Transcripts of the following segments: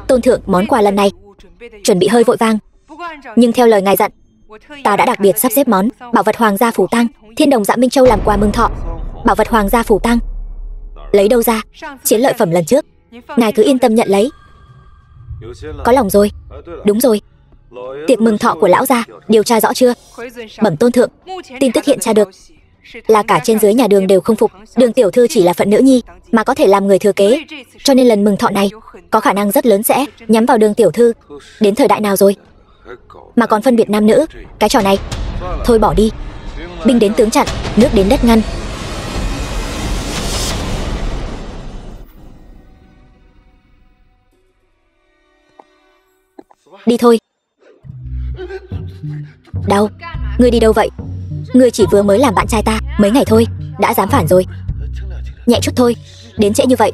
Tôn thượng, món quà lần này chuẩn bị hơi vội vàng, nhưng theo lời ngài dặn, ta đã đặc biệt sắp xếp món bảo vật hoàng gia phủ tang, thiên đồng dạ Minh Châu làm quà mừng thọ. Bảo vật hoàng gia phủ tang lấy đâu ra? Chiến lợi phẩm lần trước, ngài cứ yên tâm nhận lấy. Có lòng rồi. Đúng rồi, tiệc mừng thọ của lão gia điều tra rõ chưa? Bẩm tôn thượng, tin tức hiện tra được là cả trên dưới nhà Đường đều không phục Đường tiểu thư chỉ là phận nữ nhi mà có thể làm người thừa kế, cho nên lần mừng thọ này có khả năng rất lớn sẽ nhắm vào Đường tiểu thư. Đến thời đại nào rồi mà còn phân biệt nam nữ? Cái trò này thôi bỏ đi. Binh đến tướng chặn, nước đến đất ngăn. Đi thôi. Đau. Ngươi đi đâu vậy? Ngươi chỉ vừa mới làm bạn trai ta mấy ngày thôi đã dám phản rồi. Nhẹ chút thôi, đến trễ như vậy.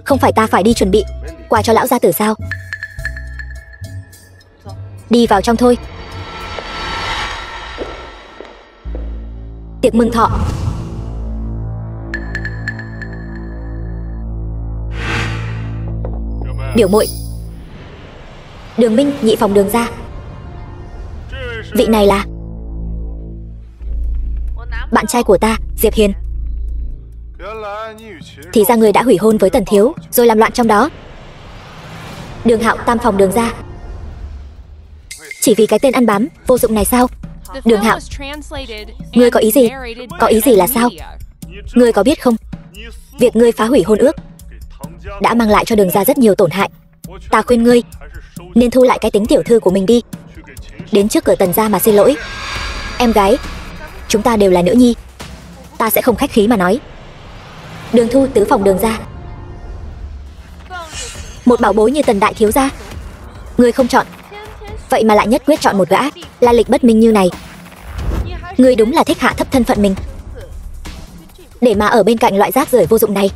Không phải ta phải đi chuẩn bị quà cho lão gia tử sao? Đi vào trong thôi. Tiệc mừng thọ. Biểu muội, Đường Minh, nhị phòng Đường gia. Vị này là bạn trai của ta, Diệp Hiền. Thì ra người đã hủy hôn với Tần thiếu rồi làm loạn trong đó. Đường Hạo, tam phòng Đường gia. Chỉ vì cái tên ăn bám vô dụng này sao? Đường Hạo, ngươi có ý gì? Có ý gì là sao? Ngươi có biết không, việc ngươi phá hủy hôn ước đã mang lại cho Đường gia rất nhiều tổn hại. Ta khuyên ngươi nên thu lại cái tính tiểu thư của mình đi, đến trước cửa Tần gia mà xin lỗi. Em gái, chúng ta đều là nữ nhi, ta sẽ không khách khí mà nói. Đường Thu, tứ phòng Đường gia. Một bảo bối như Tần đại thiếu gia ngươi không chọn, vậy mà lại nhất quyết chọn một gã la lịch bất minh như này. Ngươi đúng là thích hạ thấp thân phận mình để mà ở bên cạnh loại rác rưởi vô dụng này.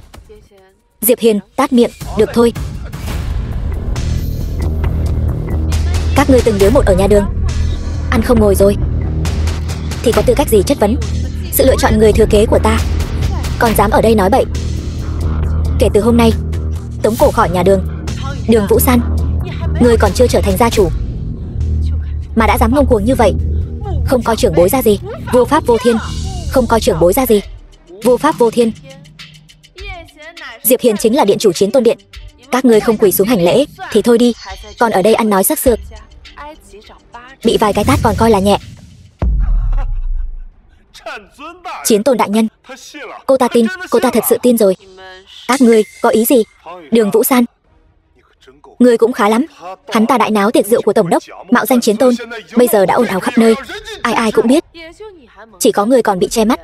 Diệp Hiền, tát miệng. Được thôi. Các ngươi từng đứa một ở nhà Đường ăn không ngồi rồi thì có tư cách gì chất vấn sự lựa chọn người thừa kế của ta? Còn dám ở đây nói bậy. Kể từ hôm nay tống cổ khỏi nhà Đường. Đường Vũ San, ngươi còn chưa trở thành gia chủ mà đã dám ngông cuồng như vậy. Không coi trưởng bối ra gì, vô pháp vô thiên. Không coi trưởng bối ra gì, vô pháp vô thiên. Diệp Hiền chính là điện chủ Chiến Tôn Điện. Các ngươi không quỳ xuống hành lễ thì thôi đi, còn ở đây ăn nói sắc sược, bị vài cái tát còn coi là nhẹ. Chiến Tôn đại nhân, cô ta tin, cô ta thật sự tin rồi. Các ngươi có ý gì? Đường Vũ San, ngươi cũng khá lắm. Hắn ta đại náo tiệc rượu của tổng đốc, mạo danh Chiến Tôn, bây giờ đã ồn ào khắp nơi, ai ai cũng biết. Chỉ có ngươi còn bị che mắt,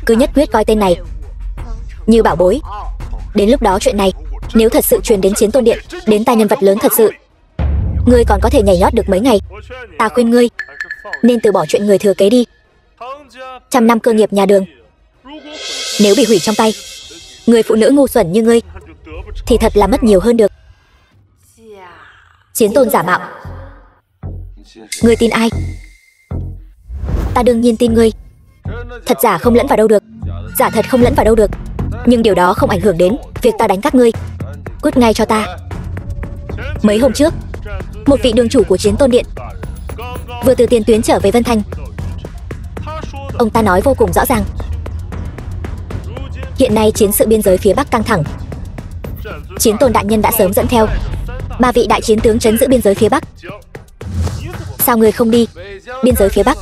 cứ nhất quyết coi tên này như bảo bối. Đến lúc đó chuyện này nếu thật sự truyền đến Chiến Tôn Điện, đến tai nhân vật lớn thật sự, ngươi còn có thể nhảy nhót được mấy ngày. Ta khuyên ngươi nên từ bỏ chuyện người thừa kế đi. 100 năm cơ nghiệp nhà Đường nếu bị hủy trong tay người phụ nữ ngu xuẩn như ngươi thì thật là mất nhiều hơn được. Chiến Tôn giả mạo, ngươi tin ai? Ta đương nhiên tin ngươi. Thật giả không lẫn vào đâu được, giả thật không lẫn vào đâu được. Nhưng điều đó không ảnh hưởng đến việc ta đánh các ngươi. Cút ngay cho ta. Mấy hôm trước, một vị đường chủ của Chiến Tôn Điện vừa từ tiền tuyến trở về Vân Thành. Ông ta nói vô cùng rõ ràng, hiện nay chiến sự biên giới phía Bắc căng thẳng. Chiến Tôn đại nhân đã sớm dẫn theo 3 vị đại chiến tướng trấn giữ biên giới phía Bắc. Sao ngươi không đi biên giới phía Bắc?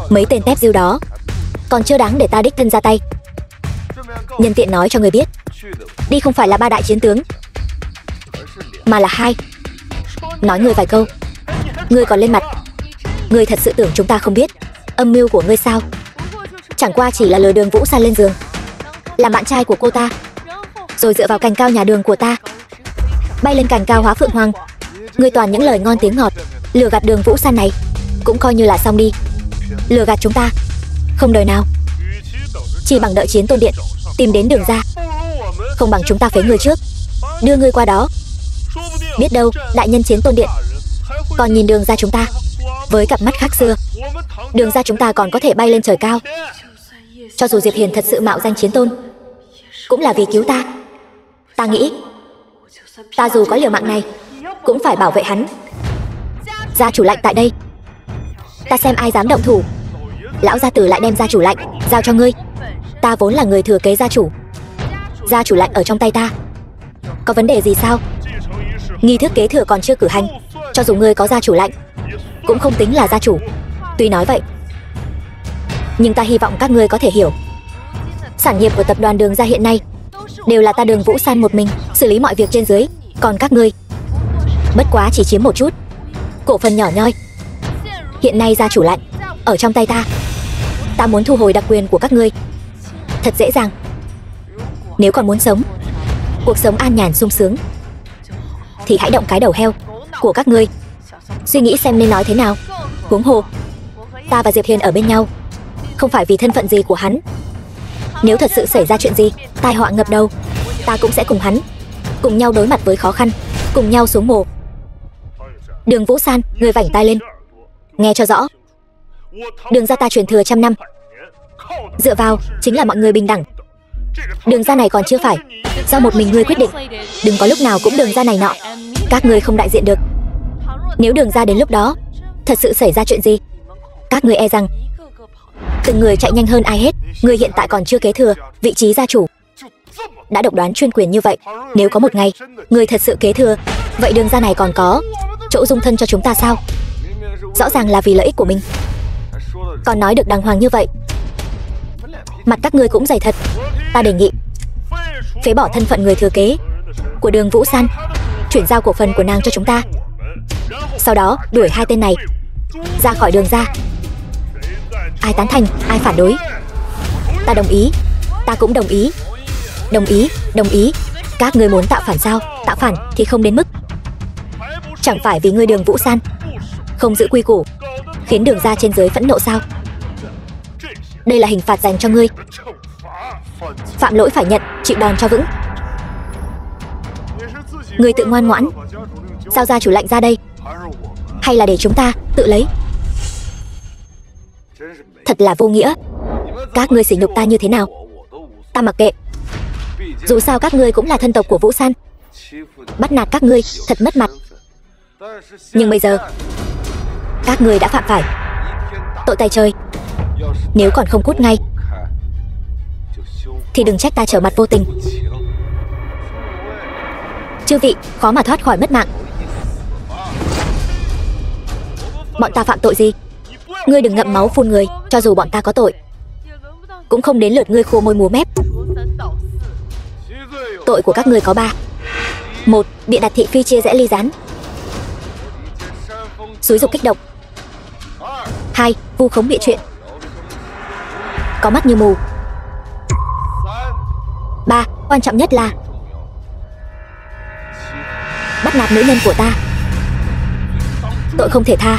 Mấy tên tép diêu đó còn chưa đáng để ta đích thân ra tay. Nhân tiện nói cho ngươi biết, đi không phải là 3 đại chiến tướng mà là 2. Nói ngươi vài câu, ngươi còn lên mặt. Ngươi thật sự tưởng chúng ta không biết âm mưu của ngươi sao? Chẳng qua chỉ là lừa Đường Vũ San lên giường, làm bạn trai của cô ta, rồi dựa vào cành cao nhà Đường của ta bay lên cành cao Hóa Phượng Hoàng. Ngươi toàn những lời ngon tiếng ngọt, lừa gạt Đường Vũ San này cũng coi như là xong đi. Lừa gạt chúng ta không đời nào. Chỉ bằng đợi Chiến Tôn Điện tìm đến Đường ra, không bằng chúng ta phế người trước, đưa ngươi qua đó. Biết đâu đại nhân Chiến Tôn Điện còn nhìn Đường ra chúng ta với cặp mắt khác xưa. Đường ra chúng ta còn có thể bay lên trời cao. Cho dù Diệp Hiền thật sự mạo danh Chiến Tôn, cũng là vì cứu ta. Ta nghĩ ta dù có liều mạng này cũng phải bảo vệ hắn. Gia chủ lạnh tại đây, ta xem ai dám động thủ. Lão gia tử lại đem gia chủ lạnh giao cho ngươi. Ta vốn là người thừa kế gia chủ, gia chủ lạnh ở trong tay ta. Có vấn đề gì sao? Nghi thức kế thừa còn chưa cử hành, cho dù ngươi có gia chủ lạnh cũng không tính là gia chủ. Tuy nói vậy, nhưng ta hy vọng các ngươi có thể hiểu, sản nghiệp của tập đoàn Đường gia hiện nay đều là ta Đường Vũ San một mình xử lý mọi việc trên dưới, còn các ngươi bất quá chỉ chiếm một chút cổ phần nhỏ nhoi. Hiện nay gia chủ lạnh ở trong tay ta, ta muốn thu hồi đặc quyền của các ngươi thật dễ dàng. Nếu còn muốn sống cuộc sống an nhàn sung sướng thì hãy động cái đầu heo của các ngươi, suy nghĩ xem nên nói thế nào. Huống hồ ta và Diệp Hiền ở bên nhau không phải vì thân phận gì của hắn. Nếu thật sự xảy ra chuyện gì, tai họa ngập đầu, ta cũng sẽ cùng hắn cùng nhau đối mặt với khó khăn, cùng nhau xuống mồ. Đường Vũ San, người vảnh tai lên, nghe cho rõ. Đường gia ta truyền thừa trăm năm, dựa vào chính là mọi người bình đẳng. Đường gia này còn chưa phải do một mình ngươi quyết định. Đừng có lúc nào cũng đường gia này nọ, các ngươi không đại diện được. Nếu đường gia đến lúc đó thật sự xảy ra chuyện gì, các ngươi e rằng từng người chạy nhanh hơn ai hết. Ngươi hiện tại còn chưa kế thừa vị trí gia chủ, đã độc đoán chuyên quyền như vậy. Nếu có một ngày ngươi thật sự kế thừa, vậy đường gia này còn có chỗ dung thân cho chúng ta sao? Rõ ràng là vì lợi ích của mình, còn nói được đàng hoàng như vậy. Mặt các ngươi cũng dày thật. Ta đề nghị phế bỏ thân phận người thừa kế của Đường Vũ San, chuyển giao cổ phần của nàng cho chúng ta, sau đó đuổi hai tên này ra khỏi Đường gia. Ai tán thành, ai phản đối? Ta đồng ý. Ta cũng đồng ý. Đồng ý, đồng ý. Các ngươi muốn tạo phản sao? Tạo phản thì không đến mức. Chẳng phải vì ngươi Đường Vũ San không giữ quy củ khiến đường gia trên dưới phẫn nộ sao? Đây là hình phạt dành cho ngươi. Phạm lỗi phải nhận, chịu đòn cho vững. Ngươi tự ngoan ngoãn giao gia chủ lạnh ra đây, hay là để chúng ta tự lấy? Thật là vô nghĩa. Các ngươi sỉ nhục ta như thế nào ta mặc kệ. Dù sao các ngươi cũng là thân tộc của Vũ San, bắt nạt các ngươi thật mất mặt. Nhưng bây giờ các ngươi đã phạm phải tội tày trời. Nếu còn không cút ngay thì đừng trách ta trở mặt vô tình. Chư vị khó mà thoát khỏi mất mạng. Bọn ta phạm tội gì? Ngươi đừng ngậm máu phun người. Cho dù bọn ta có tội cũng không đến lượt ngươi khô môi múa mép. Tội của các ngươi có 3. 1. Bịa đặt thị phi chia rẽ ly gián, xúi dục kích động. 2. Vu khống bịa chuyện, có mắt như mù. 3. Quan trọng nhất là bắt nạt nữ nhân của ta. Tội không thể tha.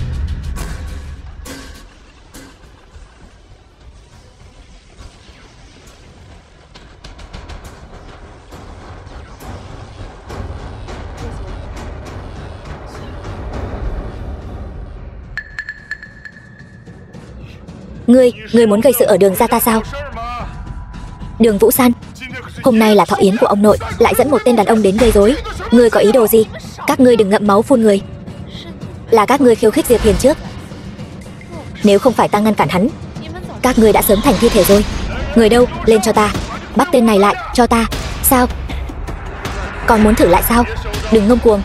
Ngươi muốn gây sự ở Đường gia ta sao? Đường Vũ San, hôm nay là thọ yến của ông nội, lại dẫn một tên đàn ông đến gây rối. Ngươi có ý đồ gì? Các ngươi đừng ngậm máu phun người. Là các ngươi khiêu khích Diệp Hiền trước. Nếu không phải ta ngăn cản hắn, các ngươi đã sớm thành thi thể rồi. Người đâu? Lên cho ta. Bắt tên này lại cho ta. Sao? Còn muốn thử lại sao? Đừng ngông cuồng.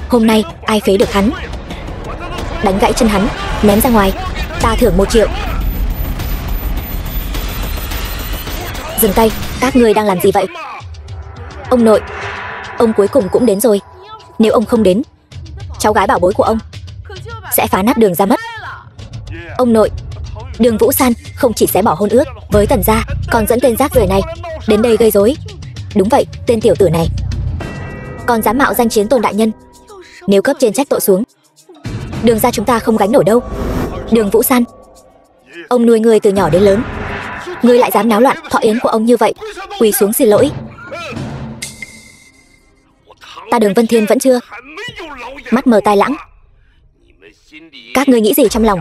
Hôm nay ai phế được hắn, đánh gãy chân hắn, ném ra ngoài, ta thưởng 1 triệu. Dừng tay. Các ngươi đang làm gì vậy? Ông nội, ông cuối cùng cũng đến rồi. Nếu ông không đến, cháu gái bảo bối của ông sẽ phá nát Đường ra mất. Ông nội, Đường Vũ San không chỉ sẽ bỏ hôn ước với Tần gia, còn dẫn tên rác rưởi này đến đây gây rối. Đúng vậy, tên tiểu tử này còn dám mạo danh Chiến Tôn đại nhân. Nếu cấp trên trách tội xuống, Đường gia chúng ta không gánh nổi đâu. Đường Vũ San, ông nuôi ngươi từ nhỏ đến lớn, ngươi lại dám náo loạn thọ yến của ông như vậy. Quỳ xuống xin lỗi. Ta Đường Vân Thiên vẫn chưa. Mắt mờ tai lãng. Các ngươi nghĩ gì trong lòng?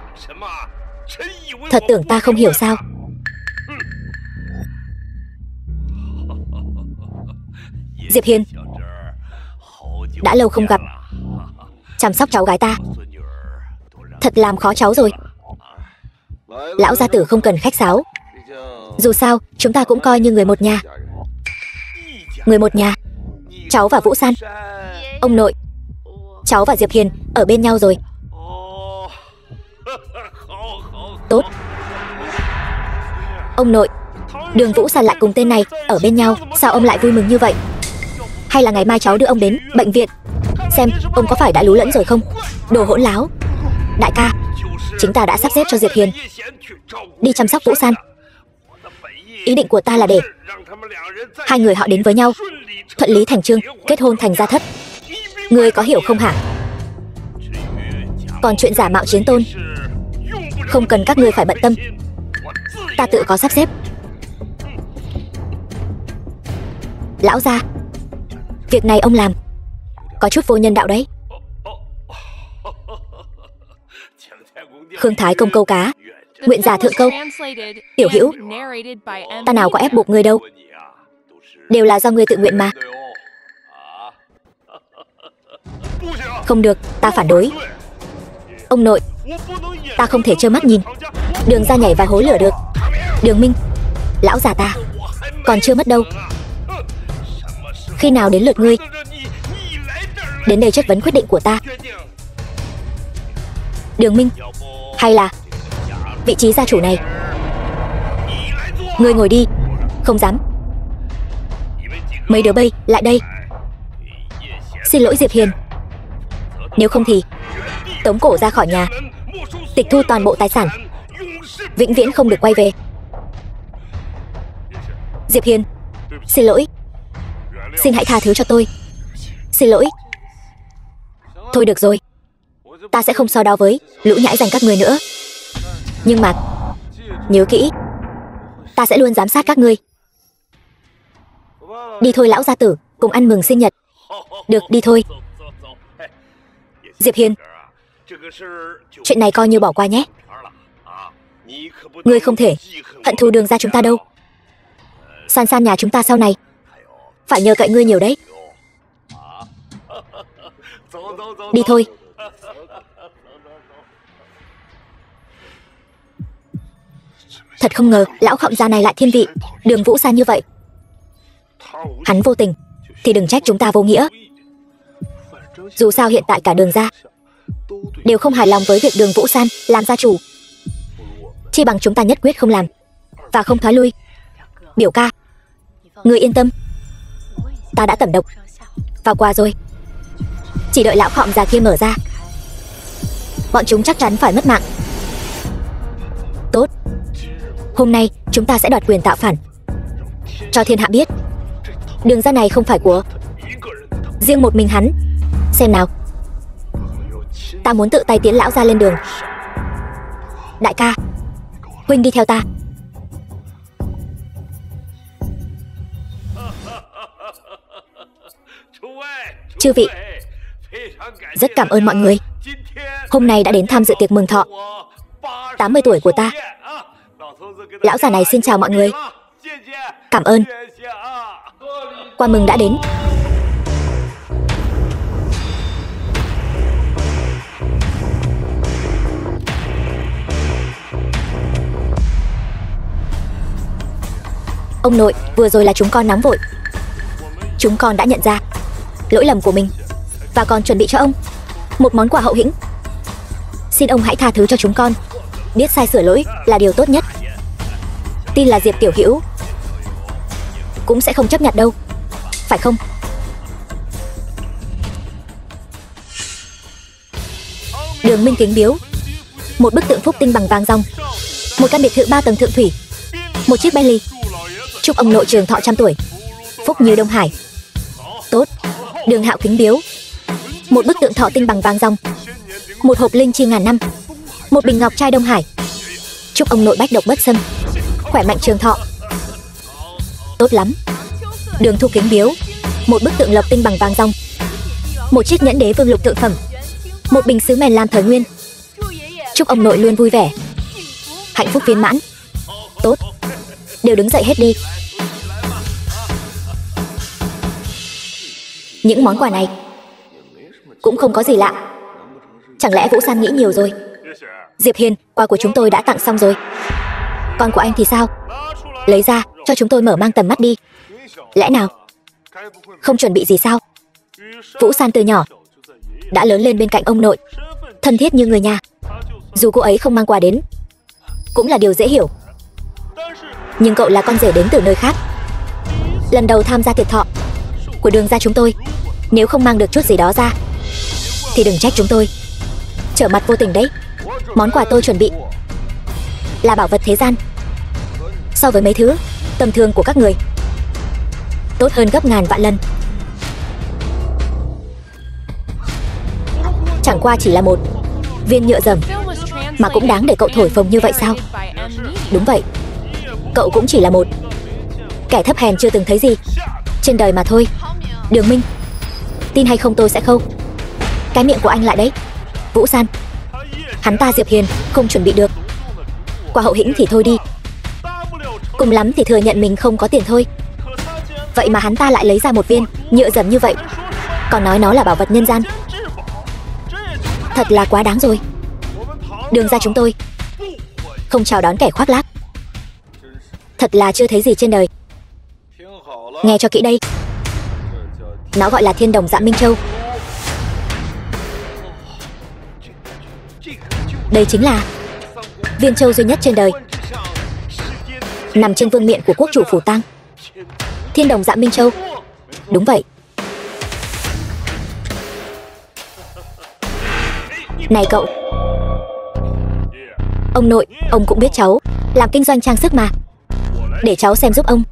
Thật tưởng ta không hiểu sao? Diệp Hiền, đã lâu không gặp. Chăm sóc cháu gái ta thật làm khó cháu rồi. Lão gia tử không cần khách sáo. Dù sao chúng ta cũng coi như người một nhà. Người một nhà. Cháu và Vũ San. Ông nội, cháu và Diệp Hiền ở bên nhau rồi. Tốt. Ông nội, Đường Vũ San lại cùng tên này ở bên nhau, sao ông lại vui mừng như vậy? Hay là ngày mai cháu đưa ông đến bệnh viện xem ông có phải đã lú lẫn rồi không? Đồ hỗn láo. Đại ca, chính ta đã sắp xếp cho Diệp Hiền đi chăm sóc Vũ San. Ý định của ta là để hai người họ đến với nhau, thuận lý thành chương, kết hôn thành gia thất. Ngươi có hiểu không hả? Còn chuyện giả mạo chiến tôn, không cần các ngươi phải bận tâm, ta tự có sắp xếp. Lão gia, việc này ông làm có chút vô nhân đạo đấy. Khương Thái công câu cá, nguyện giả thượng câu. Tiểu Hữu, ta nào có ép buộc ngươi đâu, đều là do ngươi tự nguyện mà. Không được, ta phản đối. Ông nội, ta không thể trơ mắt nhìn Đường ra nhảy vào hố lửa được. Đường Minh, lão già ta còn chưa mất đâu. Khi nào đến lượt ngươi đến đây chất vấn quyết định của ta? Đường Minh, hay là vị trí gia chủ này ngươi ngồi đi. Không dám. Mấy đứa bay lại đây. Xin lỗi Diệp Hiền, nếu không thì tống cổ ra khỏi nhà, tịch thu toàn bộ tài sản, vĩnh viễn không được quay về. Diệp Hiền, xin lỗi. Xin hãy tha thứ cho tôi. Xin lỗi. Thôi được rồi, ta sẽ không so đo với lũ nhãi danh các ngươi nữa. Nhưng mà nhớ kỹ, ta sẽ luôn giám sát các ngươi. Đi thôi lão gia tử, cùng ăn mừng sinh nhật. Được, đi thôi. Diệp Hiền, chuyện này coi như bỏ qua nhé. Ngươi không thể hận thù Đường ra chúng ta đâu. San San nhà chúng ta sau này phải nhờ cậy ngươi nhiều đấy. Đi thôi. Thật không ngờ lão khọng gia này lại thiên vị Đường Vũ San như vậy. Hắn vô tình thì đừng trách chúng ta vô nghĩa. Dù sao hiện tại cả Đường gia đều không hài lòng với việc Đường Vũ San làm gia chủ. Chi bằng chúng ta nhất quyết không làm và không thoái lui. Biểu ca, ngươi yên tâm, ta đã tẩm độc vào quà rồi. Chỉ đợi lão khọng già kia mở ra, bọn chúng chắc chắn phải mất mạng. Tốt, hôm nay chúng ta sẽ đoạt quyền tạo phản, cho thiên hạ biết Đường ra này không phải của riêng một mình hắn. Xem nào, ta muốn tự tay tiến lão ra lên đường. Đại ca, huynh đi theo ta. Chư vị, rất cảm ơn mọi người hôm nay đã đến tham dự tiệc mừng thọ 80 tuổi của ta. Lão già này xin chào mọi người. Cảm ơn. Qua mừng đã đến. Ông nội, vừa rồi là chúng con nóng vội. Chúng con đã nhận ra lỗi lầm của mình và còn chuẩn bị cho ông một món quà hậu hĩnh. Xin ông hãy tha thứ cho chúng con. Biết sai sửa lỗi là điều tốt nhất. Tin là Diệp tiểu hữu cũng sẽ không chấp nhận đâu, phải không? Đường Minh kính biếu một bức tượng phúc tinh bằng vàng ròng, một căn biệt thự 3 tầng thượng thủy, một chiếc Bentley. Chúc ông nội trường thọ trăm tuổi, phúc như Đông Hải. Tốt. Đường Hạo kính biếu một bức tượng thọ tinh bằng vàng ròng, một hộp linh chi ngàn năm, một bình ngọc trai Đông Hải. Chúc ông nội bách độc bất xâm, khỏe mạnh trường thọ. Tốt lắm. Đường Thu kính biếu một bức tượng lộc tinh bằng vàng ròng, một chiếc nhẫn đế vương lục thượng phẩm, một bình sứ mèn lam thời nguyên. Chúc ông nội luôn vui vẻ, hạnh phúc viên mãn. Tốt. Đều đứng dậy hết đi. Những món quà này cũng không có gì lạ. Chẳng lẽ Vũ San nghĩ nhiều rồi? Diệp Hiền, quà của chúng tôi đã tặng xong rồi. Con của anh thì sao? Lấy ra, cho chúng tôi mở mang tầm mắt đi. Lẽ nào không chuẩn bị gì sao? Vũ San từ nhỏ đã lớn lên bên cạnh ông nội, thân thiết như người nhà. Dù cô ấy không mang quà đến cũng là điều dễ hiểu. Nhưng cậu là con rể đến từ nơi khác, lần đầu tham gia tiệc thọ của Đường gia chúng tôi. Nếu không mang được chút gì đó ra thì đừng trách chúng tôi trở mặt vô tình đấy. Món quà tôi chuẩn bị là bảo vật thế gian, so với mấy thứ tầm thường của các người tốt hơn gấp ngàn vạn lần. Chẳng qua chỉ là một viên nhựa dầm mà cũng đáng để cậu thổi phồng như vậy sao? Đúng vậy, cậu cũng chỉ là một kẻ thấp hèn chưa từng thấy gì trên đời mà thôi. Đường Minh, tin hay không tôi sẽ khâu cái miệng của anh lại đấy. Vũ San, hắn ta Diệp Hiền không chuẩn bị được quà hậu hĩnh thì thôi đi, cùng lắm thì thừa nhận mình không có tiền thôi. Vậy mà hắn ta lại lấy ra một viên nhựa dầm như vậy, còn nói nó là bảo vật nhân gian. Thật là quá đáng rồi. Đường gia chúng tôi không chào đón kẻ khoác lác, thật là chưa thấy gì trên đời. Nghe cho kỹ đây, nó gọi là Thiên Đồng Dạ Minh Châu. Đây chính là viên châu duy nhất trên đời nằm trên vương miện của quốc chủ Phủ Tang. Thiên Đồng Dạ Minh Châu. Đúng vậy. Này cậu. Ông nội, ông cũng biết cháu làm kinh doanh trang sức mà, để cháu xem giúp ông.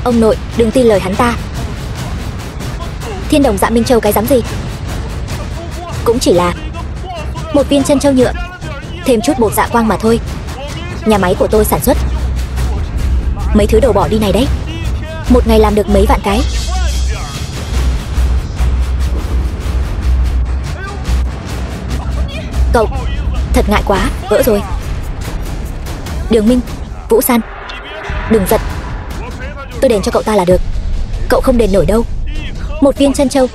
Ông nội, đừng tin lời hắn ta. Thiên Đồng Dạ Minh Châu cái dám gì? Cũng chỉ là một viên chân châu nhựa, thêm chút bột dạ quang mà thôi. Nhà máy của tôi sản xuất mấy thứ đồ bỏ đi này đấy, một ngày làm được mấy vạn cái. Cậu, thật ngại quá, vỡ rồi. Đường Minh, Vũ San, đừng giận, tôi đền cho cậu ta là được. Cậu không đền nổi đâu. Một viên chân châu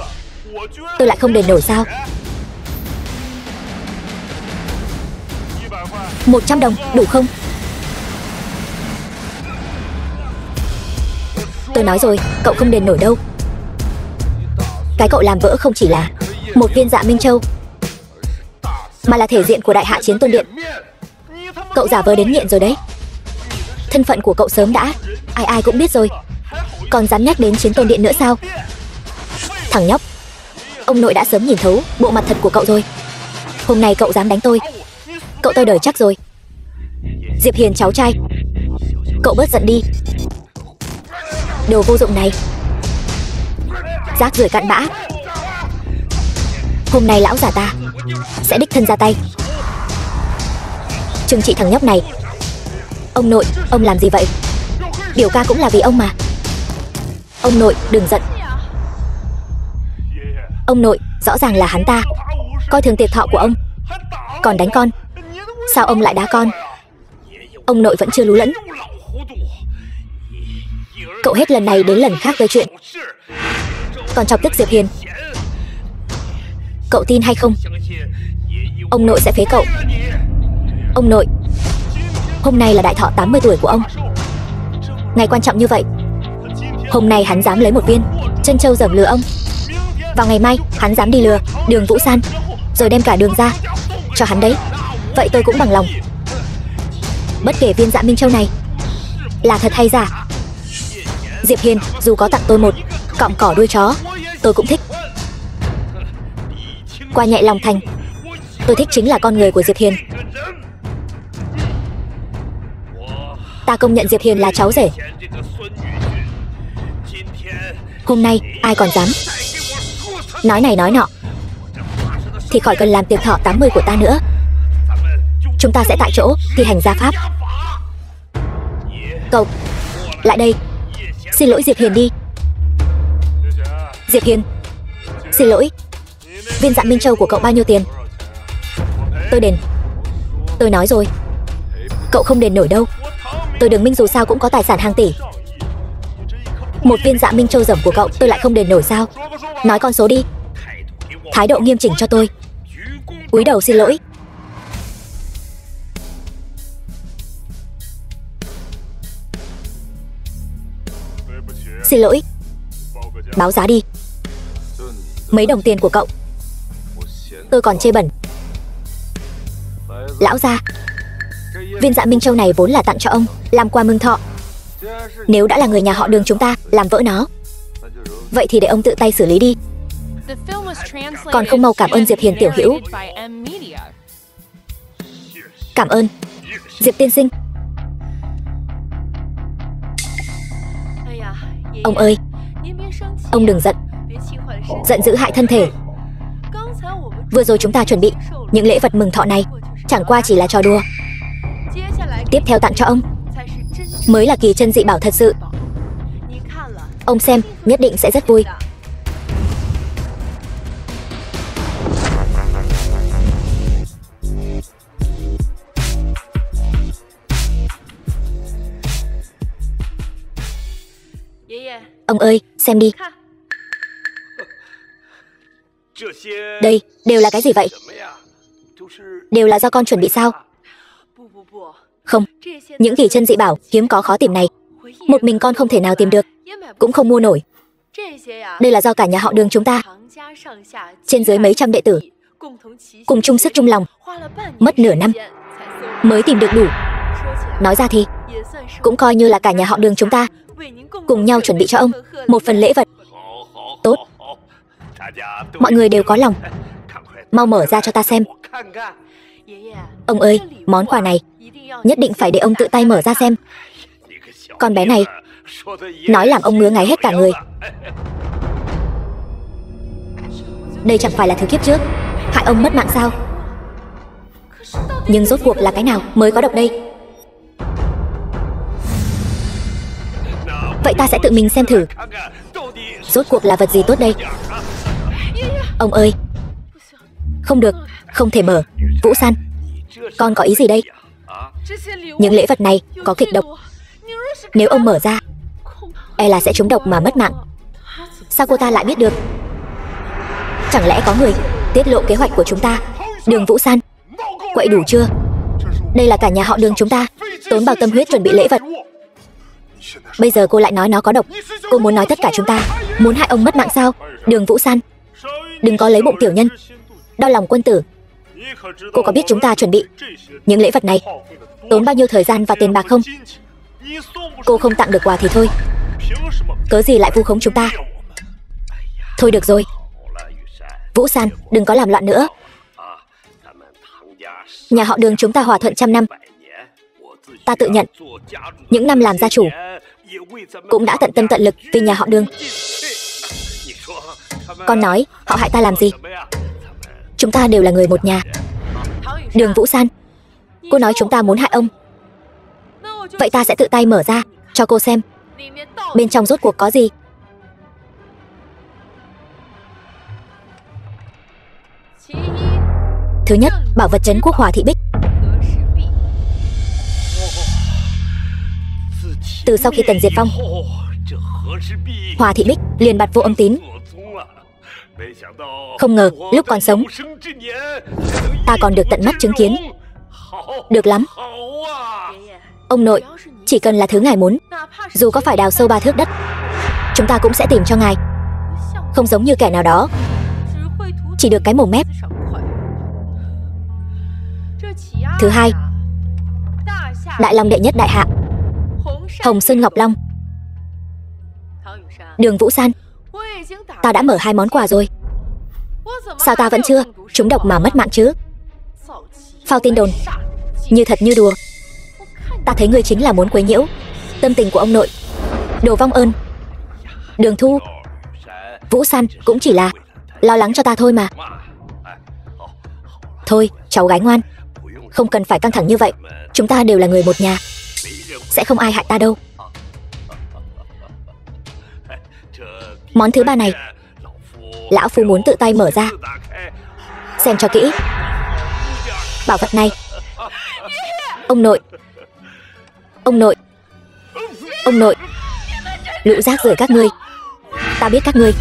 tôi lại không đền nổi sao? 100 đồng đủ không? Tôi nói rồi, cậu không đền nổi đâu. Cái cậu làm vỡ không chỉ là một viên Dạ Minh Châu, mà là thể diện của Đại Hạ Chiến Tôn Điện. Cậu giả vờ đến nghiện rồi đấy. Thân phận của cậu sớm đã ai ai cũng biết rồi, còn dám nhắc đến Chiến Tôn Điện nữa sao? Thằng nhóc, ông nội đã sớm nhìn thấu bộ mặt thật của cậu rồi. Hôm nay cậu dám đánh tôi, cậu tôi đời chắc rồi. Diệp Hiền cháu trai, cậu bớt giận đi. Đồ vô dụng này, rác rưởi cặn bã. Hôm nay lão già ta sẽ đích thân ra tay trừng trị thằng nhóc này. Ông nội, ông làm gì vậy? Biểu ca cũng là vì ông mà. Ông nội, đừng giận. Ông nội, rõ ràng là hắn ta coi thường tiệc thọ của ông, còn đánh con. Sao ông lại đá con? Ông nội vẫn chưa lú lẫn. Cậu hết lần này đến lần khác gây chuyện, còn chọc tức Diệp Hiền. Cậu tin hay không, ông nội sẽ phế cậu. Ông nội, hôm nay là đại thọ 80 tuổi của ông, ngày quan trọng như vậy. Hôm nay hắn dám lấy một viên chân châu dởm lừa ông, vào ngày mai hắn dám đi lừa Đường Vũ San, rồi đem cả Đường ra cho hắn đấy. Vậy tôi cũng bằng lòng. Bất kể viên Dạ Minh Châu này là thật hay giả, Diệp Hiền dù có tặng tôi một cọng cỏ đuôi chó, tôi cũng thích. Qua nhẹ lòng thành, tôi thích chính là con người của Diệp Hiền. Ta công nhận Diệp Hiền là cháu rể. Hôm nay ai còn dám nói này nói nọ thì khỏi cần làm tiệc thọ 80 của ta nữa. Chúng ta sẽ tại chỗ thi hành gia pháp. Cậu, lại đây. Xin lỗi Diệp Hiền đi. Diệp Hiền, xin lỗi. Viên Dạ Minh Châu của cậu bao nhiêu tiền? Tôi đền. Tôi nói rồi, cậu không đền nổi đâu. Tôi Đường Minh dù sao cũng có tài sản hàng tỷ. Một viên Dạ Minh Châu rồng của cậu tôi lại không đền nổi sao? Nói con số đi. Thái độ nghiêm chỉnh cho tôi. Cúi đầu xin lỗi. Xin lỗi. Báo giá đi. Mấy đồng tiền của cậu tôi còn chê bẩn. Lão gia, viên Dạ Minh Châu này vốn là tặng cho ông làm quà mừng thọ. Nếu đã là người nhà họ Đường chúng ta làm vỡ nó, vậy thì để ông tự tay xử lý đi. Còn không mau cảm ơn Diệp Hiền tiểu hữu. Cảm ơn Diệp tiên sinh. Ông ơi, ông đừng giận. Giận dữ hại thân thể. Vừa rồi chúng ta chuẩn bị những lễ vật mừng thọ này chẳng qua chỉ là trò đùa. Tiếp theo tặng cho ông mới là kỳ chân dị bảo thật sự. Ông xem nhất định sẽ rất vui. Ông ơi, xem đi. Đây, đều là cái gì vậy? Đều là do con chuẩn bị sao? Không, những kỳ chân dị bảo hiếm có khó tìm này, một mình con không thể nào tìm được, cũng không mua nổi. Đây là do cả nhà họ Đường chúng ta, trên dưới mấy trăm đệ tử, cùng chung sức chung lòng, mất nửa năm mới tìm được đủ. Nói ra thì cũng coi như là cả nhà họ Đường chúng ta cùng nhau chuẩn bị cho ông một phần lễ vật. Tốt, mọi người đều có lòng, mau mở ra cho ta xem. Ông ơi, món quà này nhất định phải để ông tự tay mở ra xem. Con bé này nói làm ông ngứa ngáy hết cả người. Đây chẳng phải là thứ kiếp trước hại ông mất mạng sao? Nhưng rốt cuộc là cái nào mới có độc đây? Vậy ta sẽ tự mình xem thử, rốt cuộc là vật gì tốt đây. Ông ơi, không được, không thể mở. Vũ San, con có ý gì đây? Những lễ vật này có kịch độc, nếu ông mở ra e là sẽ trúng độc mà mất mạng. Sao cô ta lại biết được? Chẳng lẽ có người tiết lộ kế hoạch của chúng ta? Đường Vũ San, quậy đủ chưa? Đây là cả nhà họ Đường chúng ta tốn bao tâm huyết chuẩn bị lễ vật, bây giờ cô lại nói nó có độc. Cô muốn nói tất cả chúng ta muốn hại ông mất mạng sao? Đường Vũ San, đừng có lấy bụng tiểu nhân, đau lòng quân tử. Cô có biết chúng ta chuẩn bị những lễ vật này tốn bao nhiêu thời gian và tiền bạc không? Cô không tặng được quà thì thôi, cớ gì lại vu khống chúng ta? Thôi được rồi, Vũ San, đừng có làm loạn nữa. Nhà họ Đường chúng ta hòa thuận trăm năm, ta tự nhận những năm làm gia chủ cũng đã tận tâm tận lực vì nhà họ Đường. Con nói họ hại ta làm gì? Chúng ta đều là người một nhà. Đường Vũ San, cô nói chúng ta muốn hại ông, vậy ta sẽ tự tay mở ra cho cô xem bên trong rốt cuộc có gì. Thứ nhất, bảo vật trấn quốc Hòa Thị Bích. Từ sau khi Tần diệt vong, Hòa Thị Bích liền bạt vô âm tín. Không ngờ lúc còn sống ta còn được tận mắt chứng kiến. Được lắm. Ông nội, chỉ cần là thứ ngài muốn, dù có phải đào sâu 3 thước đất, chúng ta cũng sẽ tìm cho ngài. Không giống như kẻ nào đó chỉ được cái mồm mép. Thứ hai, Đại Long đệ nhất đại hạ, Hồng Sơn Ngọc Long. Đường Vũ San, ta đã mở 2 món quà rồi, sao ta vẫn chưa trúng độc mà mất mạng chứ? Phao tin đồn, như thật như đùa. Ta thấy ngươi chính là muốn quấy nhiễu tâm tình của ông nội. Đồ vong ơn. Đường Thu, Vũ San cũng chỉ là lo lắng cho ta thôi mà. Thôi, cháu gái ngoan, không cần phải căng thẳng như vậy. Chúng ta đều là người một nhà, sẽ không ai hại ta đâu. Món thứ 3 này, lão phu muốn tự tay mở ra, xem cho kỹ. Bảo vật này, ông nội, Ông nội, lũ rác rưởi các ngươi. Ta biết các ngươi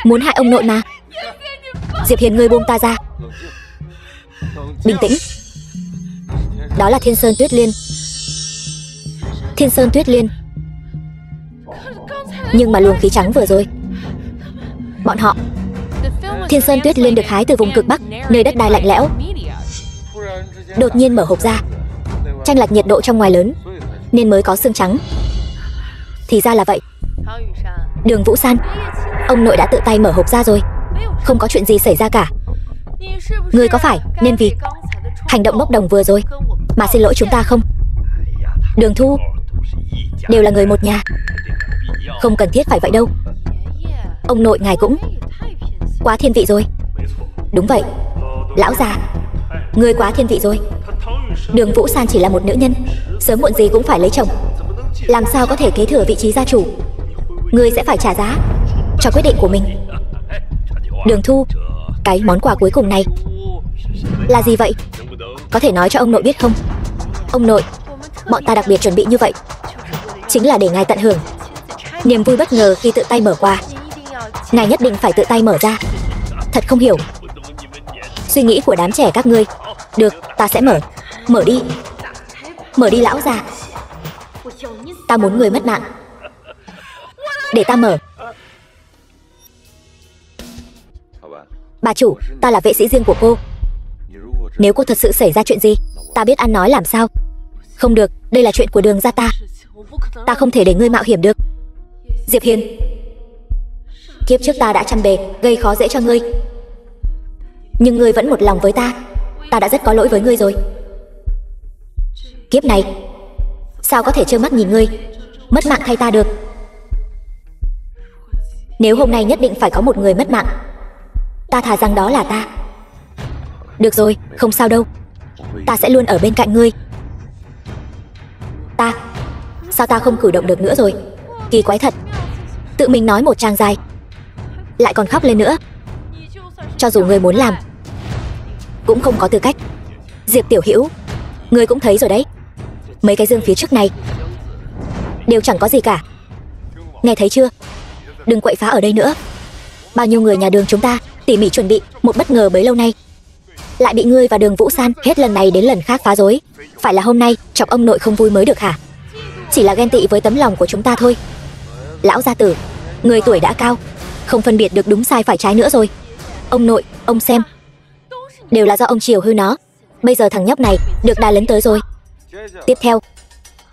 muốn hại ông nội mà. Diệp Hiền, ngươi buông ta ra. Bình tĩnh. Đó là Thiên Sơn Tuyết Liên. Thiên Sơn Tuyết Liên. Nhưng mà luồng khí trắng vừa rồi, bọn họ, Thiên Sơn Tuyết Liên được hái từ vùng cực Bắc, nơi đất đai lạnh lẽo. Đột nhiên mở hộp ra, chênh lệch nhiệt độ trong ngoài lớn, nên mới có xương trắng. Thì ra là vậy. Đường Vũ San, ông nội đã tự tay mở hộp ra rồi, không có chuyện gì xảy ra cả. Ngươi có phải nên vì hành động bốc đồng vừa rồi mà xin lỗi chúng ta không? Đường Thu, đều là người một nhà, không cần thiết phải vậy đâu. Ông nội ngài cũng quá thiên vị rồi. Đúng vậy, lão già, ngươi quá thiên vị rồi. Đường Vũ San chỉ là một nữ nhân, sớm muộn gì cũng phải lấy chồng, làm sao có thể kế thừa vị trí gia chủ. Ngươi sẽ phải trả giá cho quyết định của mình. Đường Thu, cái món quà cuối cùng này là gì vậy? Có thể nói cho ông nội biết không? Ông nội, bọn ta đặc biệt chuẩn bị như vậy chính là để ngài tận hưởng niềm vui bất ngờ khi tự tay mở quà. Ngài nhất định phải tự tay mở ra. Thật không hiểu suy nghĩ của đám trẻ các ngươi. Được, ta sẽ mở. Mở đi. Mở đi lão già. Ta muốn người mất mạng. Để ta mở. Bà chủ, ta là vệ sĩ riêng của cô. Nếu cô thật sự xảy ra chuyện gì, ta biết ăn nói làm sao. Không được, đây là chuyện của Đường gia ta. Ta không thể để ngươi mạo hiểm được. Diệp Hiền, kiếp trước ta đã chăm bề gây khó dễ cho ngươi, nhưng ngươi vẫn một lòng với ta. Ta đã rất có lỗi với ngươi rồi. Kiếp này sao có thể trơ mắt nhìn ngươi mất mạng thay ta được. Nếu hôm nay nhất định phải có một người mất mạng, ta thà rằng đó là ta. Được rồi, không sao đâu, ta sẽ luôn ở bên cạnh ngươi. Sao ta không cử động được nữa rồi? Kỳ quái thật. Tự mình nói một tràng dài, lại còn khóc lên nữa. Cho dù ngươi muốn làm, cũng không có tư cách. Diệp tiểu hữu, ngươi cũng thấy rồi đấy, mấy cái dương phía trước này đều chẳng có gì cả. Nghe thấy chưa? Đừng quậy phá ở đây nữa. Bao nhiêu người nhà Đường chúng ta tỉ mỉ chuẩn bị một bất ngờ bấy lâu nay, lại bị ngươi và Đường Vũ San hết lần này đến lần khác phá rối. Phải là hôm nay chọc ông nội không vui mới được hả? Chỉ là ghen tị với tấm lòng của chúng ta thôi. Lão gia tử, người tuổi đã cao, không phân biệt được đúng sai phải trái nữa rồi. Ông nội, ông xem, đều là do ông chiều hư nó. Bây giờ thằng nhóc này được đà lớn tới rồi. Tiếp theo,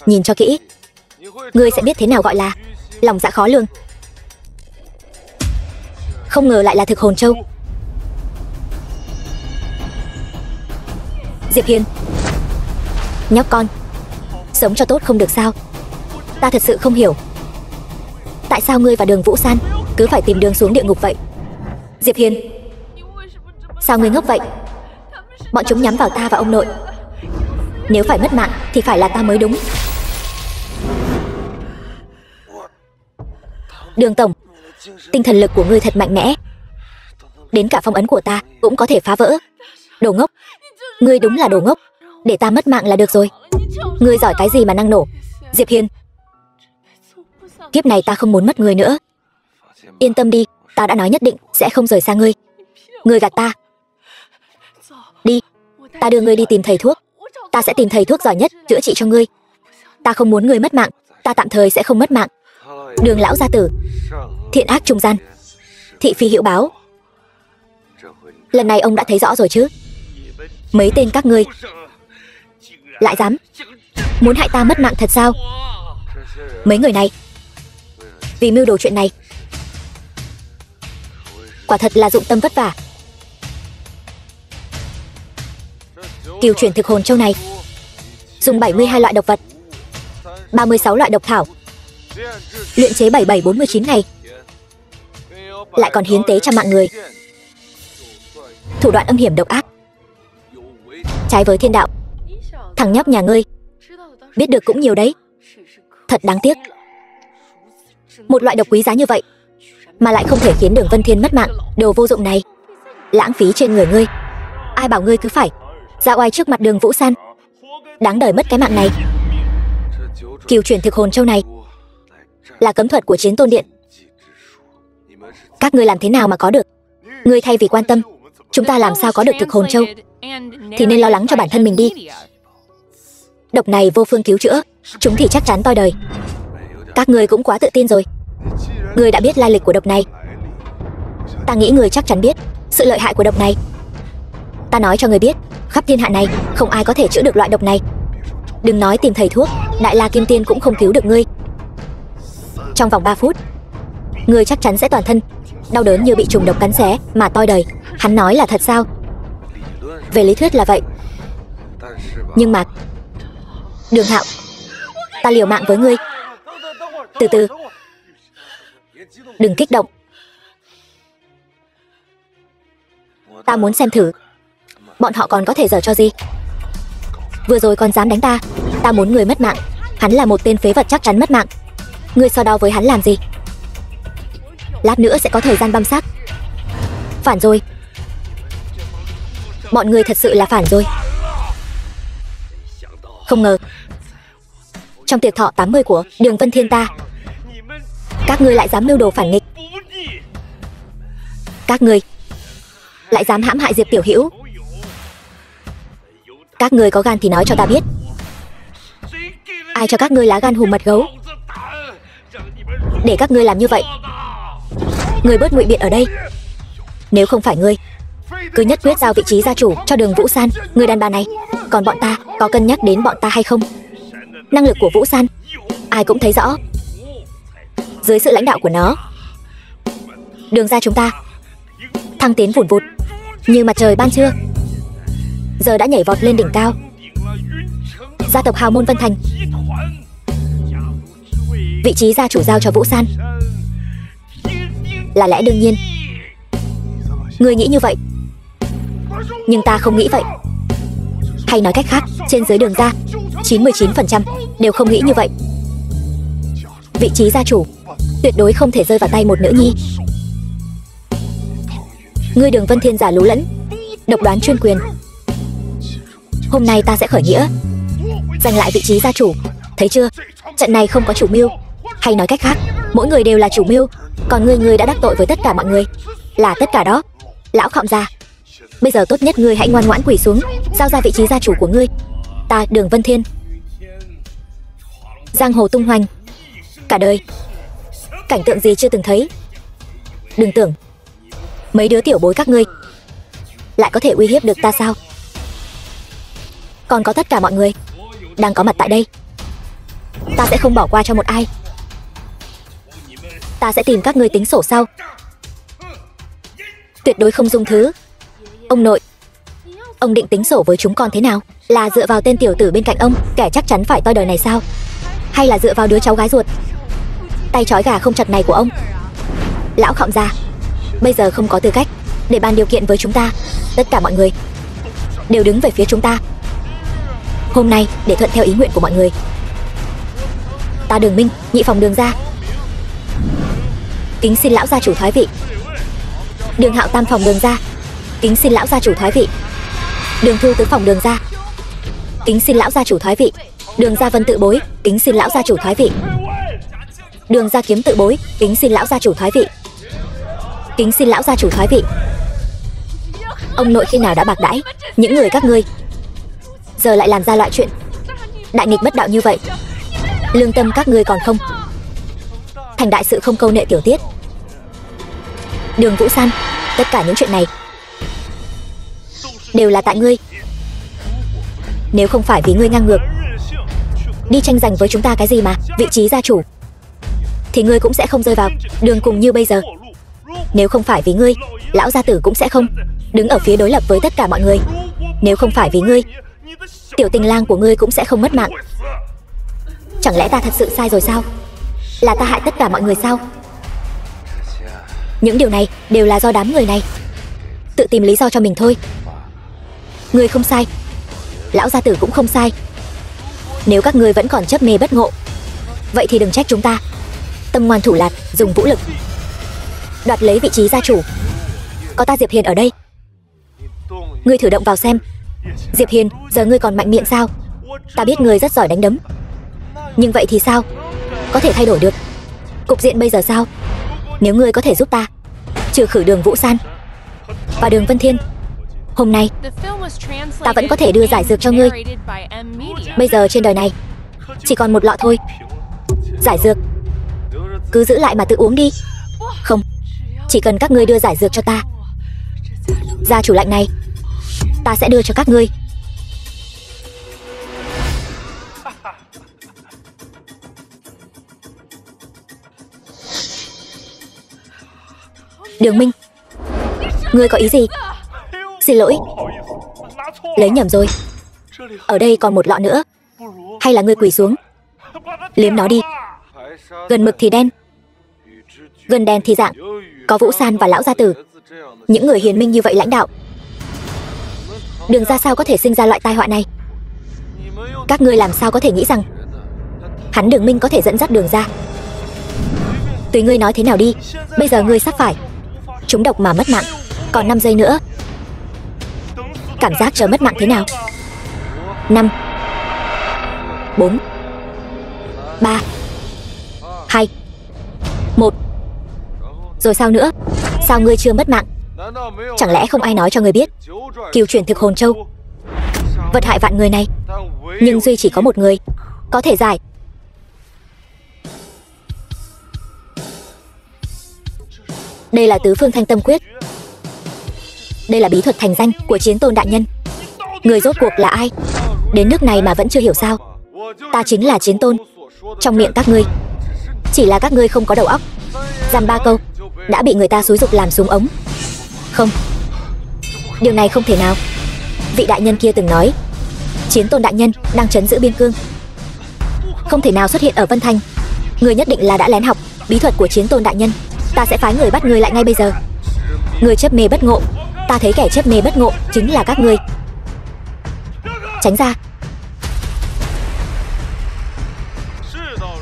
nhìn cho kỹ, ngươi sẽ biết thế nào gọi là lòng dạ khó lường. Không ngờ lại là thực hồn châu. Diệp Hiền, nhóc con, sống cho tốt không được sao? Ta thật sự không hiểu, tại sao ngươi và Đường Vũ San cứ phải tìm đường xuống địa ngục vậy? Diệp Hiền, sao ngươi ngốc vậy? Bọn chúng nhắm vào ta và ông nội. Nếu phải mất mạng thì phải là ta mới đúng. Đường tổng, tinh thần lực của ngươi thật mạnh mẽ, đến cả phong ấn của ta cũng có thể phá vỡ. Đồ ngốc, ngươi đúng là đồ ngốc. Để ta mất mạng là được rồi. Ngươi giỏi cái gì mà năng nổ? Diệp Hiền, kiếp này ta không muốn mất người nữa. Yên tâm đi, ta đã nói nhất định sẽ không rời xa ngươi. Ngươi gạt ta. Đi, ta đưa ngươi đi tìm thầy thuốc. Ta sẽ tìm thầy thuốc giỏi nhất chữa trị cho ngươi. Ta không muốn ngươi mất mạng, ta tạm thời sẽ không mất mạng. Đường lão gia tử, thiện ác trung gian, thị phi hữu báo. Lần này ông đã thấy rõ rồi chứ? Mấy tên các ngươi lại dám muốn hại ta mất mạng thật sao? Mấy người này vì mưu đồ chuyện này quả thật là dụng tâm vất vả. Cửu chuyển thực hồn châu này dùng 72 loại độc vật, 36 loại độc thảo luyện chế 7749 ngày, lại còn hiến tế trăm mạng người. Thủ đoạn âm hiểm độc ác, trái với thiên đạo. Thằng nhóc nhà ngươi biết được cũng nhiều đấy. Thật đáng tiếc, một loại độc quý giá như vậy mà lại không thể khiến Đường Vân Thiên mất mạng. Đồ vô dụng này, lãng phí trên người ngươi. Ai bảo ngươi cứ phải ra oai trước mặt Đường Vũ San, đáng đời mất cái mạng này. Cửu chuyển thực hồn châu này là cấm thuật của Chiến Tôn Điện. Các ngươi làm thế nào mà có được? Ngươi thay vì quan tâm chúng ta làm sao có được thực hồn châu thì nên lo lắng cho bản thân mình đi. Độc này vô phương cứu chữa, chúng thì chắc chắn toi đời. Các ngươi cũng quá tự tin rồi. Ngươi đã biết lai lịch của độc này. Ta nghĩ ngươi chắc chắn biết sự lợi hại của độc này. Ta nói cho ngươi biết, khắp thiên hạ này không ai có thể chữa được loại độc này. Đừng nói tìm thầy thuốc, Đại La Kim Tiên cũng không cứu được ngươi. Trong vòng 3 phút, ngươi chắc chắn sẽ toàn thân đau đớn như bị trùng độc cắn xé mà toi đời. Hắn nói là thật sao? Về lý thuyết là vậy, nhưng mà Đường Hạo, ta liều mạng với ngươi. Từ từ, đừng kích động. Ta muốn xem thử bọn họ còn có thể giở cho gì. Vừa rồi còn dám đánh ta, ta muốn người mất mạng. Hắn là một tên phế vật chắc chắn mất mạng. Ngươi so đo với hắn làm gì? Lát nữa sẽ có thời gian băm xác. Phản rồi. Bọn ngươi thật sự là phản rồi. Không ngờ trong tiệc thọ 80 của Đường Vân Thiên ta, các ngươi lại dám mưu đồ phản nghịch. Các ngươi lại dám hãm hại Diệp Tiểu Hữu. Các ngươi có gan thì nói cho ta biết, ai cho các ngươi lá gan hùm mật gấu để các ngươi làm như vậy? Ngươi bớt ngụy biện ở đây. Nếu không phải ngươi, cứ nhất quyết giao vị trí gia chủ cho Đường Vũ San. Người đàn bà này, còn bọn ta có cân nhắc đến bọn ta hay không? Năng lực của Vũ San ai cũng thấy rõ. Dưới sự lãnh đạo của nó, Đường gia chúng ta thăng tiến vùn vụt như mặt trời ban trưa, giờ đã nhảy vọt lên đỉnh cao. Gia tộc hào môn Vân Thành, vị trí gia chủ giao cho Vũ San là lẽ đương nhiên. Ngươi nghĩ như vậy, nhưng ta không nghĩ vậy. Hay nói cách khác, trên dưới Đường gia 99% đều không nghĩ như vậy. Vị trí gia chủ tuyệt đối không thể rơi vào tay một nữ nhi. Ngươi Đường Vân Thiên giả lú lẫn, độc đoán chuyên quyền. Hôm nay ta sẽ khởi nghĩa giành lại vị trí gia chủ. Thấy chưa, trận này không có chủ mưu. Hay nói cách khác, mỗi người đều là chủ mưu. Còn ngươi đã đắc tội với tất cả mọi người, là tất cả đó. Lão Khọng gia, bây giờ tốt nhất ngươi hãy ngoan ngoãn quỳ xuống, giao ra vị trí gia chủ của ngươi. Ta Đường Vân Thiên, giang hồ tung hoành cả đời, cảnh tượng gì chưa từng thấy. Đừng tưởng mấy đứa tiểu bối các ngươi lại có thể uy hiếp được ta sao? Còn có tất cả mọi người đang có mặt tại đây, ta sẽ không bỏ qua cho một ai. Ta sẽ tìm các ngươi tính sổ sau. Tuyệt đối không dung thứ. Ông nội, ông định tính sổ với chúng con thế nào? Là dựa vào tên tiểu tử bên cạnh ông, kẻ chắc chắn phải toi đời này sao? Hay là dựa vào đứa cháu gái ruột tay trói gà không chặt này của ông? Lão Khọng gia bây giờ không có tư cách để bàn điều kiện với chúng ta. Tất cả mọi người đều đứng về phía chúng ta. Hôm nay để thuận theo ý nguyện của mọi người, ta Đường Minh, nhị phòng Đường gia, kính xin lão gia chủ thoái vị. Đường Hạo tam phòng Đường gia, kính xin lão gia chủ thoái vị. Đường Thu tứ phòng Đường gia, kính xin lão gia chủ thoái vị. Đường gia Vân tự bối, kính xin lão gia chủ thoái vị. Đường gia Kiếm tự bối, kính xin lão gia chủ thoái vị. Kính xin lão gia chủ thoái vị. Ông nội khi nào đã bạc đãi những người các ngươi, giờ lại làm ra loại chuyện đại nghịch bất đạo như vậy? Lương tâm các ngươi còn không? Thành đại sự không câu nệ tiểu tiết. Đường Vũ San, tất cả những chuyện này đều là tại ngươi. Nếu không phải vì ngươi ngang ngược đi tranh giành với chúng ta cái gì mà vị trí gia chủ, thì ngươi cũng sẽ không rơi vào đường cùng như bây giờ. Nếu không phải vì ngươi, lão gia tử cũng sẽ không đứng ở phía đối lập với tất cả mọi người. Nếu không phải vì ngươi, tiểu tình lang của ngươi cũng sẽ không mất mạng. Chẳng lẽ ta thật sự sai rồi sao? Là ta hại tất cả mọi người sao? Những điều này đều là do đám người này tự tìm lý do cho mình thôi. Ngươi không sai, lão gia tử cũng không sai. Nếu các ngươi vẫn còn chấp mê bất ngộ, vậy thì đừng trách chúng ta tâm ngoan thủ lạt, dùng vũ lực đoạt lấy vị trí gia chủ. Có ta Diệp Hiền ở đây, ngươi thử động vào xem. Diệp Hiền, giờ ngươi còn mạnh miệng sao? Ta biết ngươi rất giỏi đánh đấm, Nhưng vậy thì sao? Có thể thay đổi được cục diện bây giờ sao? Nếu ngươi có thể giúp ta trừ khử Đường Vũ San và Đường Vân Thiên, hôm nay ta vẫn có thể đưa giải dược cho ngươi. Bây giờ trên đời này chỉ còn một lọ thôi. Giải dược cứ giữ lại mà tự uống đi. Không, chỉ cần các ngươi đưa giải dược cho ta, gia chủ lạnh này ta sẽ đưa cho các ngươi. Đường Minh, ngươi có ý gì? Xin lỗi, lấy nhầm rồi. Ở đây còn một lọ nữa. Hay là ngươi quỳ xuống liếm nó đi. Gần mực thì đen, gần đèn thì dạng. Có Vũ San và lão gia tử, những người hiền minh như vậy lãnh đạo, Đường ra sao có thể sinh ra loại tai họa này? Các ngươi làm sao có thể nghĩ rằng hắn Đường Minh có thể dẫn dắt Đường ra? Tùy ngươi nói thế nào đi. Bây giờ ngươi sắp phải trúng độc mà mất mạng. Còn 5 giây nữa. Cảm giác chờ mất mạng thế nào? 5 4 3 2 1. Rồi sao nữa? Sao ngươi chưa mất mạng? Chẳng lẽ không ai nói cho ngươi biết cửu chuyển thực hồn châu vật hại vạn người này, nhưng duy chỉ có một người có thể giải. Đây là tứ phương thanh tâm quyết. Đây là bí thuật thành danh của Chiến Tôn đại nhân. Người rốt cuộc là ai? Đến nước này mà vẫn chưa hiểu sao? Ta chính là Chiến Tôn. Trong miệng các ngươi chỉ là các ngươi không có đầu óc. Dăm ba câu đã bị người ta xúi giục làm súng ống. Không, điều này không thể nào. Vị đại nhân kia từng nói Chiến Tôn đại nhân đang trấn giữ biên cương, không thể nào xuất hiện ở Vân Thành. Ngươi nhất định là đã lén học bí thuật của Chiến Tôn đại nhân. Ta sẽ phái người bắt ngươi lại ngay bây giờ. Ngươi chấp mê bất ngộ. Ta thấy kẻ chấp mê bất ngộ chính là các ngươi. Tránh ra.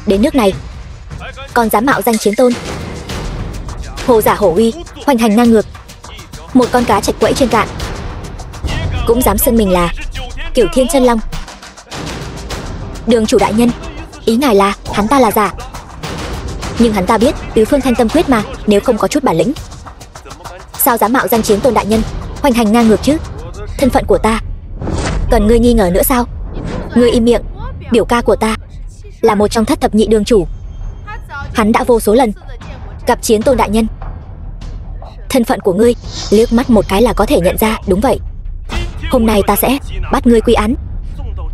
Đến nước này còn dám mạo danh Chiến Tôn, hồ giả hổ uy, hoành hành ngang ngược. Một con cá chạch quẫy trên cạn cũng dám xưng mình là Cửu Thiên Chân Long. Đường chủ đại nhân, ý ngài là hắn ta là giả. Nhưng hắn ta biết tứ phương thanh tâm quyết mà. Nếu không có chút bản lĩnh, sao dám mạo danh Chiến Tôn đại nhân, hoành hành ngang ngược chứ? Thân phận của ta cần ngươi nghi ngờ nữa sao? Ngươi im miệng. Biểu ca của ta là một trong thất thập nhị đường chủ. Hắn đã vô số lần gặp Chiến Tôn đại nhân. Thân phận của ngươi liếc mắt một cái là có thể nhận ra. Đúng vậy, hôm nay ta sẽ bắt ngươi quy án,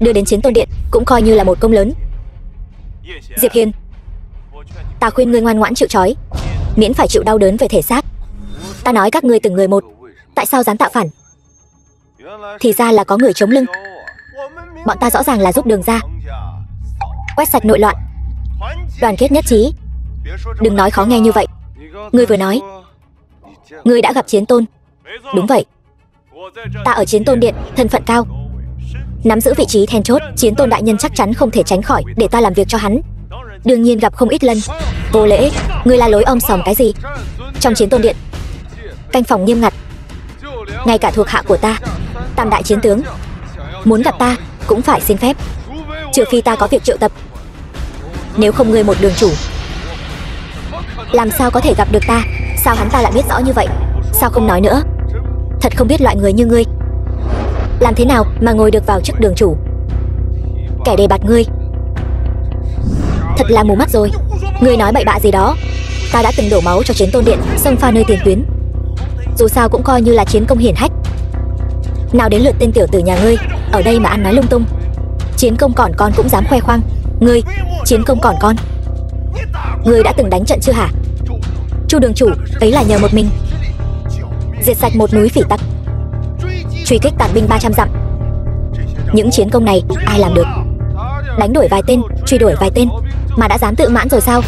đưa đến Chiến Tôn điện, cũng coi như là một công lớn. Diệp Hiên, ta khuyên ngươi ngoan ngoãn chịu trói, miễn phải chịu đau đớn về thể xác. Ta nói các ngươi từng người một, tại sao dám tạo phản? Thì ra là có người chống lưng. Bọn ta rõ ràng là giúp Đường ra quét sạch nội loạn, đoàn kết nhất trí. Đừng nói khó nghe như vậy. Ngươi vừa nói ngươi đã gặp Chiến Tôn. Đúng vậy, ta ở Chiến Tôn điện thân phận cao, nắm giữ vị trí then chốt. Chiến Tôn đại nhân chắc chắn không thể tránh khỏi để ta làm việc cho hắn. Đương nhiên gặp không ít lần vô lễ. Ngươi la lối om sòm cái gì? Trong Chiến Tôn điện canh phòng nghiêm ngặt, ngay cả thuộc hạ của ta, tam đại chiến tướng, muốn gặp ta cũng phải xin phép, trừ phi ta có việc triệu tập. Nếu không ngươi một đường chủ làm sao có thể gặp được ta? Sao hắn ta lại biết rõ như vậy? Sao không nói nữa? Thật không biết loại người như ngươi làm thế nào mà ngồi được vào chức đường chủ. Kẻ đề bạt ngươi thật là mù mắt rồi. Ngươi nói bậy bạ gì đó? Ta đã từng đổ máu cho Chiến Tôn điện, xông pha nơi tiền tuyến, dù sao cũng coi như là chiến công hiển hách. Nào đến lượt tên tiểu tử nhà ngươi ở đây mà ăn nói lung tung. Chiến công còn con cũng dám khoe khoang. Ngươi, chiến công còn con, ngươi đã từng đánh trận chưa hả? Chu đường chủ ấy là nhờ một mình diệt sạch một núi phỉ tặc, truy kích tàn binh 300 dặm. Những chiến công này ai làm được? Đánh đuổi vài tên, truy đuổi vài tên mà đã dám tự mãn rồi sao?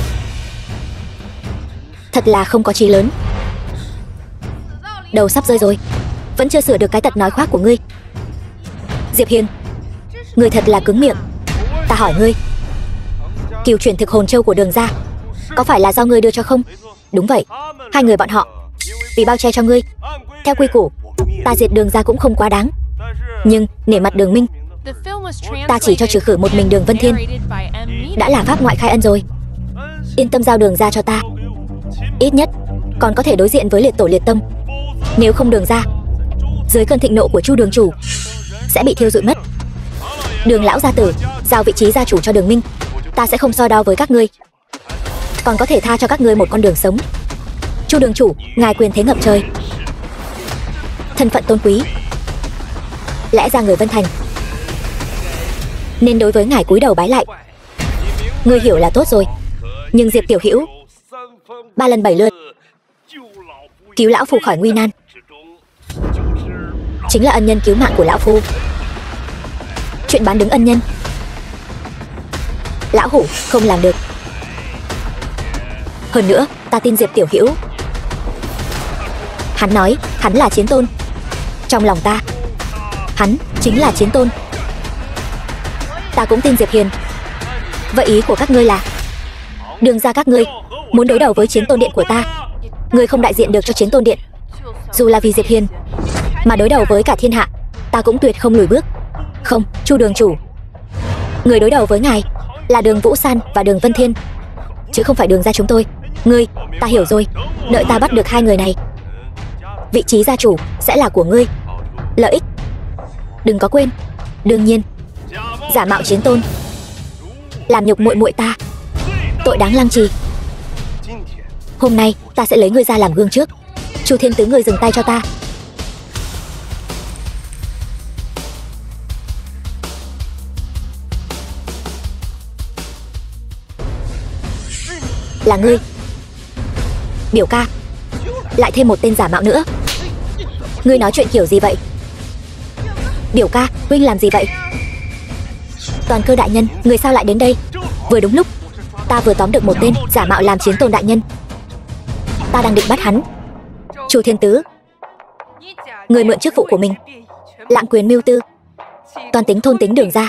Thật là không có chí lớn. Đầu sắp rơi rồi, vẫn chưa sửa được cái tật nói khoác của ngươi. Diệp Hiên, ngươi thật là cứng miệng. Ta hỏi ngươi, cửu chuyển thực hồn châu của Đường ra có phải là do ngươi đưa cho không? Đúng vậy, hai người bọn họ vì bao che cho ngươi. Theo quy củ, ta diệt Đường ra cũng không quá đáng, nhưng nể mặt Đường Minh, Ta chỉ cho trừ khử một mình Đường Vân Thiên, đã là pháp ngoại khai ân rồi. Yên tâm giao đường ra cho ta. Ít nhất còn có thể đối diện với liệt tổ liệt tông. Nếu không đường ra, dưới cơn thịnh nộ của Chu đường chủ sẽ bị thiêu rụi mất. Đường lão gia tử giao vị trí gia chủ cho Đường Minh, ta sẽ không so đo với các ngươi, còn có thể tha cho các ngươi một con đường sống. Chu đường chủ, ngài quyền thế ngập trời, thân phận tôn quý, lẽ ra người Vân Thành nên đối với ngài cúi đầu bái lại. Ngươi hiểu là tốt rồi. Nhưng Diệp Tiểu Hữu 3 lần 7 lượt cứu lão phu khỏi nguy nan, chính là ân nhân cứu mạng của lão phu. Chuyện bán đứng ân nhân, lão hủ không làm được. Hơn nữa, ta tin Diệp Tiểu Hữu. Hắn nói hắn là chiến tôn. Trong lòng ta, hắn chính là chiến tôn. Ta cũng tin Diệp Hiền. Vậy ý của các ngươi là đường ra các ngươi muốn đối đầu với chiến tôn điện của ta. Ngươi không đại diện được cho chiến tôn điện. Dù là vì Diệp Hiền mà đối đầu với cả thiên hạ, ta cũng tuyệt không lùi bước. Không, Chu đường chủ, người đối đầu với ngài là Đường Vũ San và Đường Vân Thiên, chứ không phải Đường ra chúng tôi. Ngươi, ta hiểu rồi. Đợi ta bắt được hai người này, vị trí gia chủ sẽ là của ngươi. Lợi ích đừng có quên. Đương nhiên, giả mạo chiến tôn, làm nhục muội muội ta, tội đáng lăng trì. Hôm nay ta sẽ lấy ngươi ra làm gương trước. Chu Thiên Tứ, ngươi dừng tay cho ta. Là ngươi. Biểu ca, lại thêm một tên giả mạo nữa. Ngươi nói chuyện kiểu gì vậy? Biểu ca, huynh làm gì vậy? Toàn Cơ đại nhân, người sao lại đến đây? Vừa đúng lúc, ta vừa tóm được một tên giả mạo làm chiến tôn đại nhân. Ta đang định bắt hắn. Chu Thiên Tứ, người mượn chức vụ của mình, lạm quyền mưu tư, toàn tính thôn tính Đường ra,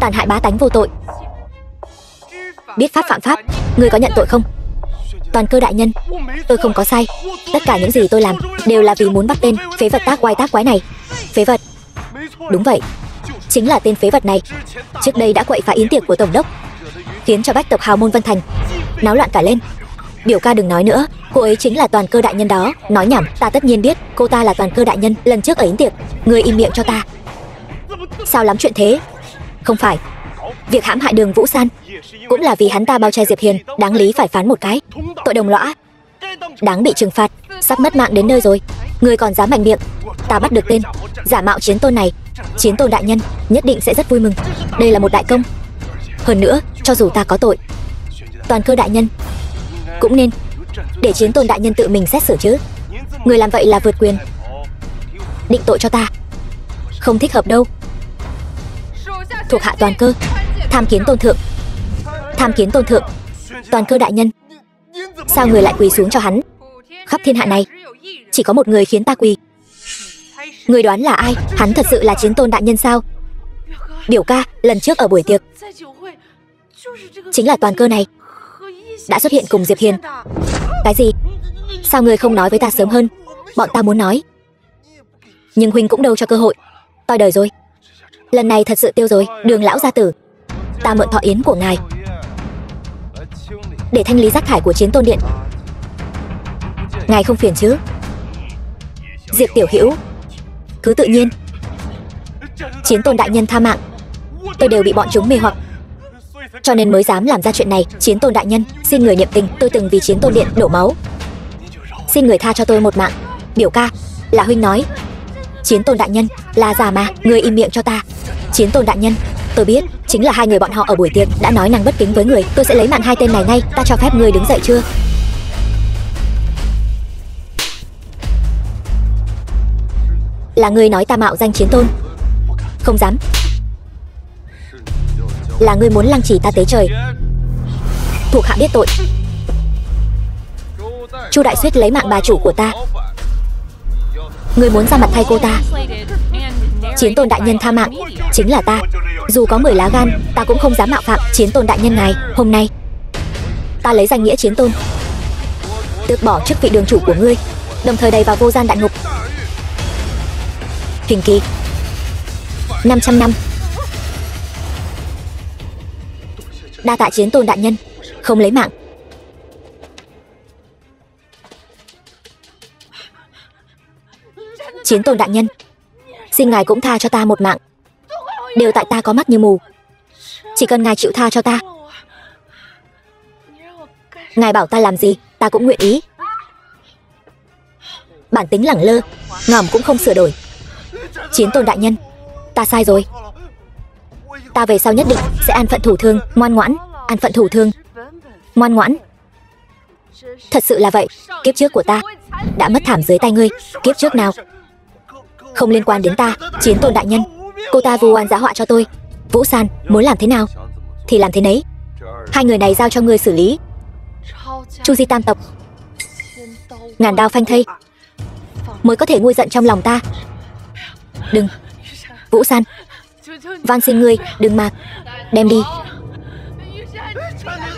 tàn hại bá tánh vô tội, biết pháp phạm pháp. Ngươi có nhận tội không? Toàn Cơ đại nhân, tôi không có sai. Tất cả những gì tôi làm đều là vì muốn bắt tên phế vật tác quái này. Phế vật? Đúng vậy, chính là tên phế vật này. Trước đây đã quậy phá yến tiệc của tổng đốc, khiến cho bách tộc hào môn Vân Thành náo loạn cả lên. Biểu ca đừng nói nữa, cô ấy chính là Toàn Cơ đại nhân đó. Nói nhảm, ta tất nhiên biết cô ta là Toàn Cơ đại nhân lần trước ở yến tiệc. Ngươi im miệng cho ta. Sao lắm chuyện thế? Không phải, việc hãm hại Đường Vũ San cũng là vì hắn ta bao che Diệp Hiền, đáng lý phải phán một cái tội đồng lõa, đáng bị trừng phạt. Sắp mất mạng đến nơi rồi, ngươi còn dám mạnh miệng. Ta bắt được tên giả mạo chiến tôn này, chiến tôn đại nhân nhất định sẽ rất vui mừng. Đây là một đại công. Hơn nữa, cho dù ta có tội, Toàn Cơ đại nhân cũng nên để chiến tôn đại nhân tự mình xét xử chứ. Người làm vậy là vượt quyền, định tội cho ta, không thích hợp đâu. Thuộc hạ Toàn Cơ tham kiến tôn thượng. Tham kiến tôn thượng. Toàn Cơ đại nhân, sao người lại quỳ xuống cho hắn? Khắp thiên hạ này chỉ có một người khiến ta quỳ. Người đoán là ai? Hắn thật sự là chiến tôn đại nhân sao? Biểu ca, lần trước ở buổi tiệc chính là Toàn Cơ này đã xuất hiện cùng Diệp Hiền. Cái gì? Sao người không nói với ta sớm hơn? Bọn ta muốn nói, nhưng huynh cũng đâu cho cơ hội. Toi đời rồi, lần này thật sự tiêu rồi. Đường lão gia tử, ta mượn thọ yến của ngài để thanh lý rác thải của chiến tôn điện. Ngài không phiền chứ? Diệp Tiểu Hữu, cứ tự nhiên. Chiến tôn đại nhân tha mạng, tôi đều bị bọn chúng mê hoặc, cho nên mới dám làm ra chuyện này. Chiến tôn đại nhân, xin người niệm tình, tôi từng vì chiến tôn điện đổ máu, xin người tha cho tôi một mạng. Biểu ca, là huynh nói chiến tôn đại nhân là giả mà. Người im miệng cho ta. Chiến tôn đại nhân, tôi biết, chính là hai người bọn họ ở buổi tiệc đã nói năng bất kính với người. Tôi sẽ lấy mạng hai tên này ngay. Ta cho phép người đứng dậy chưa? Là ngươi nói ta mạo danh chiến tôn? Không dám. Là ngươi muốn lăng trì ta tế trời. Thuộc hạ biết tội. Chu Đại Xuyết lấy mạng bà chủ của ta, ngươi muốn ra mặt thay cô ta. Chiến tôn đại nhân tha mạng, chính là ta. Dù có 10 lá gan, ta cũng không dám mạo phạm chiến tôn đại nhân ngài. Hôm nay ta lấy danh nghĩa chiến tôn tước bỏ chức vị đường chủ của ngươi, đồng thời đầy vào vô gian đại ngục. Hình kỳ 500 năm. Đa tạ Chiến Tôn đại nhân. Không lấy mạng. Chiến Tôn đại nhân, xin ngài cũng tha cho ta một mạng. Đều tại ta có mắt như mù. Chỉ cần ngài chịu tha cho ta. Ngài bảo ta làm gì, ta cũng nguyện ý. Bản tính lẳng lơ, ngòm cũng không sửa đổi. Chiến Tôn đại nhân, ta sai rồi. Ta về sau nhất định sẽ an phận thủ thương, ngoan ngoãn. An phận thủ thương, ngoan ngoãn. Thật sự là vậy. Kiếp trước của ta đã mất thảm dưới tay ngươi. Kiếp trước nào? Không liên quan đến ta. Chiến Tôn đại nhân, cô ta vu oan giá họa cho tôi. Vũ San muốn làm thế nào thì làm thế nấy. Hai người này giao cho ngươi xử lý. Chu Di tam tộc ngàn đao phanh thây mới có thể nguôi giận trong lòng ta. Đừng, Vũ San, van xin ngươi đừng mà. Đem đi.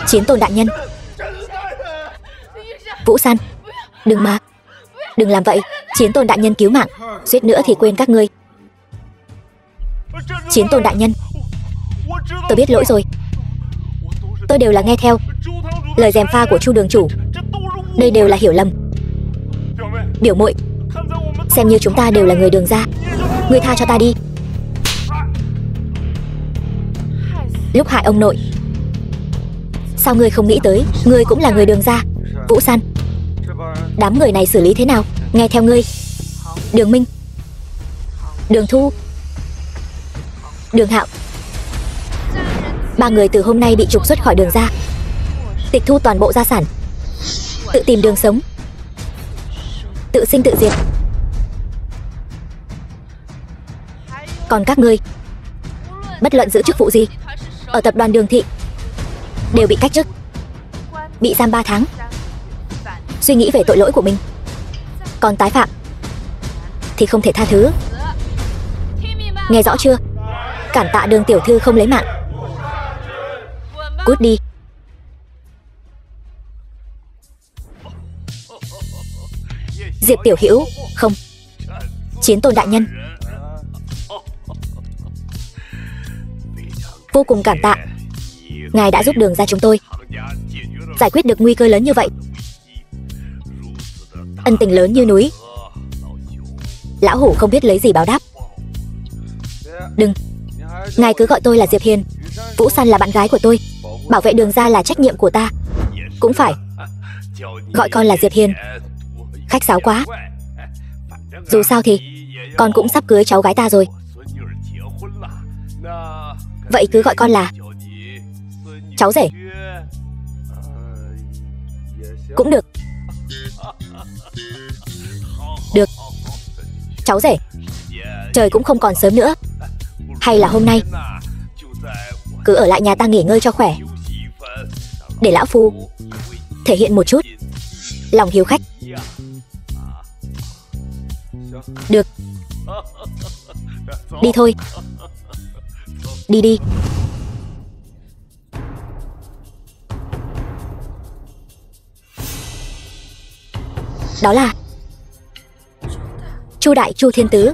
Chiến Tôn đại nhân. Vũ San, đừng mà. Đừng làm vậy. Chiến Tôn đại nhân cứu mạng, suýt nữa thì quên các ngươi. Chiến Tôn đại nhân, tôi biết lỗi rồi. Tôi đều là nghe theo lời gièm pha của Chu đường chủ. Đây đều là hiểu lầm. Biểu muội, xem như chúng ta đều là người Đường gia. Ngươi tha cho ta đi. Lúc hại ông nội, sao ngươi không nghĩ tới ngươi cũng là người Đường gia? Vũ San, đám người này xử lý thế nào? Nghe theo ngươi. Đường Minh, Đường Thu, Đường Hạo, ba người từ hôm nay bị trục xuất khỏi Đường gia, tịch thu toàn bộ gia sản, tự tìm đường sống, tự sinh tự diệt. Còn các ngươi, bất luận giữ chức vụ gì ở tập đoàn Đường thị, đều bị cách chức, bị giam 3 tháng. Suy nghĩ về tội lỗi của mình, còn tái phạm thì không thể tha thứ. Nghe rõ chưa? Cản tạ Đường tiểu thư không lấy mạng. Cút đi. Diệp tiểu hữu, không. Chiến Tôn đại nhân, vô cùng cảm tạ. Ngài đã giúp Đường gia chúng tôi giải quyết được nguy cơ lớn như vậy. Ân tình lớn như núi, lão hủ không biết lấy gì báo đáp. Đừng, ngài cứ gọi tôi là Diệp Hiền. Vũ San là bạn gái của tôi, bảo vệ Đường gia là trách nhiệm của ta. Cũng phải gọi con là Diệp Hiền. Khách sáo quá. Dù sao thì con cũng sắp cưới cháu gái ta rồi. Vậy cứ gọi con là cháu rể cũng được. Được, cháu rể. Trời cũng không còn sớm nữa. Hay là hôm nay cứ ở lại nhà ta nghỉ ngơi cho khỏe, để lão phu thể hiện một chút lòng hiếu khách. Được. Đi thôi. Đi đi. Đó là Chu đại Chu thiên tứ.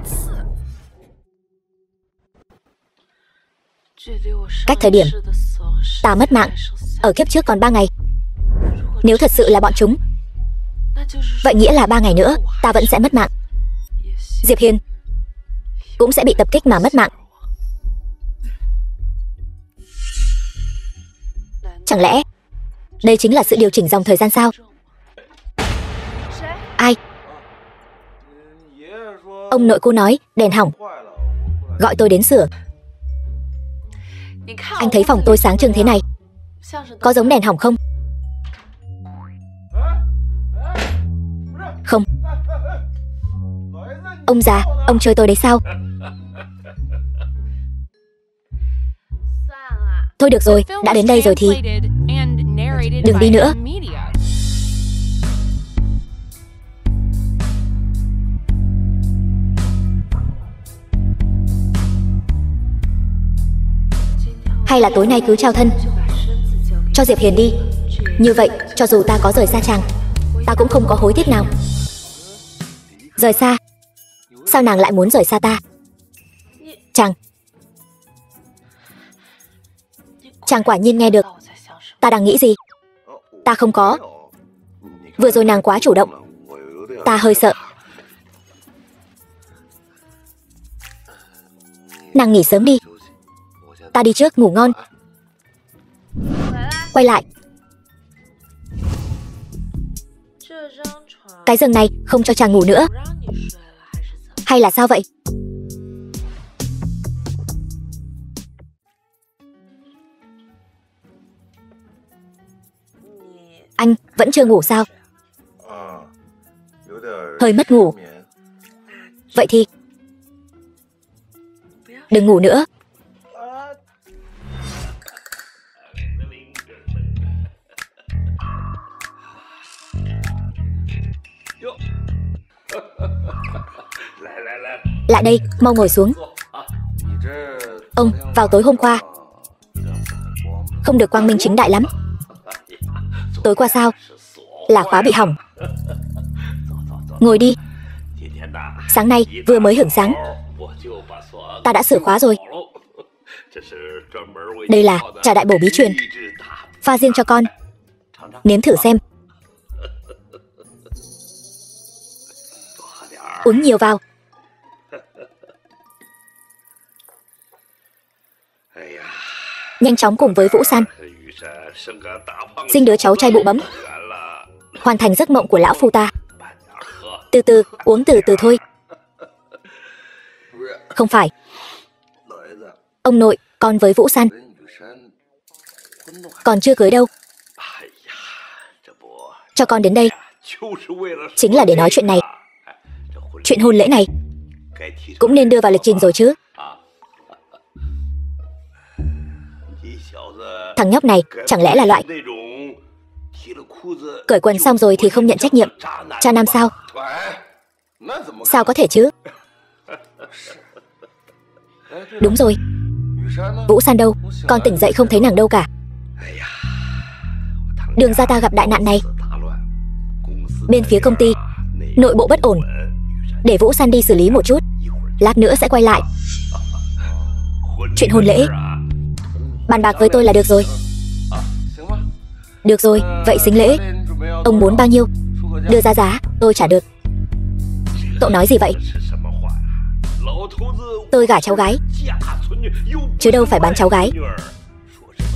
Cách thời điểm ta mất mạng ở kiếp trước còn 3 ngày. Nếu thật sự là bọn chúng, vậy nghĩa là 3 ngày nữa ta vẫn sẽ mất mạng. Diệp Hiền cũng sẽ bị tập kích mà mất mạng. Chẳng lẽ đây chính là sự điều chỉnh dòng thời gian sao? Ai? Ông nội cô nói đèn hỏng, gọi tôi đến sửa. Anh thấy phòng tôi sáng trưng thế này, có giống đèn hỏng không? Không. Ông già, ông chơi tôi đấy sao? Thôi được rồi, đã đến đây rồi thì đừng đi nữa. Hay là tối nay cứ trao thân cho Diệp Hiền đi. Như vậy, cho dù ta có rời xa chàng, ta cũng không có hối tiếc nào. Rời xa? Sao nàng lại muốn rời xa ta? Chàng quả nhiên nghe được Ta đang nghĩ gì? Ta không có. Vừa rồi nàng quá chủ động, ta hơi sợ. Nàng nghỉ sớm đi. Ta đi trước, ngủ ngon. Quay lại. Cái giường này không cho chàng ngủ nữa. Hay là sao vậy? Anh vẫn chưa ngủ sao? Hơi mất ngủ. Vậy thì đừng ngủ nữa. Lại đây, mau ngồi xuống. Ông vào tối hôm qua không được quang minh chính đại lắm. Tối qua sao? Là khóa bị hỏng. Ngồi đi. Sáng nay vừa mới hưởng sáng, ta đã sửa khóa rồi. Đây là trà đại bổ bí truyền, pha riêng cho con. Nếm thử xem. Uống nhiều vào. Nhanh chóng cùng với Vũ San sinh đứa cháu trai bụ bấm, hoàn thành giấc mộng của lão phu ta. Từ từ, uống từ từ thôi. Không phải. Ông nội, con với Vũ San còn chưa cưới đâu. Cho con đến đây chính là để nói chuyện này. Chuyện hôn lễ này cũng nên đưa vào lịch trình rồi chứ. Thằng nhóc này chẳng lẽ là loại cởi quần xong rồi thì không nhận trách nhiệm cha nam sao? Sao có thể chứ? Đúng rồi. Vũ San đâu? Con tỉnh dậy không thấy nàng đâu cả. Đường ra ta gặp đại nạn này. Bên phía công ty nội bộ bất ổn. Để Vũ San đi xử lý một chút, lát nữa sẽ quay lại. Chuyện hôn lễ bàn bạc với tôi là được rồi. Được rồi, vậy sính lễ ông muốn bao nhiêu? Đưa ra giá, tôi trả được. Cậu nói gì vậy? Tôi gả cháu gái chứ đâu phải bán cháu gái.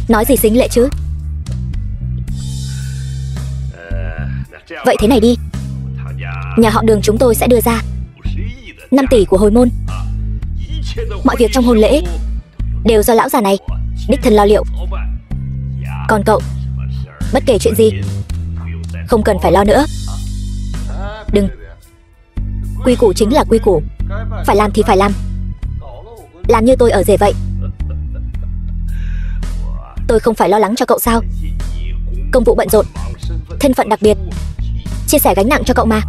Nói gì sính lễ chứ? Vậy thế này đi, nhà họ Đường chúng tôi sẽ đưa ra 5 tỷ của hồi môn. Mọi việc trong hôn lễ đều do lão già này đích thân lo liệu. Còn cậu, bất kể chuyện gì không cần phải lo nữa. Đừng. Quy củ chính là quy củ, phải làm thì phải làm. Làm như tôi ở rể vậy. Tôi không phải lo lắng cho cậu sao? Công vụ bận rộn, thân phận đặc biệt, chia sẻ gánh nặng cho cậu mà.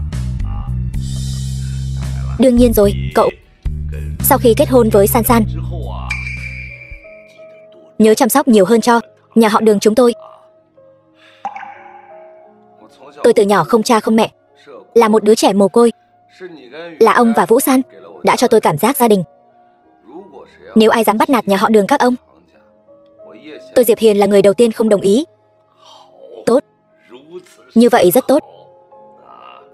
Đương nhiên rồi, cậu sau khi kết hôn với San San nhớ chăm sóc nhiều hơn cho nhà họ Đường chúng tôi. Tôi từ nhỏ không cha không mẹ, là một đứa trẻ mồ côi. Là ông và Vũ San đã cho tôi cảm giác gia đình. Nếu ai dám bắt nạt nhà họ Đường các ông, tôi Diệp Hiền là người đầu tiên không đồng ý. Tốt. Như vậy rất tốt.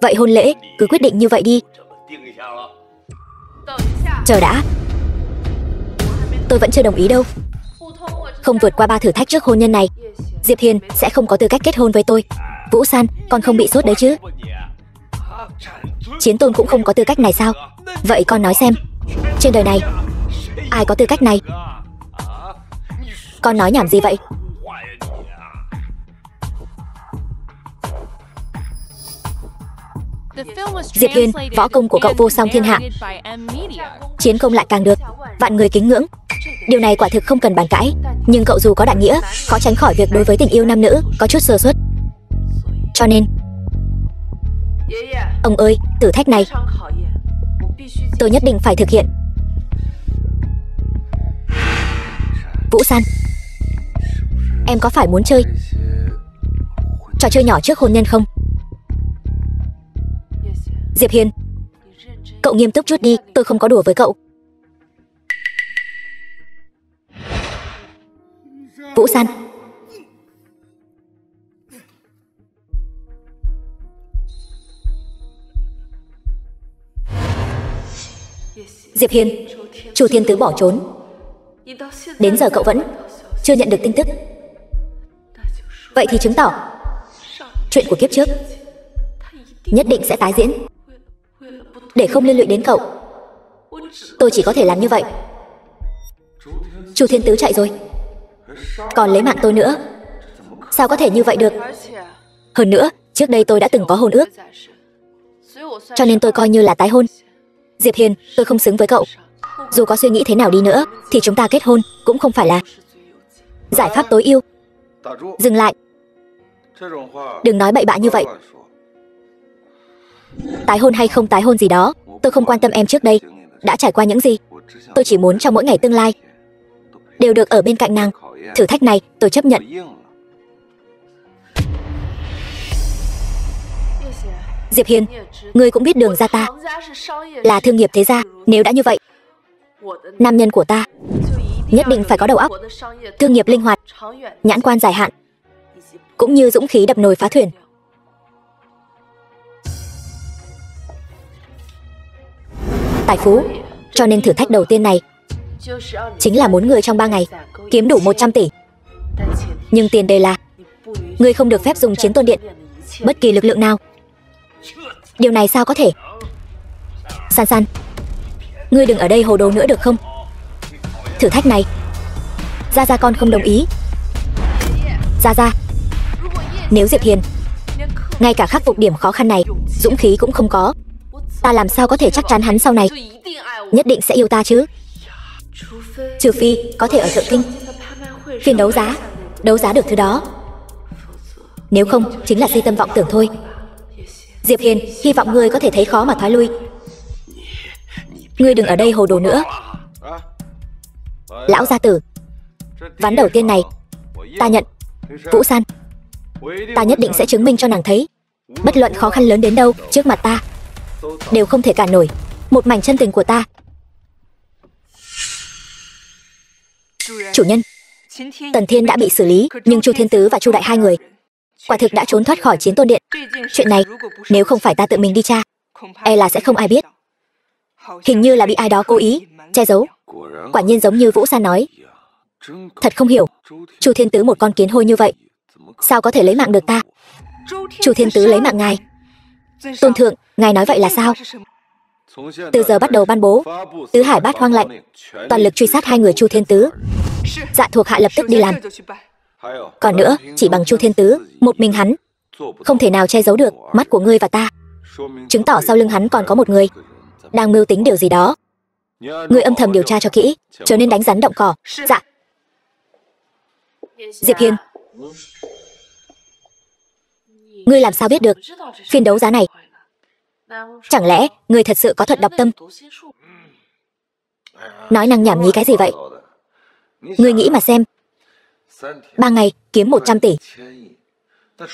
Vậy hôn lễ cứ quyết định như vậy đi. Chờ đã. Tôi vẫn chưa đồng ý đâu. Không vượt qua 3 thử thách trước hôn nhân này, Diệp Hiền sẽ không có tư cách kết hôn với tôi. Vũ San, con không bị sốt đấy chứ? Chiến Tôn cũng không có tư cách này sao? Vậy con nói xem, trên đời này ai có tư cách này? Con nói nhảm gì vậy? Diệp Hiền, võ công của cậu vô song thiên hạ, chiến công lại càng được vạn người kính ngưỡng. Điều này quả thực không cần bàn cãi. Nhưng cậu dù có đại nghĩa, khó tránh khỏi việc đối với tình yêu nam nữ có chút sơ suất. Cho nên, ông ơi, thử thách này tôi nhất định phải thực hiện. Vũ San, em có phải muốn chơi trò chơi nhỏ trước hôn nhân không? Diệp Hiền, cậu nghiêm túc chút đi, tôi không có đùa với cậu. Vũ San, Diệp Hiên, Chu Thiên Tứ bỏ trốn. Đến giờ cậu vẫn chưa nhận được tin tức. Vậy thì chứng tỏ chuyện của kiếp trước nhất định sẽ tái diễn. Để không liên lụy đến cậu, tôi chỉ có thể làm như vậy. Chu Thiên Tứ chạy rồi, còn lấy mạng tôi nữa. Sao có thể như vậy được? Hơn nữa, trước đây tôi đã từng có hôn ước, cho nên tôi coi như là tái hôn. Diệp Hiên, tôi không xứng với cậu. Dù có suy nghĩ thế nào đi nữa, thì chúng ta kết hôn cũng không phải là giải pháp tối ưu. Dừng lại. Đừng nói bậy bạ như vậy. Tái hôn hay không tái hôn gì đó, tôi không quan tâm em trước đây đã trải qua những gì. Tôi chỉ muốn trong mỗi ngày tương lai đều được ở bên cạnh nàng. Thử thách này tôi chấp nhận. Diệp Hiên, ngươi cũng biết Đường gia ta là thương nghiệp thế gia. Nếu đã như vậy, nam nhân của ta nhất định phải có đầu óc, thương nghiệp linh hoạt, nhãn quan dài hạn, cũng như dũng khí đập nồi phá thuyền. Tài phú. Cho nên thử thách đầu tiên này chính là muốn ngươi trong 3 ngày kiếm đủ 100 tỷ. Nhưng tiền đề là ngươi không được phép dùng Chiến Tôn Điện bất kỳ lực lượng nào. Điều này sao có thể? San San, ngươi đừng ở đây hồ đồ nữa được không? Thử thách này Gia Gia con không đồng ý. Gia Gia, nếu Diệp Hiền ngay cả khắc phục điểm khó khăn này dũng khí cũng không có, ta làm sao có thể chắc chắn hắn sau này nhất định sẽ yêu ta chứ? Trừ phi có thể ở Thượng Kinh phiên đấu giá được thứ đó. Nếu không chính là si tâm vọng tưởng thôi. Diệp Hiền, hy vọng ngươi có thể thấy khó mà thoái lui. Ngươi đừng ở đây hồ đồ nữa. Lão gia tử, ván đầu tiên này ta nhận. Vũ San, ta nhất định sẽ chứng minh cho nàng thấy, bất luận khó khăn lớn đến đâu trước mặt ta đều không thể cản nổi một mảnh chân tình của ta. Chủ nhân, Tần Thiên đã bị xử lý, nhưng Chu Thiên Tứ và Chu Đại hai người quả thực đã trốn thoát khỏi Chiến Tôn Điện. Chuyện này nếu không phải ta tự mình đi tra, e là sẽ không ai biết. Hình như là bị ai đó cố ý che giấu. Quả nhiên giống như Vũ San nói. Thật không hiểu, Chu Thiên Tứ một con kiến hôi như vậy sao có thể lấy mạng được ta? Chu Thiên Tứ lấy mạng ngài? Tôn thượng, ngài nói vậy là sao? Từ giờ bắt đầu ban bố tứ hải bát hoang lệnh, toàn lực truy sát hai người Chu Thiên Tứ. Dạ thuộc hạ lập tức đi làm. Còn nữa, chỉ bằng Chu Thiên Tứ một mình hắn không thể nào che giấu được mắt của ngươi và ta, chứng tỏ sau lưng hắn còn có một người đang mưu tính điều gì đó. Ngươi âm thầm điều tra cho kỹ, trở nên đánh rắn động cỏ. Dạ. Diệp Hiên, ngươi làm sao biết được phiên đấu giá này? Chẳng lẽ ngươi thật sự có thuật đọc tâm? Nói năng nhảm nhí cái gì vậy? Ngươi nghĩ mà xem, 3 ngày kiếm 100 tỷ.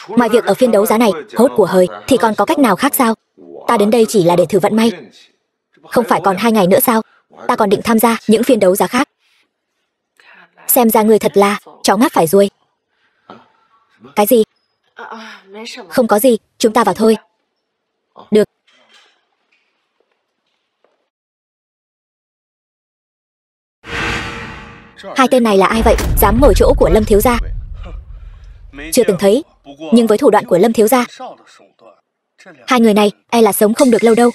Ngoài việc ở phiên đấu giá này hốt của hời thì còn có cách nào khác sao? Ta đến đây chỉ là để thử vận may. Không phải còn 2 ngày nữa sao? Ta còn định tham gia những phiên đấu giá khác. Xem ra ngươi thật là chó ngáp phải ruồi. Cái gì? Không có gì, chúng ta vào thôi. Được. Hai tên này là ai vậy? Dám mở chỗ của Lâm thiếu gia? Chưa từng thấy, nhưng với thủ đoạn của Lâm thiếu gia, hai người này e là sống không được lâu đâu.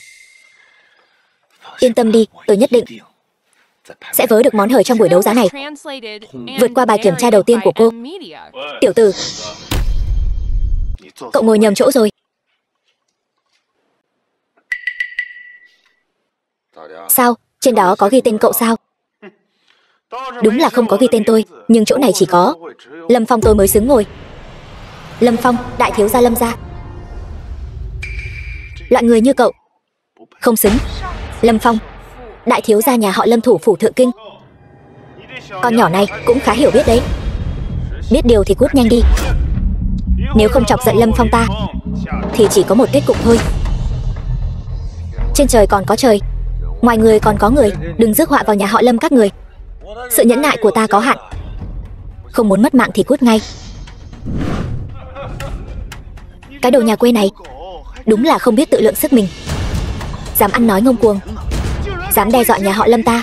Yên tâm đi, tôi nhất định sẽ vớ được món hời trong buổi đấu giá này. Vượt qua bài kiểm tra đầu tiên của cô. Tiểu tử, cậu ngồi nhầm chỗ rồi. Sao? Trên đó có ghi tên cậu sao? Đúng là không có ghi tên tôi, nhưng chỗ này chỉ có Lâm Phong tôi mới xứng ngồi. Lâm Phong, đại thiếu gia Lâm gia. Loại người như cậu không xứng. Lâm Phong, đại thiếu gia nhà họ Lâm thủ phủ Thượng Kinh. Con nhỏ này cũng khá hiểu biết đấy. Biết điều thì cút nhanh đi. Nếu không chọc giận Lâm Phong ta thì chỉ có một kết cục thôi. Trên trời còn có trời, ngoài người còn có người. Đừng rước họa vào nhà họ Lâm các người. Sự nhẫn nại của ta có hạn. Không muốn mất mạng thì cút ngay. Cái đồ nhà quê này đúng là không biết tự lượng sức mình, dám ăn nói ngông cuồng. Dám đe dọa nhà họ Lâm ta.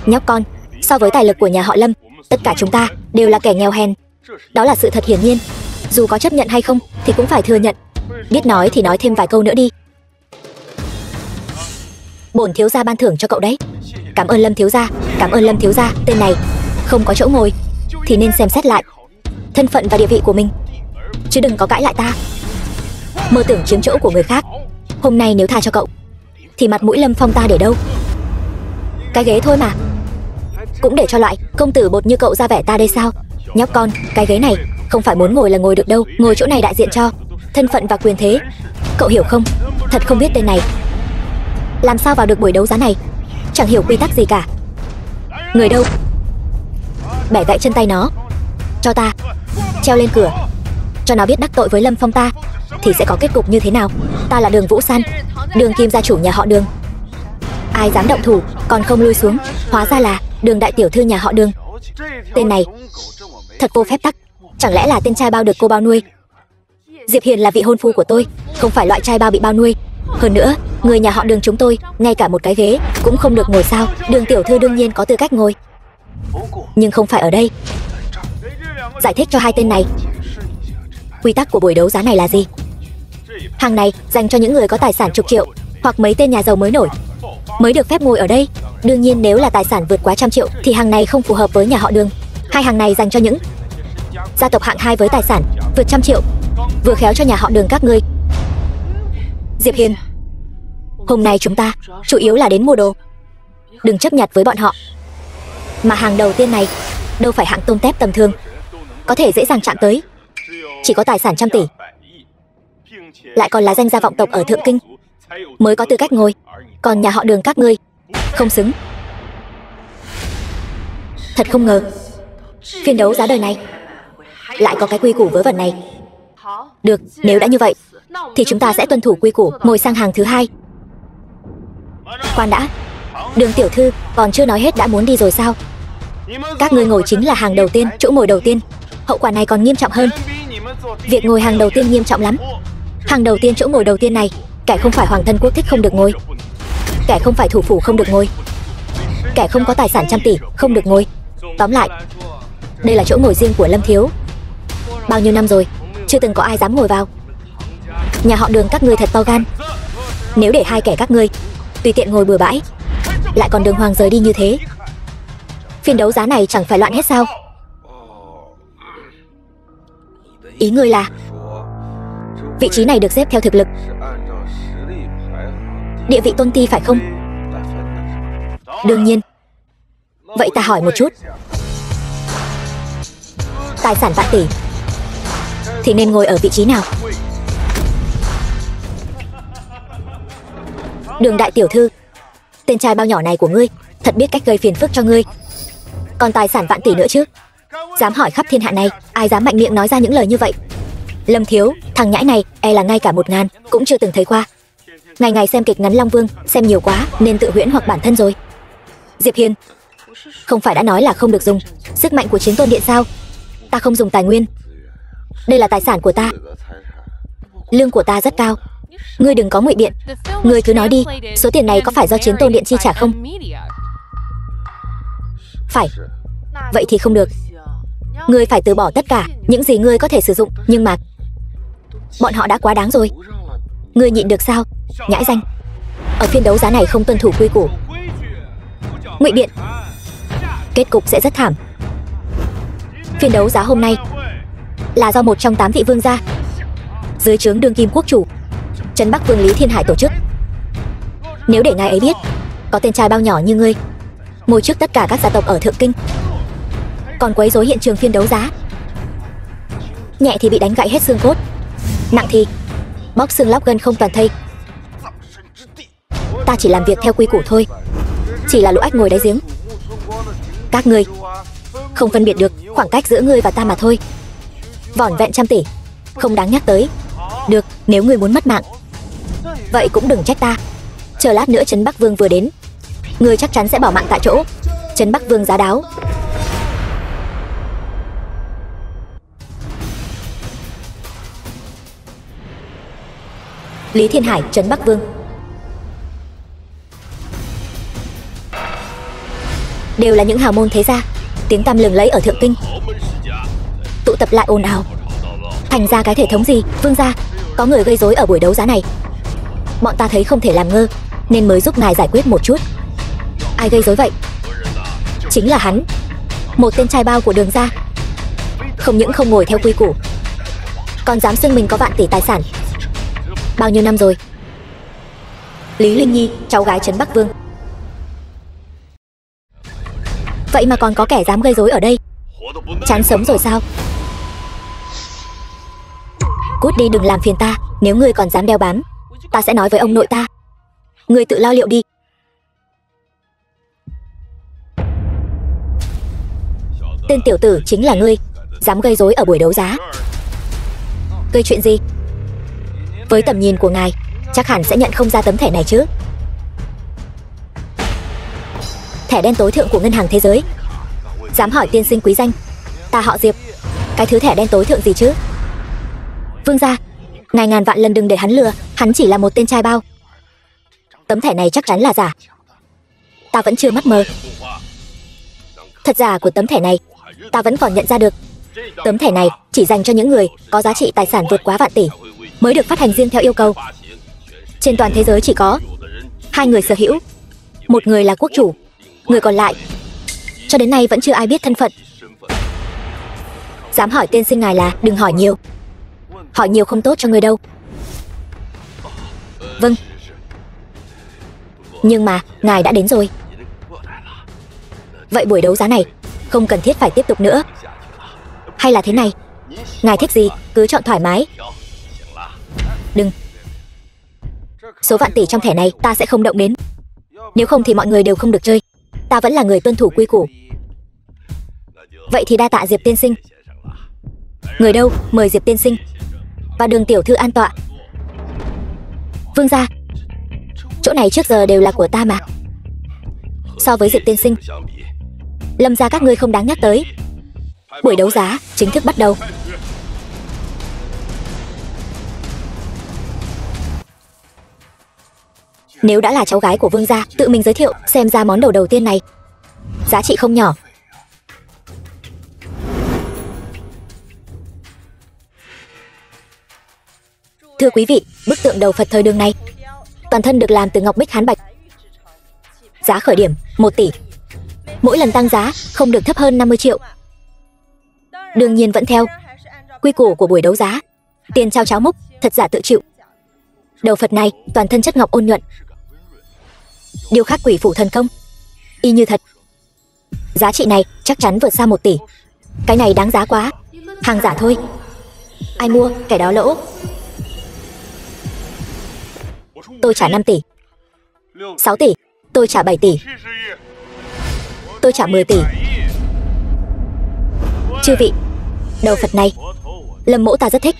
Nhóc con, so với tài lực của nhà họ Lâm, tất cả chúng ta đều là kẻ nghèo hèn. Đó là sự thật hiển nhiên. Dù có chấp nhận hay không thì cũng phải thừa nhận. Biết nói thì nói thêm vài câu nữa đi. Bổn thiếu gia ban thưởng cho cậu đấy. Cảm ơn Lâm thiếu gia. Cảm ơn Lâm thiếu gia. Tên này không có chỗ ngồi thì nên xem xét lại thân phận và địa vị của mình, chứ đừng có cãi lại ta. Mơ tưởng chiếm chỗ của người khác. Hôm nay nếu tha cho cậu thì mặt mũi Lâm Phong ta để đâu? Cái ghế thôi mà, cũng để cho loại công tử bột như cậu ra vẻ ta đây sao? Nhóc con, cái ghế này không phải muốn ngồi là ngồi được đâu. Ngồi chỗ này đại diện cho thân phận và quyền thế, cậu hiểu không? Thật không biết tên này làm sao vào được buổi đấu giá này. Chẳng hiểu quy tắc gì cả. Người đâu? Bẻ gãy chân tay nó. Cho ta treo lên cửa, cho nó biết đắc tội với Lâm Phong ta thì sẽ có kết cục như thế nào. Ta là Đường Vũ San, Đường Kim gia chủ nhà họ Đường. Ai dám động thủ còn không lui xuống. Hóa ra là Đường đại tiểu thư nhà họ Đường. Tên này thật vô phép tắc. Chẳng lẽ là tên trai bao được cô bao nuôi? Diệp Hiền là vị hôn phu của tôi, không phải loại trai bao bị bao nuôi. Hơn nữa, người nhà họ Đường chúng tôi ngay cả một cái ghế cũng không được ngồi sao? Đường tiểu thư đương nhiên có tư cách ngồi, nhưng không phải ở đây. Giải thích cho hai tên này quy tắc của buổi đấu giá này là gì. Hàng này dành cho những người có tài sản chục triệu hoặc mấy tên nhà giàu mới nổi mới được phép ngồi ở đây. Đương nhiên nếu là tài sản vượt quá 100 triệu thì hàng này không phù hợp với nhà họ Đường. Hai hàng này dành cho những gia tộc hạng 2 với tài sản vượt 100 triệu, vừa khéo cho nhà họ Đường các ngươi. Diệp Hiền, hôm nay chúng ta chủ yếu là đến mua đồ, đừng chấp nhặt với bọn họ. Mà hàng đầu tiên này đâu phải hạng tôm tép tầm thường có thể dễ dàng chạm tới. Chỉ có tài sản 100 tỷ, lại còn là danh gia vọng tộc ở Thượng Kinh mới có tư cách ngồi. Còn nhà họ Đường các ngươi không xứng. Thật không ngờ phiên đấu giá đời này lại có cái quy củ vớ vẩn này. Được, nếu đã như vậy thì chúng ta sẽ tuân thủ quy củ, ngồi sang hàng thứ hai. Khoan đã, Đường tiểu thư còn chưa nói hết đã muốn đi rồi sao? Các ngươi ngồi chính là hàng đầu tiên, chỗ ngồi đầu tiên. Hậu quả này còn nghiêm trọng hơn. Việc ngồi hàng đầu tiên nghiêm trọng lắm. Hàng đầu tiên, chỗ ngồi đầu tiên này, kẻ không phải hoàng thân quốc thích không được ngồi, kẻ không phải thủ phủ không được ngồi, kẻ không có tài sản 100 tỷ không được ngồi. Tóm lại, đây là chỗ ngồi riêng của Lâm thiếu. Bao nhiêu năm rồi chưa từng có ai dám ngồi vào. Nhà họ Đường các ngươi thật to gan. Nếu để hai kẻ các ngươi tùy tiện ngồi bừa bãi, lại còn đường hoàng rời đi như thế, phiên đấu giá này chẳng phải loạn hết sao? Ý ngươi là vị trí này được xếp theo thực lực, địa vị tôn ti phải không? Đương nhiên. Vậy ta hỏi một chút, tài sản vạn tỷ thì nên ngồi ở vị trí nào? Đường đại tiểu thư, tên trai bao nhỏ này của ngươi thật biết cách gây phiền phức cho ngươi. Còn tài sản vạn tỷ nữa chứ? Dám hỏi khắp thiên hạ này, ai dám mạnh miệng nói ra những lời như vậy? Lâm thiếu, thằng nhãi này e là ngay cả 1000 cũng chưa từng thấy qua. Ngày ngày xem kịch ngắn Long Vương xem nhiều quá nên tự huyễn hoặc bản thân rồi. Diệp Hiền, không phải đã nói là không được dùng sức mạnh của Chiến Tôn Điện sao? Ta không dùng tài nguyên, đây là tài sản của ta. Lương của ta rất cao, ngươi đừng có ngụy biện. Ngươi cứ nói đi, số tiền này có phải do Chiến Tôn Điện chi trả không? Phải. Vậy thì không được. Ngươi phải từ bỏ tất cả những gì ngươi có thể sử dụng. Nhưng mà bọn họ đã quá đáng rồi. Ngươi nhịn được sao? Nhãi danh. Ở phiên đấu giá này không tuân thủ quy củ, ngụy biện, kết cục sẽ rất thảm. Phiên đấu giá hôm nay là do một trong 8 vị vương gia dưới trướng Đương Kim quốc chủ Trấn Bắc Vương Lý Thiên Hải tổ chức. Nếu để ngài ấy biết có tên trai bao nhỏ như ngươi ngồi trước tất cả các gia tộc ở Thượng Kinh, còn quấy rối hiện trường phiên đấu giá, nhẹ thì bị đánh gãy hết xương cốt, nặng thì bóc xương lóc gân không toàn thây. Ta chỉ làm việc theo quy củ thôi, chỉ là lũ ếch ngồi đáy giếng. Các ngươi không phân biệt được khoảng cách giữa ngươi và ta mà thôi. Vỏn vẹn 100 tỷ không đáng nhắc tới. Được, nếu ngươi muốn mất mạng vậy cũng đừng trách ta. Chờ lát nữa Trấn Bắc Vương vừa đến, ngươi chắc chắn sẽ bỏ mạng tại chỗ. Trấn Bắc Vương giá đáo. Lý Thiên Hải, Trấn Bắc Vương. đều là những hào môn thế gia, tiếng tăm lừng lẫy ở Thượng Kinh, tụ tập lại ồn ào. Thành ra cái thể thống gì, Vương gia, có người gây rối ở buổi đấu giá này. Bọn ta thấy không thể làm ngơ, nên mới giúp ngài giải quyết một chút. Ai gây rối vậy? Chính là hắn, một tên trai bao của Đường gia. Không những không ngồi theo quy củ, còn dám xưng mình có vạn tỷ tài sản. Bao nhiêu năm rồi? Lý Linh Nhi, cháu gái Trấn Bắc Vương. Vậy mà còn có kẻ dám gây rối ở đây. Chán sống rồi sao? Cút đi, đừng làm phiền ta. Nếu ngươi còn dám đeo bám, ta sẽ nói với ông nội ta. Ngươi tự lo liệu đi. Tên tiểu tử chính là ngươi, dám gây rối ở buổi đấu giá. Gây chuyện gì? Với tầm nhìn của ngài, chắc hẳn sẽ nhận không ra tấm thẻ này chứ. Thẻ đen tối thượng của Ngân hàng Thế giới. Dám hỏi tiên sinh quý danh, ta họ Diệp. Cái thứ thẻ đen tối thượng gì chứ? Vương gia, ngài ngàn vạn lần đừng để hắn lừa, hắn chỉ là một tên trai bao. Tấm thẻ này chắc chắn là giả. Ta vẫn chưa mắc mờ. Thật giả của tấm thẻ này ta vẫn còn nhận ra được. Tấm thẻ này chỉ dành cho những người có giá trị tài sản vượt quá vạn tỷ mới được phát hành riêng theo yêu cầu. Trên toàn thế giới chỉ có 2 người sở hữu. Một người là quốc chủ, người còn lại cho đến nay vẫn chưa ai biết thân phận. Dám hỏi tiên sinh ngài là đừng hỏi nhiều. Hỏi nhiều không tốt cho người đâu. Vâng. Nhưng mà ngài đã đến rồi. Vậy buổi đấu giá này không cần thiết phải tiếp tục nữa. Hay là thế này, ngài thích gì cứ chọn thoải mái. Đừng. Số vạn tỷ trong thẻ này ta sẽ không động đến. Nếu không thì mọi người đều không được chơi. Ta vẫn là người tuân thủ quy củ. Vậy thì đa tạ Diệp tiên sinh. Người đâu, mời Diệp tiên sinh và Đường tiểu thư an tọa. Vương gia, chỗ này trước giờ đều là của ta mà. So với Diệp tiên sinh, Lâm gia các ngươi không đáng nhắc tới. Buổi đấu giá chính thức bắt đầu. Nếu đã là cháu gái của Vương gia, tự mình giới thiệu, xem ra món đồ đầu tiên này giá trị không nhỏ. Thưa quý vị, bức tượng đầu Phật thời Đường này toàn thân được làm từ ngọc bích hán bạch. Giá khởi điểm 1 tỷ. Mỗi lần tăng giá không được thấp hơn 50 triệu. Đương nhiên vẫn theo quy củ của buổi đấu giá, tiền trao cháo múc, thật giả tự chịu. Đầu Phật này toàn thân chất ngọc ôn nhuận, điêu khắc quỷ phủ thần công, y như thật. Giá trị này chắc chắn vượt xa 1 tỷ. Cái này đáng giá quá. Hàng giả thôi. Ai mua, kẻ đó lỗ. Tôi trả 5 tỷ. 6 tỷ. Tôi trả 7 tỷ. Tôi trả 10 tỷ. Chư vị, đầu Phật này Lâm mỗ ta rất thích.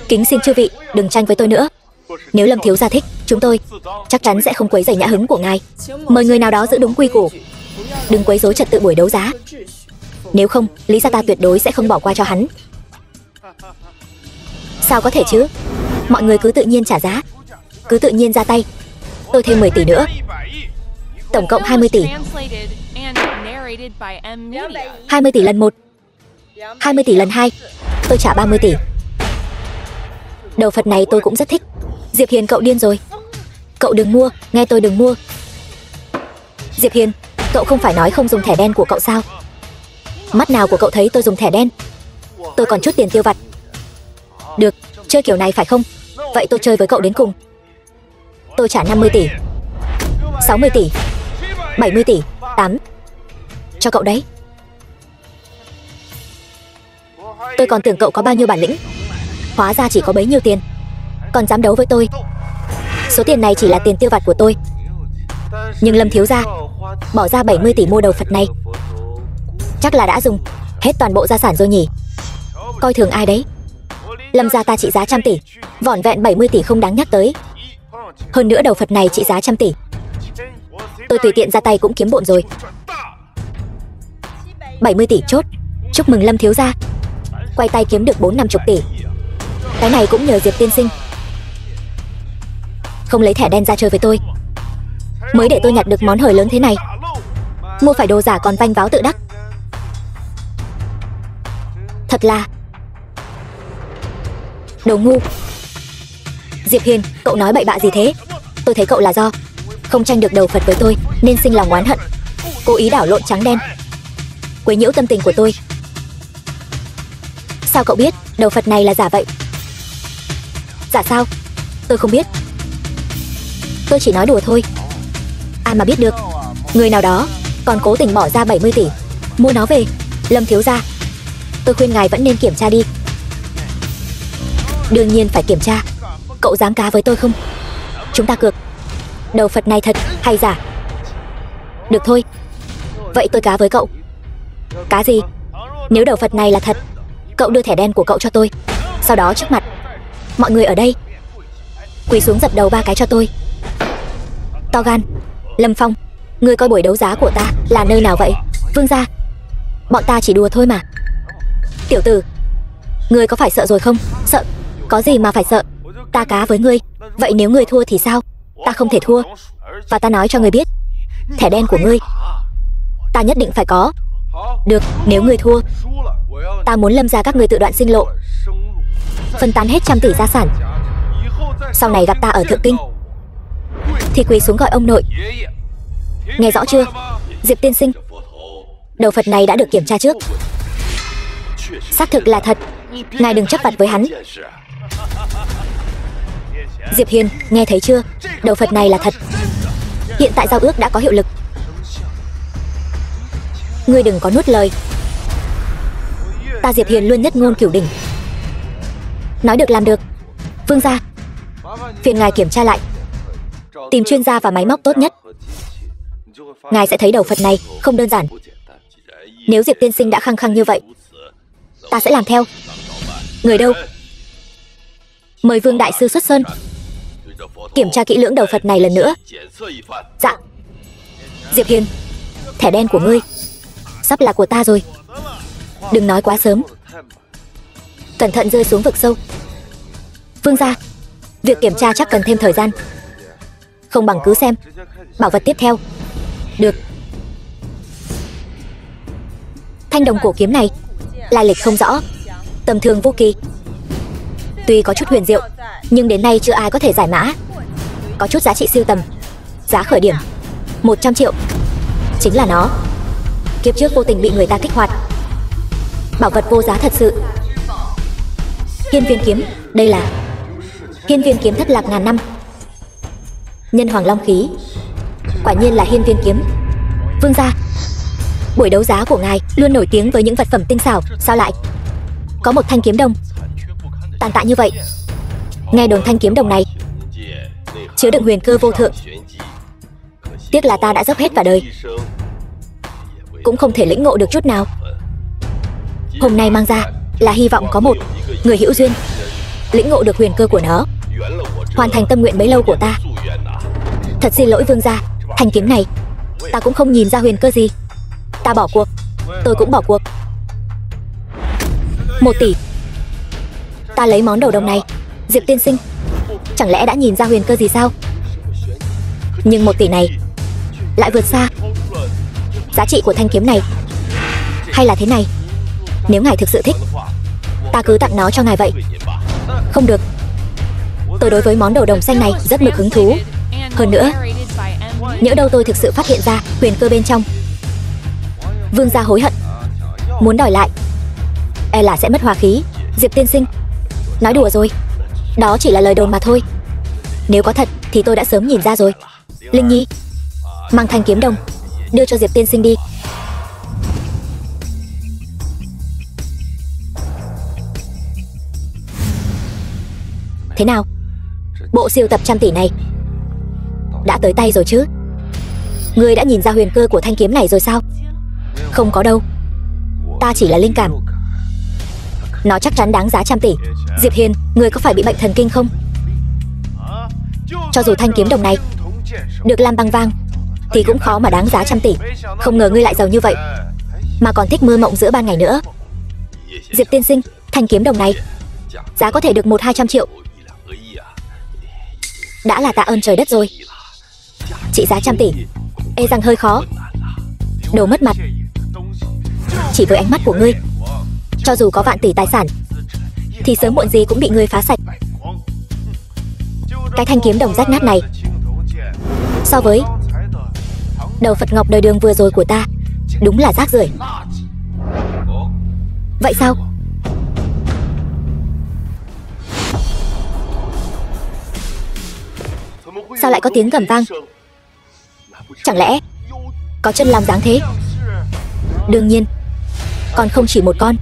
Kính xin chư vị đừng tranh với tôi nữa. Nếu Lâm thiếu gia thích, chúng tôi chắc chắn sẽ không quấy rầy nhã hứng của ngài. Mời người nào đó giữ đúng quy củ, đừng quấy rối trật tự buổi đấu giá. Nếu không, Lý gia ta tuyệt đối sẽ không bỏ qua cho hắn. Sao có thể chứ? Mọi người cứ tự nhiên trả giá, cứ tự nhiên ra tay. Tôi thêm 10 tỷ nữa. Tổng cộng 20 tỷ. 20 tỷ lần 1, 20 tỷ lần 2. Tôi trả 30 tỷ. Đầu Phật này tôi cũng rất thích. Diệp Hiền cậu điên rồi. Cậu đừng mua, nghe tôi đừng mua. Diệp Hiền, cậu không phải nói không dùng thẻ đen của cậu sao? Mắt nào của cậu thấy tôi dùng thẻ đen? Tôi còn chút tiền tiêu vặt. Được, chơi kiểu này phải không? Vậy tôi chơi với cậu đến cùng. Tôi trả 50 tỷ, 60 tỷ, 70 tỷ, 8. Cho cậu đấy. Tôi còn tưởng cậu có bao nhiêu bản lĩnh, hóa ra chỉ có bấy nhiêu tiền, còn dám đấu với tôi. Số tiền này chỉ là tiền tiêu vặt của tôi. Nhưng Lâm thiếu gia bỏ ra 70 tỷ mua đầu Phật này, chắc là đã dùng hết toàn bộ gia sản rồi nhỉ? Coi thường ai đấy? Lâm gia ta trị giá 100 tỷ, vỏn vẹn 70 tỷ không đáng nhắc tới. Hơn nữa đầu Phật này trị giá 100 tỷ, tôi tùy tiện ra tay cũng kiếm bộn rồi. 70 tỷ chốt. Chúc mừng Lâm thiếu gia, quay tay kiếm được 40-50 tỷ. Cái này cũng nhờ Diệp tiên sinh không lấy thẻ đen ra chơi với tôi, mới để tôi nhặt được món hời lớn thế này. Mua phải đồ giả còn vanh váo tự đắc. Thật là đồ ngu. Diệp Hiên, cậu nói bậy bạ gì thế? Tôi thấy cậu là do không tranh được đầu Phật với tôi nên sinh lòng oán hận, cố ý đảo lộn trắng đen, quấy nhiễu tâm tình của tôi. Sao cậu biết đầu Phật này là giả vậy? Giả sao? Tôi không biết. Tôi chỉ nói đùa thôi. Ai mà biết được, người nào đó còn cố tình bỏ ra 70 tỷ mua nó về. Lâm thiếu gia, tôi khuyên ngài vẫn nên kiểm tra đi. Đương nhiên phải kiểm tra. Cậu dám cá với tôi không? Chúng ta cược. Đầu Phật này thật hay giả? Được thôi. Vậy tôi cá với cậu. Cá gì? Nếu đầu Phật này là thật, cậu đưa thẻ đen của cậu cho tôi. Sau đó trước mặt mọi người ở đây quỳ xuống dập đầu 3 cái cho tôi. To gan. Lâm Phong, ngươi coi buổi đấu giá của ta là nơi nào vậy? Vương gia, bọn ta chỉ đùa thôi mà. Tiểu tử, ngươi có phải sợ rồi không? Sợ? Có gì mà phải sợ? Ta cá với ngươi. Vậy nếu ngươi thua thì sao? Ta không thể thua. Và ta nói cho ngươi biết, thẻ đen của ngươi ta nhất định phải có. Được, nếu ngươi thua, ta muốn Lâm gia các ngươi tự đoạn sinh lộ, phân tán hết trăm tỷ gia sản. Sau này gặp ta ở Thượng Kinh thì quỳ xuống gọi ông nội. Nghe rõ chưa? Diệp tiên sinh, đầu Phật này đã được kiểm tra trước, xác thực là thật. Ngài đừng chấp vặt với hắn. Diệp Hiên, nghe thấy chưa? Đầu Phật này là thật. Hiện tại giao ước đã có hiệu lực. Ngươi đừng có nuốt lời. Ta Diệp Hiên luôn nhất ngôn cửu đỉnh. Nói được làm được. Vương gia, phiền ngài kiểm tra lại, tìm chuyên gia và máy móc tốt nhất. Ngài sẽ thấy đầu Phật này không đơn giản. Nếu Diệp tiên sinh đã khăng khăng như vậy, ta sẽ làm theo. Người đâu? Mời Vương đại sư xuất sơn, kiểm tra kỹ lưỡng đầu Phật này lần nữa. Dạ. Diệp Hiên, thẻ đen của ngươi sắp là của ta rồi. Đừng nói quá sớm, cẩn thận rơi xuống vực sâu. Vương gia, việc kiểm tra chắc cần thêm thời gian, không bằng cứ xem bảo vật tiếp theo. Được. Thanh đồng cổ kiếm này lai lịch không rõ, tầm thường vô kỳ. Tuy có chút huyền diệu, nhưng đến nay chưa ai có thể giải mã. Có chút giá trị sưu tầm. Giá khởi điểm 100 triệu. Chính là nó. Kiếp trước vô tình bị người ta kích hoạt. Bảo vật vô giá thật sự. Hiên viên kiếm. Đây là hiên viên kiếm thất lạc ngàn năm, nhân hoàng long khí. Quả nhiên là hiên viên kiếm. Vương gia, buổi đấu giá của ngài luôn nổi tiếng với những vật phẩm tinh xảo, sao lại có một thanh kiếm đồng tàn tạ như vậy? Nghe đồn thanh kiếm đồng này chứa đựng huyền cơ vô thượng. Tiếc là ta đã dốc hết cả đời cũng không thể lĩnh ngộ được chút nào. Hôm nay mang ra là hy vọng có một người hữu duyên lĩnh ngộ được huyền cơ của nó, hoàn thành tâm nguyện bấy lâu của ta. Thật xin lỗi vương gia, thanh kiếm này ta cũng không nhìn ra huyền cơ gì. Ta bỏ cuộc. Tôi cũng bỏ cuộc. 1 tỷ. Ta lấy món đồ đồng này. Diệp tiên sinh, chẳng lẽ đã nhìn ra huyền cơ gì sao? Nhưng 1 tỷ này lại vượt xa giá trị của thanh kiếm này. Hay là thế này, nếu ngài thực sự thích, ta cứ tặng nó cho ngài vậy. Không được. Tôi đối với món đồ đồng xanh này rất mực hứng thú. Hơn nữa, nhỡ đâu tôi thực sự phát hiện ra huyền cơ bên trong, vương gia hối hận muốn đòi lại, e là sẽ mất hòa khí. Diệp tiên sinh, nói đùa rồi, đó chỉ là lời đồn mà thôi. Nếu có thật thì tôi đã sớm nhìn ra rồi. Linh Nhi, mang thanh kiếm đồng đưa cho Diệp tiên sinh đi. Thế nào, bộ siêu tập 100 tỷ này đã tới tay rồi chứ? Ngươi đã nhìn ra huyền cơ của thanh kiếm này rồi sao? Không có đâu, ta chỉ là linh cảm. Nó chắc chắn đáng giá 100 tỷ. Diệp Hiên, ngươi có phải bị bệnh thần kinh không? Cho dù thanh kiếm đồng này được làm bằng vàng thì cũng khó mà đáng giá 100 tỷ. Không ngờ ngươi lại giàu như vậy, mà còn thích mơ mộng giữa ban ngày nữa. Diệp tiên sinh, thanh kiếm đồng này giá có thể được 100-200 triệu. Đã là tạ ơn trời đất rồi. Trị giá 100 tỷ e rằng hơi khó. Đồ mất mặt. Chỉ với ánh mắt của ngươi, cho dù có vạn tỷ tài sản thì sớm muộn gì cũng bị ngươi phá sạch. Cái thanh kiếm đồng rách nát này so với đầu Phật ngọc đời đường vừa rồi của ta đúng là rác rưởi. Vậy sao? Sao lại có tiếng gầm vang? Chẳng lẽ có chân long dáng thế? Đương nhiên, còn không chỉ một con.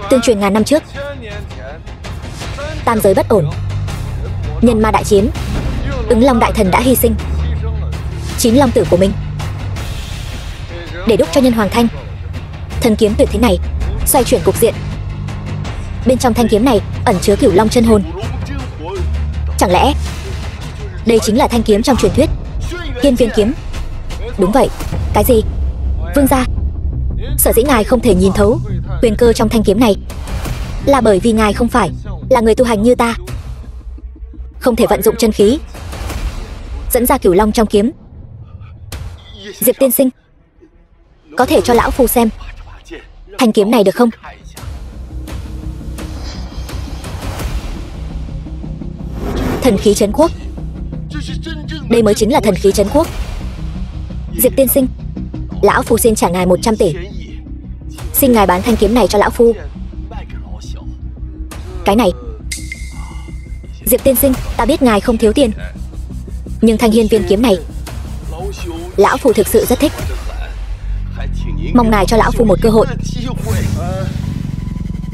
Tương truyền ngàn năm trước, tam giới bất ổn, nhân ma đại chiến, Ứng Long đại thần đã hy sinh 9 long tử của mình để đúc cho nhân hoàng thanh thần kiếm tuyệt thế này xoay chuyển cục diện. Bên trong thanh kiếm này ẩn chứa cửu long chân hồn. Chẳng lẽ đây chính là thanh kiếm trong truyền thuyết Hiên Viên kiếm? Đúng vậy. Cái gì? Vương gia, sở dĩ ngài không thể nhìn thấu huyền cơ trong thanh kiếm này là bởi vì ngài không phải là người tu hành như ta, không thể vận dụng chân khí dẫn ra cửu long trong kiếm. Diệp tiên sinh, có thể cho lão phu xem thanh kiếm này được không? Thần khí trấn quốc. Đây mới chính là thần khí trấn quốc. Diệp tiên sinh, lão phu xin trả ngài 100 tỷ. Xin ngài bán thanh kiếm này cho lão phu. Cái này, Diệp tiên sinh, ta biết ngài không thiếu tiền, nhưng thanh Hiên Viên kiếm này lão phu thực sự rất thích. Mong ngài cho lão phu một cơ hội.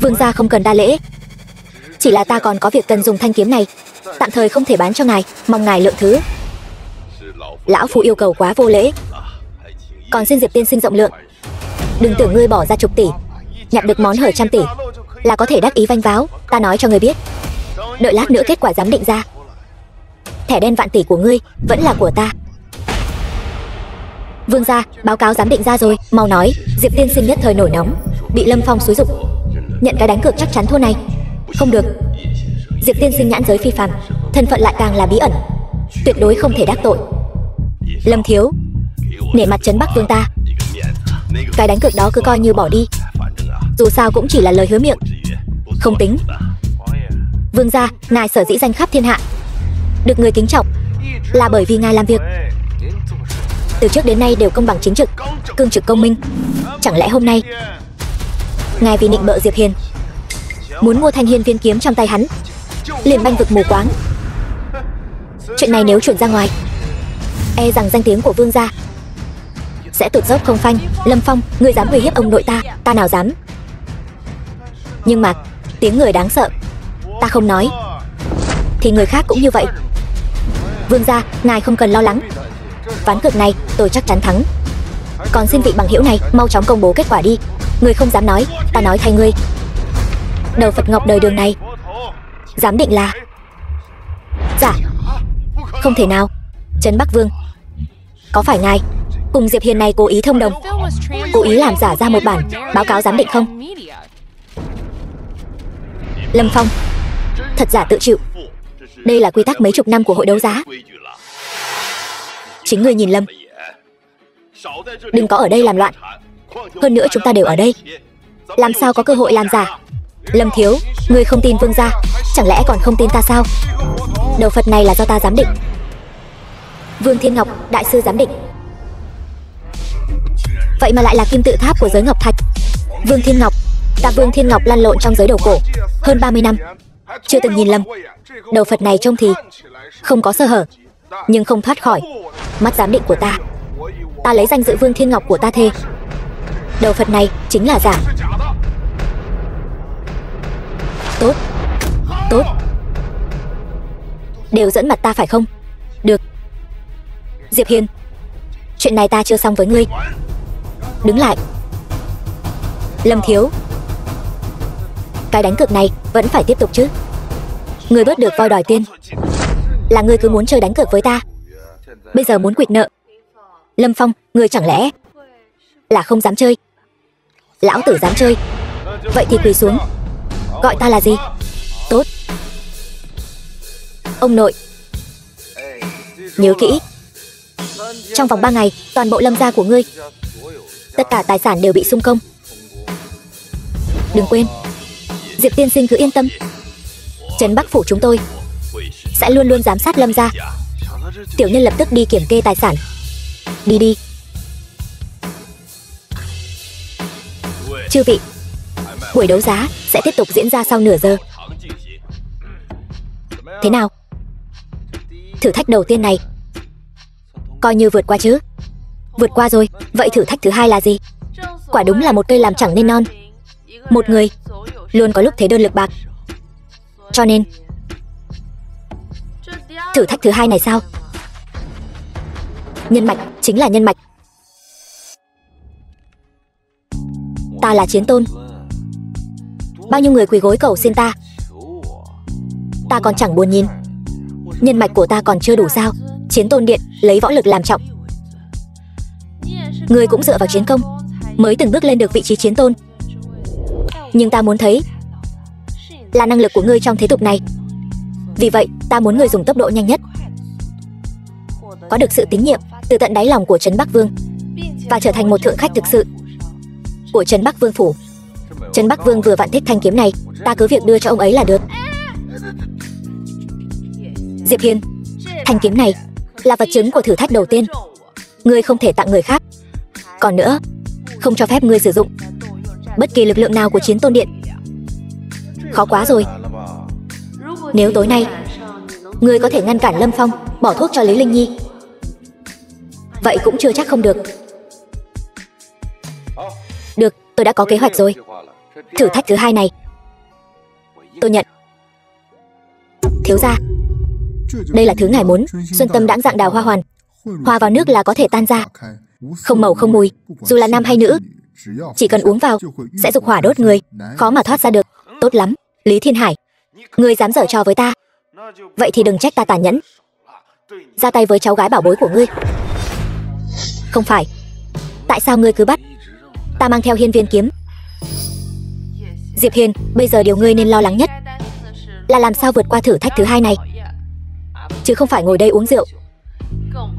Vương gia không cần đa lễ, chỉ là ta còn có việc cần dùng thanh kiếm này, tạm thời không thể bán cho ngài, mong ngài lượng thứ. Lão phu yêu cầu quá vô lễ. Còn xin Diệp tiên sinh rộng lượng, đừng tưởng ngươi bỏ ra chục tỷ nhặt được món hời trăm tỷ là có thể đắc ý vênh váo. Ta nói cho ngươi biết, đợi lát nữa kết quả giám định ra, thẻ đen vạn tỷ của ngươi vẫn là của ta. Vương gia, báo cáo giám định ra rồi, mau nói. Diệp tiên sinh nhất thời nổi nóng, bị Lâm Phong xúi giục nhận cái đánh cược chắc chắn thua này. Không được, Diệp tiên sinh nhãn giới phi phàm, thân phận lại càng là bí ẩn, tuyệt đối không thể đắc tội. Lâm thiếu, nể mặt trấn Bắc Vương ta, cái đánh cược đó cứ coi như bỏ đi, dù sao cũng chỉ là lời hứa miệng, không tính. Vương gia, ngài sở dĩ danh khắp thiên hạ, được người kính trọng, là bởi vì ngài làm việc từ trước đến nay đều công bằng chính trực, cương trực công minh. Chẳng lẽ hôm nay ngài vì nịnh bợ Diệp Hiền, muốn mua thanh Hiên Viên kiếm trong tay hắn, liền banh vực mù quáng? Chuyện này nếu truyền ra ngoài, e rằng danh tiếng của vương gia sẽ tụt dốc không phanh. Lâm Phong, ngươi dám uy hiếp ông nội ta? Ta nào dám. Nhưng mà tiếng người đáng sợ, ta không nói thì người khác cũng như vậy. Vương gia, ngài không cần lo lắng, ván cược này tôi chắc chắn thắng. Còn xin vị bằng hữu này mau chóng công bố kết quả đi. Ngươi không dám nói, ta nói thay ngươi. Đầu Phật ngọc đời đường này giám định là giả. Không thể nào. Trấn Bắc Vương, có phải ngài cùng Diệp Hiền này cố ý thông đồng, cố ý làm giả ra một bản báo cáo giám định không? Lâm Phong, thật giả tự chịu. Đây là quy tắc mấy chục năm của hội đấu giá. Chính ngươi nhìn lầm. Đừng có ở đây làm loạn. Hơn nữa chúng ta đều ở đây, làm sao có cơ hội làm giả? Lâm thiếu, ngươi không tin vương gia, chẳng lẽ còn không tin ta sao? Đầu Phật này là do ta giám định. Vương Thiên Ngọc, đại sư giám định. Vậy mà lại là kim tự tháp của giới Ngọc Thạch. Vương Thiên Ngọc, ta Vương Thiên Ngọc lăn lộn trong giới đầu cổ hơn 30 năm, chưa từng nhìn lầm. Đầu Phật này trông thì không có sơ hở, nhưng không thoát khỏi mắt giám định của ta. Ta lấy danh dự Vương Thiên Ngọc của ta thề, đầu Phật này chính là giả. Tốt, tốt, đều dẫn mặt ta phải không? Được. Diệp Hiên, chuyện này ta chưa xong với ngươi. Đứng lại. Lâm thiếu, cái đánh cược này vẫn phải tiếp tục chứ. Ngươi bớt được voi đòi tiên. Là ngươi cứ muốn chơi đánh cược với ta, bây giờ muốn quỵt nợ Lâm Phong, ngươi chẳng lẽ là không dám chơi? Lão tử dám chơi. Vậy thì quỳ xuống. Gọi ta là gì? Tốt. Ông nội. Nhớ kỹ, trong vòng 3 ngày, toàn bộ Lâm gia của ngươi, tất cả tài sản đều bị xung công. Đừng quên, Diệp tiên sinh cứ yên tâm, Trấn Bắc phủ chúng tôi sẽ luôn luôn giám sát Lâm gia. Tiểu nhân lập tức đi kiểm kê tài sản. Đi đi. Chư vị, buổi đấu giá sẽ tiếp tục diễn ra sau nửa giờ. Thế nào? Thử thách đầu tiên này coi như vượt qua chứ? Vượt qua rồi. Vậy thử thách thứ hai là gì? Quả đúng là một cây làm chẳng nên non. Một người luôn có lúc thế đơn lực bạc. Cho nên thử thách thứ hai này sao? Nhân mạch, chính là nhân mạch. Ta là Chiến Tôn. Bao nhiêu người quỳ gối cầu xin ta, ta còn chẳng buồn nhìn. Nhân mạch của ta còn chưa đủ sao? Chiến Tôn điện lấy võ lực làm trọng. Ngươi cũng dựa vào chiến công mới từng bước lên được vị trí Chiến Tôn. Nhưng ta muốn thấy là năng lực của ngươi trong thế tục này. Vì vậy, ta muốn ngươi dùng tốc độ nhanh nhất, có được sự tín nhiệm từ tận đáy lòng của Trấn Bắc Vương, và trở thành một thượng khách thực sự của Trấn Bắc Vương phủ. Trấn Bắc Vương vừa vặn thích thanh kiếm này, ta cứ việc đưa cho ông ấy là được. Diệp Hiên, thanh kiếm này là vật chứng của thử thách đầu tiên. Ngươi không thể tặng người khác. Còn nữa, không cho phép ngươi sử dụng bất kỳ lực lượng nào của Chiến Tôn điện. Khó quá rồi. Nếu tối nay ngươi có thể ngăn cản Lâm Phong bỏ thuốc cho Lý Linh Nhi, vậy cũng chưa chắc không được. Được, tôi đã có kế hoạch rồi. Thử thách thứ hai này tôi nhận. Thiếu gia, đây là thứ ngài muốn. Xuân tâm đãng dạng đào hoa hoàn, hòa vào nước là có thể tan ra, không màu không mùi. Dù là nam hay nữ, chỉ cần uống vào sẽ dục hỏa đốt người, khó mà thoát ra được. Tốt lắm, Lý Thiên Hải, ngươi dám giở trò với ta, vậy thì đừng trách ta tàn nhẫn, ra tay với cháu gái bảo bối của ngươi. Không phải, tại sao ngươi cứ bắt ta mang theo hiên viên kiếm? Diệp Hiên, bây giờ điều ngươi nên lo lắng nhất là làm sao vượt qua thử thách thứ hai này, chứ không phải ngồi đây uống rượu,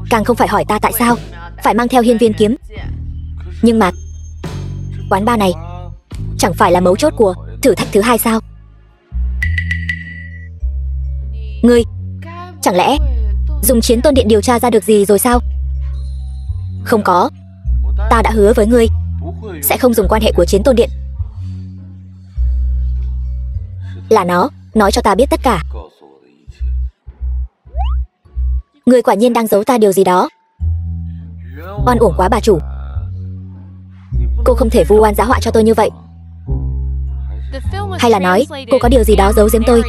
càng không phải hỏi ta tại sao phải mang theo hiên viên kiếm. Nhưng mà quán bar này chẳng phải là mấu chốt của thử thách thứ hai sao? Ngươi chẳng lẽ dùng Chiến Tôn điện điều tra ra được gì rồi sao? Không có, ta đã hứa với ngươi sẽ không dùng quan hệ của Chiến Tôn điện. Là nó nói cho ta biết tất cả. Ngươi quả nhiên đang giấu ta điều gì đó. Oan uổng quá bà chủ, cô không thể vu oan giá họa cho tôi như vậy. Hay là nói cô có điều gì đó giấu giếm tôi?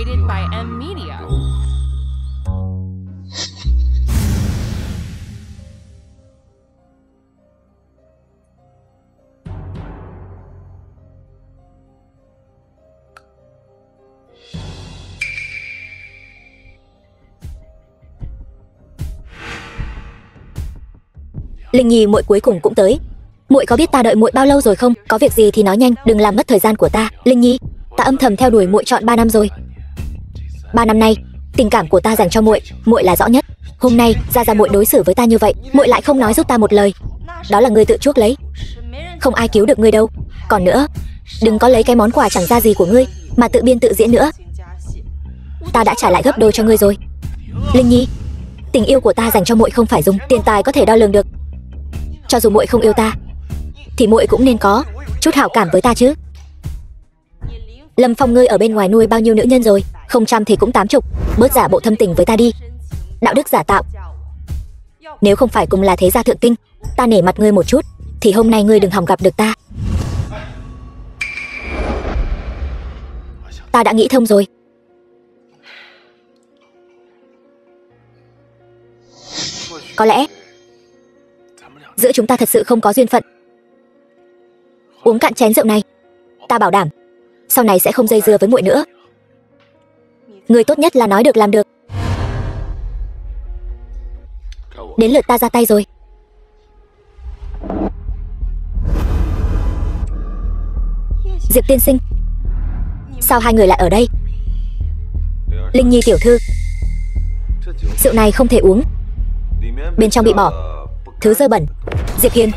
Linh Nhi muội cuối cùng cũng tới. Muội có biết ta đợi muội bao lâu rồi không? Có việc gì thì nói nhanh, đừng làm mất thời gian của ta. Linh Nhi, ta âm thầm theo đuổi muội trọn 3 năm rồi. 3 năm nay, tình cảm của ta dành cho muội, muội là rõ nhất. Hôm nay ra muội đối xử với ta như vậy, muội lại không nói giúp ta một lời. Đó là ngươi tự chuốc lấy, không ai cứu được ngươi đâu. Còn nữa, đừng có lấy cái món quà chẳng ra gì của ngươi mà tự biên tự diễn nữa. Ta đã trả lại gấp đôi cho ngươi rồi. Linh Nhi, tình yêu của ta dành cho muội không phải dùng tiền tài có thể đo lường được. Cho dù muội không yêu ta, thì muội cũng nên có chút hảo cảm với ta chứ. Lâm Phong, ngươi ở bên ngoài nuôi bao nhiêu nữ nhân rồi? Không trăm thì cũng 80. Bớt giả bộ thâm tình với ta đi. Đạo đức giả tạo. Nếu không phải cùng là thế gia thượng kinh, ta nể mặt ngươi một chút, thì hôm nay ngươi đừng hòng gặp được ta. Ta đã nghĩ thông rồi. Có lẽ giữa chúng ta thật sự không có duyên phận. Uống cạn chén rượu này, ta bảo đảm sau này sẽ không dây dưa với muội nữa. Người tốt nhất là nói được làm được. Đến lượt ta ra tay rồi. Diệp tiên sinh, sao hai người lại ở đây? Linh Nhi tiểu thư, rượu này không thể uống, bên trong bị bỏ thứ dơ bẩn. Diệp Hiên,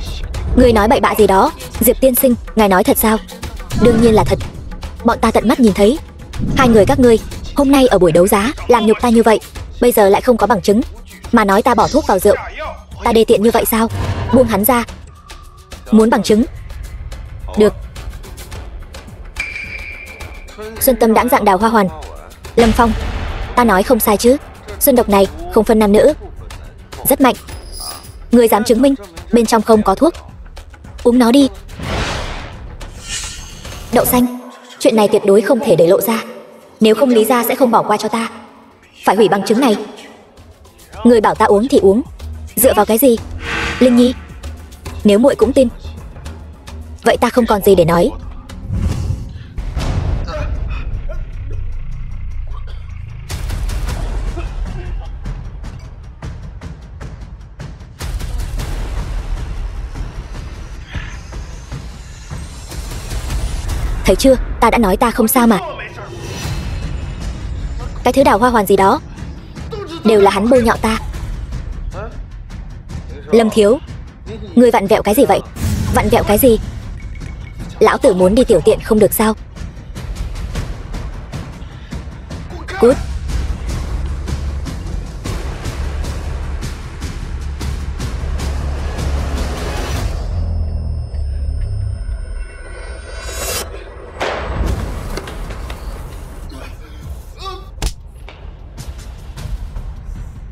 người nói bậy bạ gì đó? Diệp tiên sinh, ngài nói thật sao? Đương nhiên là thật, bọn ta tận mắt nhìn thấy. Hai người các ngươi hôm nay ở buổi đấu giá làm nhục ta như vậy, bây giờ lại không có bằng chứng mà nói ta bỏ thuốc vào rượu. Ta đê tiện như vậy sao? Buông hắn ra. Muốn bằng chứng? Được. Xuân tâm đãng dạng đào hoa hoàn. Lâm Phong, ta nói không sai chứ? Xuân độc này không phân nam nữ, rất mạnh. Người dám chứng minh bên trong không có thuốc? Uống nó đi. Đậu xanh, chuyện này tuyệt đối không thể để lộ ra, nếu không Lý gia sẽ không bỏ qua cho ta. Phải hủy bằng chứng này. Người bảo ta uống thì uống, dựa vào cái gì? Linh Nhi, nếu muội cũng tin, vậy ta không còn gì để nói. Thấy chưa, ta đã nói ta không sao mà. Cái thứ đào hoa hoàn gì đó đều là hắn bôi nhọ ta. Lâm thiếu, ngươi vặn vẹo cái gì vậy? Vặn vẹo cái gì? Lão tử muốn đi tiểu tiện không được sao? Cút.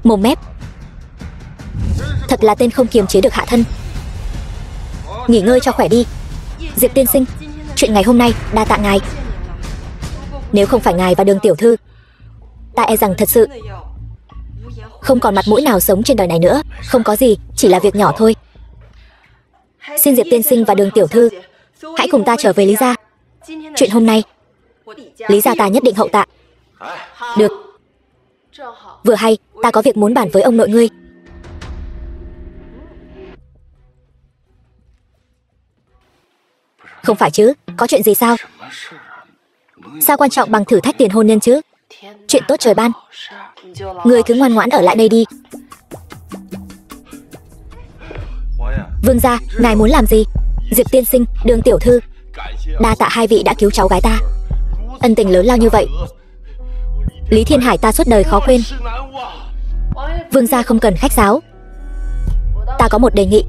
Mồm mép, thật là tên không kiềm chế được hạ thân. Nghỉ ngơi cho khỏe đi. Diệp tiên sinh, chuyện ngày hôm nay đa tạ ngài. Nếu không phải ngài và Đường tiểu thư, ta e rằng thật sự không còn mặt mũi nào sống trên đời này nữa. Không có gì, chỉ là việc nhỏ thôi. Xin Diệp tiên sinh và Đường tiểu thư hãy cùng ta trở về Lý gia. Chuyện hôm nay Lý gia ta nhất định hậu tạ. Được. Vừa hay, ta có việc muốn bàn với ông nội ngươi. Không phải chứ, có chuyện gì sao? Sao quan trọng bằng thử thách tiền hôn nhân chứ? Chuyện tốt trời ban. Ngươi cứ ngoan ngoãn ở lại đây đi. Vương gia, ngài muốn làm gì? Diệp tiên sinh, Đường tiểu thư, đa tạ hai vị đã cứu cháu gái ta. Ân tình lớn lao như vậy, Lý Thiên Hải ta suốt đời khó quên. Vương gia không cần khách sáo. Ta có một đề nghị.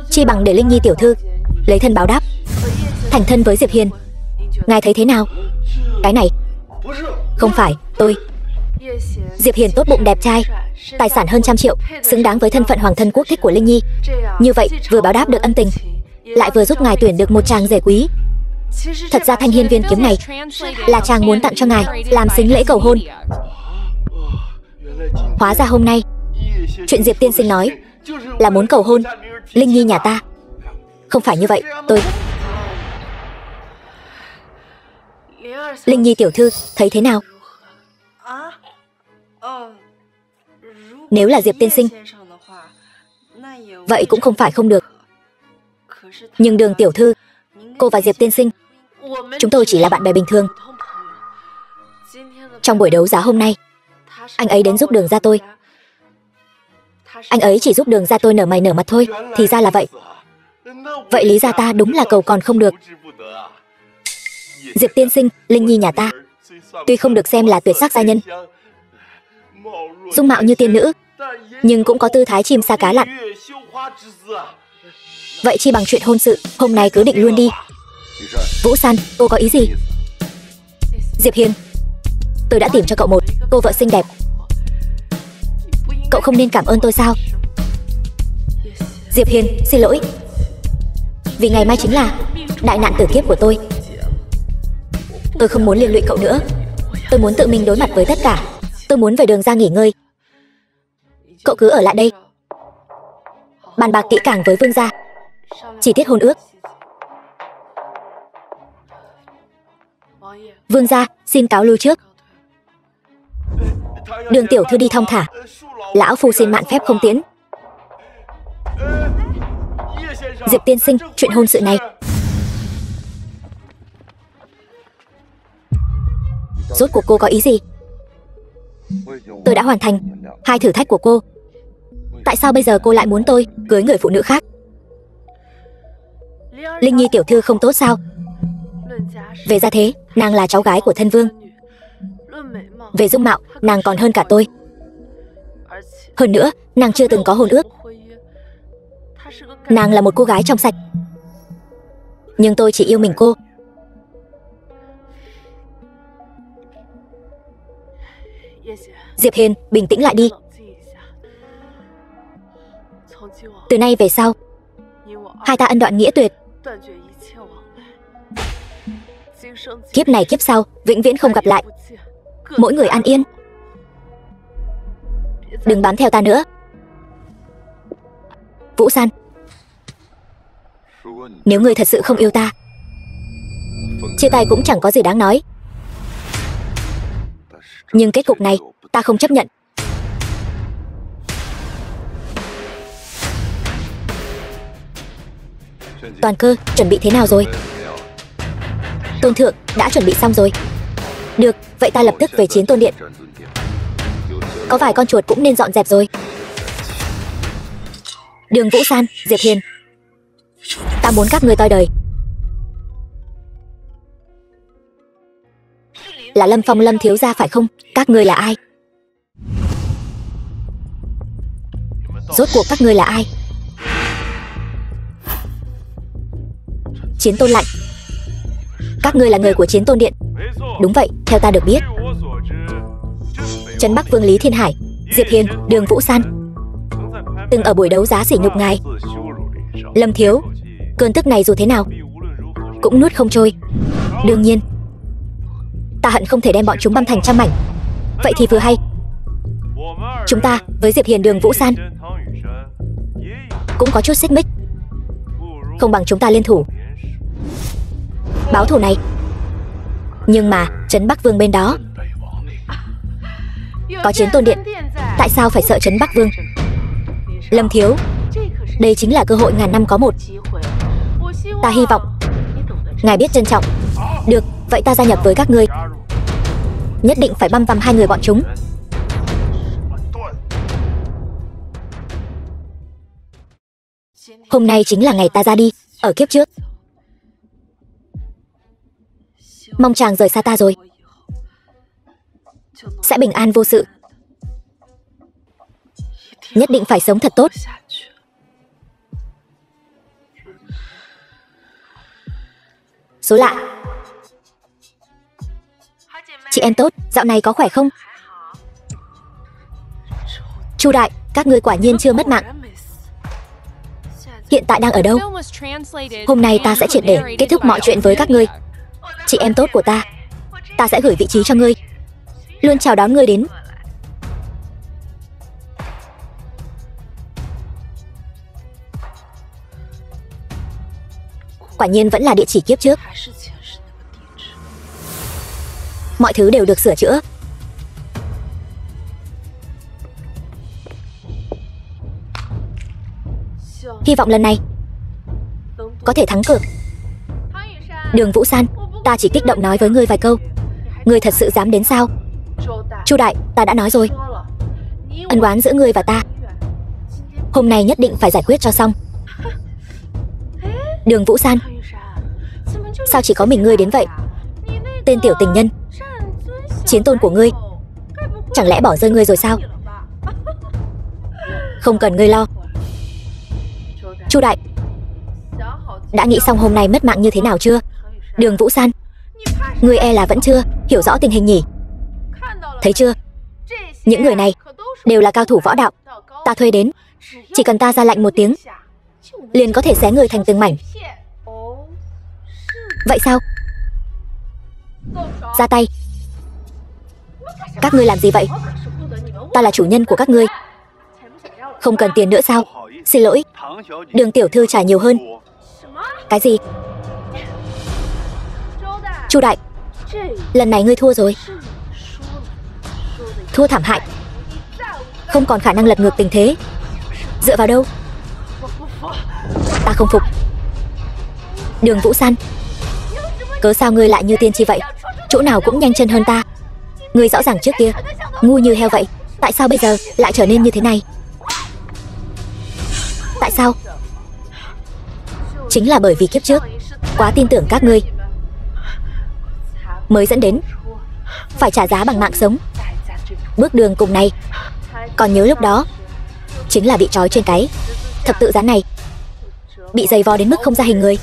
Chi bằng để Linh Nhi tiểu thư lấy thân báo đáp, thành thân với Diệp Hiên. Ngài thấy thế nào? Cái này không phải tôi. Diệp Hiên tốt bụng đẹp trai, tài sản hơn 100 triệu, xứng đáng với thân phận hoàng thân quốc thích của Linh Nhi. Như vậy vừa báo đáp được ân tình, lại vừa giúp ngài tuyển được một chàng rể quý. Thật ra thanh hiên viên kiếm này là chàng muốn tặng cho ngài làm sính lễ cầu hôn. Hóa ra hôm nay chuyện Diệp tiên sinh nói là muốn cầu hôn Linh Nhi nhà ta. Không phải như vậy, tôi... Linh Nhi tiểu thư thấy thế nào? Nếu là Diệp tiên sinh, vậy cũng không phải không được. Nhưng Đường tiểu thư, cô và Diệp tiên sinh, chúng tôi chỉ là bạn bè bình thường. Trong buổi đấu giá hôm nay, anh ấy đến giúp Đường gia tôi. Anh ấy chỉ giúp Đường gia tôi nở mày nở mặt thôi. Thì ra là vậy. Vậy Lý gia ta đúng là cầu còn không được. Diệp tiên sinh, Linh Nhi nhà ta tuy không được xem là tuyệt sắc gia nhân, dung mạo như tiên nữ, nhưng cũng có tư thái chim sa cá lặn. Vậy chi bằng chuyện hôn sự hôm nay cứ định luôn đi. Vũ San, cô có ý gì? Diệp Hiên, tôi đã tìm cho cậu một cô vợ xinh đẹp. Cậu không nên cảm ơn tôi sao? Diệp Hiên, xin lỗi. Vì ngày mai chính là đại nạn tử kiếp của tôi. Tôi không muốn liên lụy cậu nữa. Tôi muốn tự mình đối mặt với tất cả. Tôi muốn về Đường ra nghỉ ngơi. Cậu cứ ở lại đây, bàn bạc kỹ càng với Vương gia chi tiết hôn ước. Vương gia, xin cáo lui trước. Đường tiểu thư đi thong thả, lão phu xin mạn phép không tiễn. Diệp tiên sinh, chuyện hôn sự này Rốt cuộc cô có ý gì? Tôi đã hoàn thành 2 thử thách của cô. Tại sao bây giờ cô lại muốn tôi cưới người phụ nữ khác? Linh Nhi tiểu thư không tốt sao? Về gia thế, nàng là cháu gái của thân vương. Về dung mạo, nàng còn hơn cả tôi. Hơn nữa, nàng chưa từng có hôn ước. Nàng là một cô gái trong sạch. Nhưng tôi chỉ yêu mình cô. Diệp Hiền, bình tĩnh lại đi. Từ nay về sau, hai ta ân đoạn nghĩa tuyệt. Kiếp này kiếp sau, vĩnh viễn không gặp lại. Mỗi người an yên. Đừng bám theo ta nữa. Vũ San, nếu ngươi thật sự không yêu ta, chia tay cũng chẳng có gì đáng nói. Nhưng kết cục này ta không chấp nhận. Toàn Cơ, chuẩn bị thế nào rồi? Tôn thượng, đã chuẩn bị xong rồi. Được, vậy ta lập tức về Chiến Tôn Điện. Có vài con chuột cũng nên dọn dẹp rồi. Đường Vũ San, Diệp Hiền, ta muốn các ngươi toi đời. Là Lâm Phong Lâm thiếu gia phải không? Các ngươi là ai? Rốt cuộc các ngươi là ai? Chiến Tôn Lạnh. Các ngươi là người của Chiến Tôn Điện. Đúng vậy, theo ta được biết, Trấn Bắc Vương Lý Thiên Hải, Diệp Hiền, Đường Vũ San từng ở buổi đấu giá sỉ nhục ngài. Lâm thiếu, cơn tức này dù thế nào cũng nuốt không trôi. Đương nhiên, ta hận không thể đem bọn chúng băm thành trăm mảnh. Vậy thì vừa hay, chúng ta với Diệp Hiền, Đường Vũ San cũng có chút xích mích. Không bằng chúng ta liên thủ báo thù này. Nhưng mà Trấn Bắc Vương bên đó có Chiến Tôn Điện, tại sao phải sợ Trấn Bắc Vương? Lâm thiếu, đây chính là cơ hội ngàn năm có một. Ta hy vọng ngài biết trân trọng. Được, vậy ta gia nhập với các ngươi. Nhất định phải băm vằm hai người bọn chúng. Hôm nay chính là ngày ta ra đi. Ở kiếp trước, mong chàng rời xa ta rồi sẽ bình an vô sự. Nhất định phải sống thật tốt. Số lạ. Chị em tốt, dạo này có khỏe không? Chu đại, các ngươi quả nhiên chưa mất mạng. Hiện tại đang ở đâu? Hôm nay ta sẽ triệt để kết thúc mọi chuyện với các ngươi. Chị em tốt của ta sẽ gửi vị trí cho ngươi, luôn chào đón ngươi đến. Quả nhiên vẫn là địa chỉ kiếp trước. Mọi thứ đều được sửa chữa. Hy vọng lần này có thể thắng cược. Đường Vũ San, ta chỉ kích động nói với ngươi vài câu. Ngươi thật sự dám đến sao? Chu đại, ta đã nói rồi, ân oán giữa ngươi và ta hôm nay nhất định phải giải quyết cho xong. Đường Vũ San, sao chỉ có mình ngươi đến vậy? Tên tiểu tình nhân, chiến tôn của ngươi chẳng lẽ bỏ rơi ngươi rồi sao? Không cần ngươi lo. Chu đại, đã nghĩ xong hôm nay mất mạng như thế nào chưa? Đường Vũ San, ngươi e là vẫn chưa hiểu rõ tình hình nhỉ? Thấy chưa, những người này đều là cao thủ võ đạo ta thuê đến. Chỉ cần ta ra lệnh một tiếng liền có thể xé người thành từng mảnh. Vậy sao? Ra tay. Các ngươi làm gì vậy? Ta là chủ nhân của các ngươi. Không cần tiền nữa sao? Xin lỗi, Đường tiểu thư trả nhiều hơn. Cái gì? Chu đại, lần này ngươi thua rồi. Thua thảm hại, không còn khả năng lật ngược tình thế. Dựa vào đâu? Ta không phục. Đường Vũ San, cớ sao ngươi lại như tiên tri vậy? Chỗ nào cũng nhanh chân hơn ta. Ngươi rõ ràng trước kia ngu như heo vậy, tại sao bây giờ lại trở nên như thế này? Tại sao? Chính là bởi vì kiếp trước quá tin tưởng các ngươi, mới dẫn đến phải trả giá bằng mạng sống. Bước đường cùng này, còn nhớ lúc đó chính là bị trói trên cái thập tự giá này, bị giày vò đến mức không ra hình người,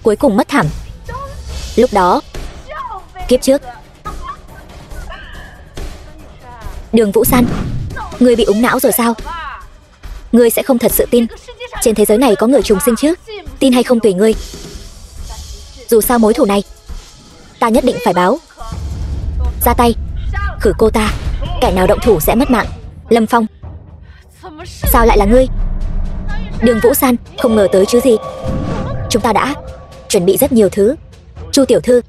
cuối cùng mất thảm. Lúc đó, kiếp trước. Đường Vũ San, ngươi bị úng não rồi sao? Ngươi sẽ không thật sự tin trên thế giới này có người trùng sinh chứ? Tin hay không tùy ngươi. Dù sao mối thù này ta nhất định phải báo. Ra tay, khử cô ta. Kẻ nào động thủ sẽ mất mạng. Lâm Phong, sao lại là ngươi? Đường Vũ San, không ngờ tới chứ gì. Chúng ta đã chuẩn bị rất nhiều thứ. Chu tiểu thư,